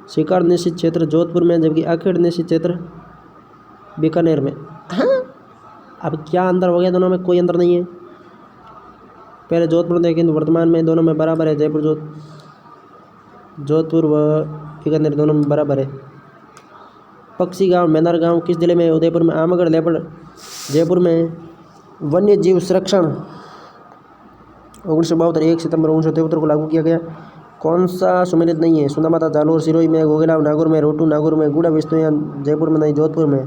शिकार निषिद्ध क्षेत्र जोधपुर में, जबकि अखेड़ निषिद्ध क्षेत्र बीकानेर में। अब क्या अंतर हो गया दोनों में? कोई अंतर नहीं है। पहले जोधपुर देखें तो वर्तमान में दोनों में बराबर है। जोधपुर व बीकानेर दोनों में बराबर है। पक्षी गांव मैदार गांव किस जिले में? उदयपुर में। आमगढ़ लेपर्ड जयपुर में। वन्य जीव संरक्षण 1972 1 सितंबर 1973 को लागू किया गया। कौन सा सम्मिलित नहीं है? सुंदा माता जालोर सिरोही में, गोगेला नागौर में, रोटू नागौर में, गुड़ा विष्णुया जयपुर में नहीं, जोधपुर में।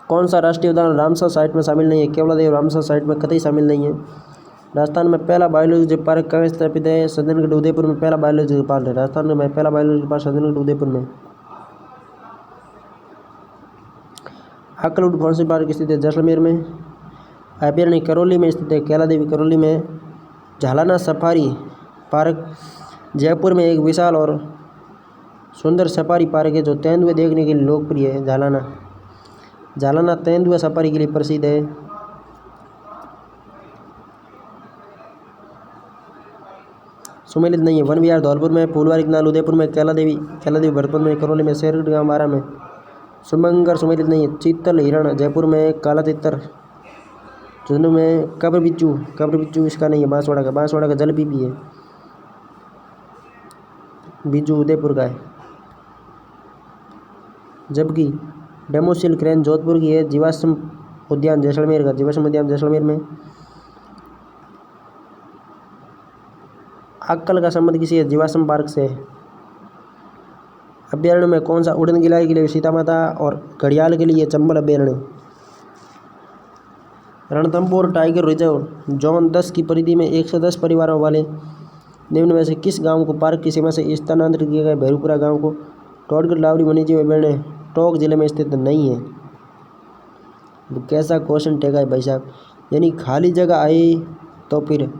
कौन सा राष्ट्रीय उद्यान रामसर साइट में शामिल नहीं है? केवड़ादेव रामसर साइट में कतई शामिल नहीं है। राजस्थान में पहला बायोलॉजी पार्क कहाँ स्थापित है? सज्जनगढ़ उदयपुर में पहला बायोलॉजी पार्क है। राजस्थान में पहला बायोलॉजी पार्क सज्जनगढ़ उदयपुर में। अक्कलकोट कौन सी पार्क स्थित है? जैसलमेर में। अभ्यारण्य करौली में स्थित है, कैला देवी करौली में। झालाना सफारी पार्क जयपुर में एक विशाल और सुंदर सफारी पार्क है जो तेंदुए देखने के लिए लोकप्रिय है। झालाना तेंदुआ सफारी के लिए प्रसिद्ध है। सुमेलित नहीं है। वन विहार धौलपुर में, फूलवारी कनाल उदयपुर में, कैला देवी भरतपुर में, करौली में, शेरगढ़ गाँव बारा में। शुभंकर सुमेलित नहीं है। चीतल हिरण जयपुर में, काला तितर झुंझुनू में। कब्र बिच्छू इसका नहीं है, बांसवाड़ा का जल पीपी है। बिज्जू उदयपुर का है। जबकि डेमोसिल क्रेन जोधपुर की है। जीवाश्म उद्यान जैसलमेर में। अक्कल का संबंध किसी है? जीवाश्म पार्क से। अभ्यारण्य में कौन सा? उड़न गिलहरी के लिए सीता माता और घड़ियाल के लिए चंबल अभ्यारण्य। रणथंभौर टाइगर रिजर्व जोन 10 की परिधि में 110 परिवारों वाले निम्न में से किस गांव को पार्क की सीमा से स्थानांतरित किया गया? भैरूपुरा गांव को। टोडगढ़ लावड़ी वन्यजीव अभ्यारण्य टोंक जिले में स्थित नहीं है। तो कैसा क्वेश्चन टेगा है भाई साहब? यानी खाली जगह आई तो फिर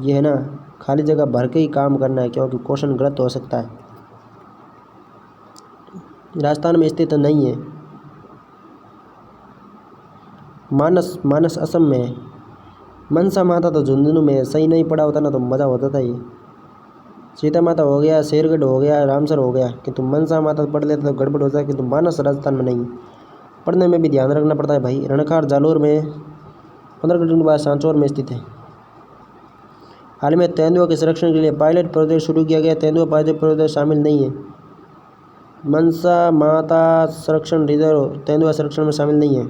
ये है ना, खाली जगह भर के ही काम करना है, क्योंकि क्वेश्चन गलत हो सकता है। राजस्थान में स्थित नहीं है। मानस असम में है। मनसा माता तो झुंझुनू में है। सही नहीं पड़ा होता ना तो मज़ा होता था। ये सीता माता हो गया, शेरगढ़ हो गया, रामसर हो गया, किंतु मनसा माता पढ़ लेते तो गड़बड़ होता है। किंतु मानस राजस्थान में नहीं है। पढ़ने में भी ध्यान रखना पड़ता है भाई। रणखार जालोर में 15 किलोमीटर के बाद सांचौर में स्थित है। हाल में तेंदुआ के संरक्षण के लिए पायलट प्रोजेक्ट शुरू किया गया। तेंदुआ पायलट प्रोजेक्ट शामिल नहीं है। मनसा माता संरक्षण रिजर्व तेंदुआ संरक्षण में शामिल नहीं है।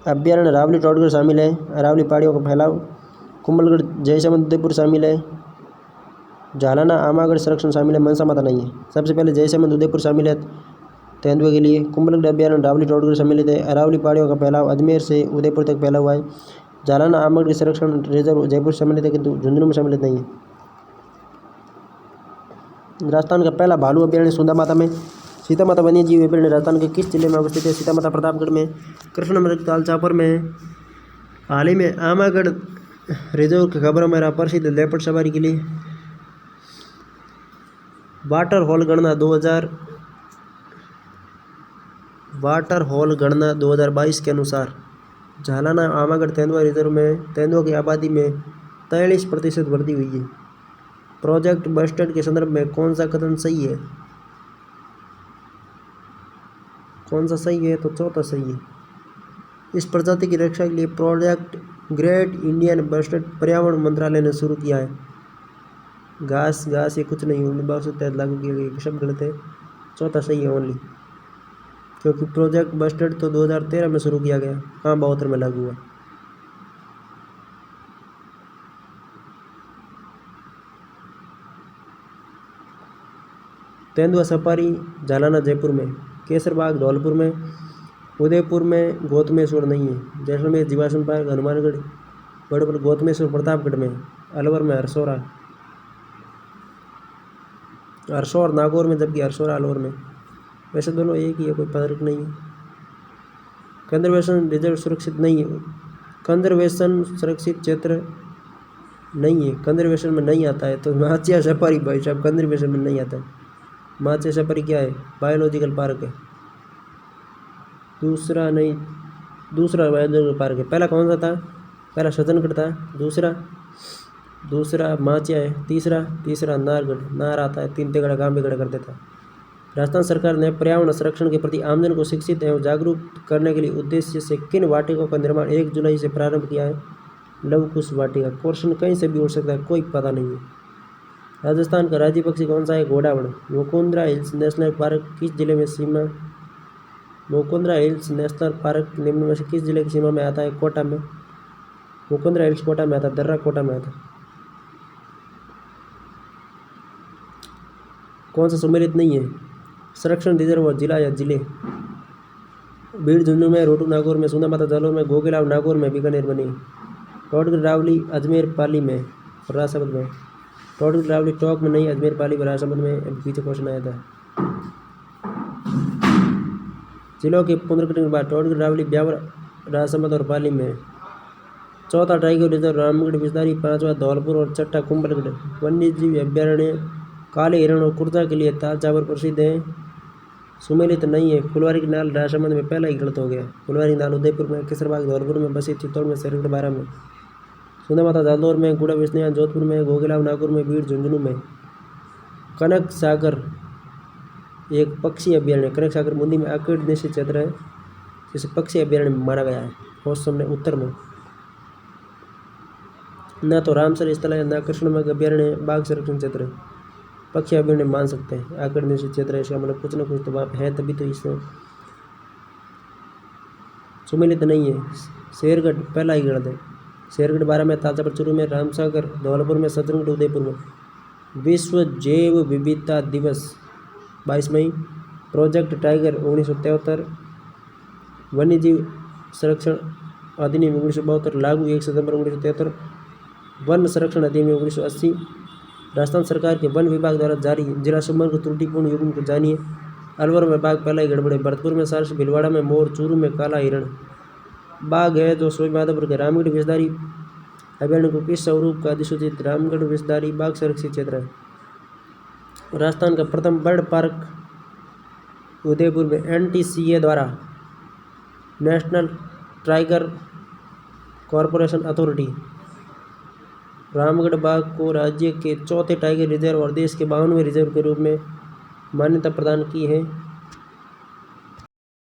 अभ्यारण्य अरावली टोडगढ़ शामिल है। अरावली पहाड़ियों का फैलाव। कुंभलगढ़ जयसमंद उदयपुर शामिल है। झालाना आमागढ़ संरक्षण शामिल है। मनसा माता नहीं है। सबसे पहले जयसमंद उदयपुर शामिल है तेंदुए के लिए। कुंभलगढ़ अभ्यारण्य अरावली टोडगढ़ सम्मिलित है। अरावली पहाड़ियों का फैलाव अजमेर से उदयपुर तक फैला हुआ है। झालाना आमागढ़ संरक्षण रिजर्व जयपुर सम्मिलित है, किंतु झुंझुनू में सम्मिलित नहीं है। राजस्थान का पहला भालू अभ्यारण्य सुंदा माता में। सीता माता वन्यजीव अभ्यारण्य राजस्थान के किस जिले में अवस्थित है? सीता माता प्रतापगढ़ में। कृष्ण मृगताल चापर में। हाल ही में आमागढ़ रिजर्व की खबरों में रहा प्रसिद्ध लेपर्ड सवारी के लिए। वाटर होल गणना 2022 के अनुसार झालाना आमागढ़ तेंदुआ रिजर्व में तेंदुआ की आबादी में 43% वृद्धि हुई है। प्रोजेक्ट बस्टर्ड के संदर्भ में कौन सा कथन सही है? कौन सा सही है? तो चौथा सही है। इस प्रजाति की रक्षा के लिए प्रोजेक्ट ग्रेट इंडियन बस्टर्ड पर्यावरण मंत्रालय ने शुरू किया है। घास ये कुछ नहीं, 1962 के तहत लागू किया गया। शब्द गलत है, चौथा सही है ओनली, क्योंकि प्रोजेक्ट बस्टर्ड तो 2013 में शुरू किया गया, कहाँ 72 में लागू हुआ। तेंदुआ सफारी झालाना जयपुर में, केसरबाग धौलपुर में, उदयपुर में गौतमेश्वर नहीं है, जैसलमेर जीवाश्म पार्क हनुमानगढ़ बड़पुर गौतमेश्वर प्रतापगढ़ में, अलवर में हरसौर नागौर में, जबकि हरसौर अलवर में। वैसे दोनों एक ही है, कोई फर्क नहीं है। कंजर्वेशन रिजर्व सुरक्षित नहीं है, कंजर्वेशन सुरक्षित क्षेत्र नहीं है, कंजर्वेशन में नहीं आता है। तो माचिया सफारी भाई साहब कंजर्वेशन में नहीं आता है। माचिया सफारी क्या है? बायोलॉजिकल पार्क है। दूसरा बायोलॉजिकल पार्क है। पहला कौन सा था? पहला सज्जनगढ़ था, दूसरा माचिया है, तीसरा नार आता है, 3 तेगड़ा काम बिगड़ा कर देता है। राजस्थान सरकार ने पर्यावरण संरक्षण के प्रति आमजन को शिक्षित एवं जागरूक करने के लिए उद्देश्य से किन वाटिकाओं का निर्माण 1 जुलाई से प्रारंभ किया है? लवकुश वाटिका। क्वेश्चन कहीं से भी उठ सकता है, कोई पता नहीं है। राजस्थान का राज्य पक्षी कौन सा है? घोड़ावड़। मुकुंदरा हिल्स नेशनल पार्क किस जिले में सीमा? मुकुंदरा हिल्स नेशनल पार्क निम्न में से किस जिले की सीमा में आता है? कोटा में। मुकुंदरा हिल्स कोटा में आता है, दर्रा कोटा में आता है। कौन सा सम्मिलित नहीं है? संरक्षण रिजर्व और जिला या जिले? भीड़ झुंझुनू में, रोटू नागौर में, सुंदा माता जालौर में, गोगेलाव नागौर में, बीकानेर बनी। टोटगढ़ रावली अजमेर पाली में और राजसमंद में। टोटगढ़ रावली टोंक में नहीं, अजमेर पाली और राजसमंद में। पीछे क्वेश्चन आया था। जिलों के पुनर्गठन के बाद टोटगढ़ रावली ब्यावर राजसमंद और पाली में। चौथा टाइगर रिजर्व रामगढ़ विस्तारी, 5वां धौलपुर और 6ठा कुंभलगढ़। वन्यजीव अभ्यारण्य काले हिरण और कुर्ता के लिए ताल चावर प्रसिद्ध है। सुमेलित नहीं है। फुलवारी की नाल राजसमंद में, पहला ही गलत हो गया। फुलवारी की नाल उदयपुर में, केसरबाग धौलपुर में, बसी चित्तौड़ में, शेरगढ़ बारा में, सुंदा माता जालौर में, गुड़ा विस्निया जोधपुर में, गोगेलाव नागौर में, भीड़ झुंझुनू में। कनक सागर एक पक्षी अभ्यारण्य, कनक सागर बूंदी में आकड़ निश्चित क्षेत्र है, जिसे पक्षी अभ्यारण्य माना गया है। मौसम ने उत्तर में न तो रामसर स्थल है, न कृष्णमृग अभ्यारण्य, बाघ संरक्षण क्षेत्र है। पक्षी अभ्यारण्य मान सकते हैं, आकड़ निश्चित क्षेत्र है, इसका मतलब कुछ ना कुछ तो वहाँ है, तभी तो इसमें सुमेलित नहीं है। शेरगढ़ पहला ही गलत है। शेरगढ़ बारा में, तालचापर चूरू में, रामसागर धौलपुर में, सज्जनगढ़ उदयपुर में। विश्व जैव विविधता दिवस 22 मई। Project tiger 1973। वन्यजीव संरक्षण अधिनियम 1972 लागू 1 सितंबर 1973। वन संरक्षण अधिनियम 1980। राजस्थान सरकार के वन विभाग द्वारा जारी जिला संपर्क त्रुटिपूर्ण युग्म को जानिए। अलवर में बाघ पहला ही गड़बड़े, भरतपुर में सारस, भीलवाड़ा में मोर, चूरू में काला हिरण। बाघ है जो सोईमाधोपुर के रामगढ़ विस्तारी अभ्यारण्य को किस स्वरूप का अधिसूचित? रामगढ़ विस्तारी बाघ संरक्षित क्षेत्र है। राजस्थान का प्रथम बर्ड पार्क उदयपुर में, NTCA द्वारा national tiger corporation authority. Ramgarh बाघ को राज्य के 4थे टाइगर रिजर्व और देश के 52वें रिजर्व के रूप में मान्यता प्रदान की है।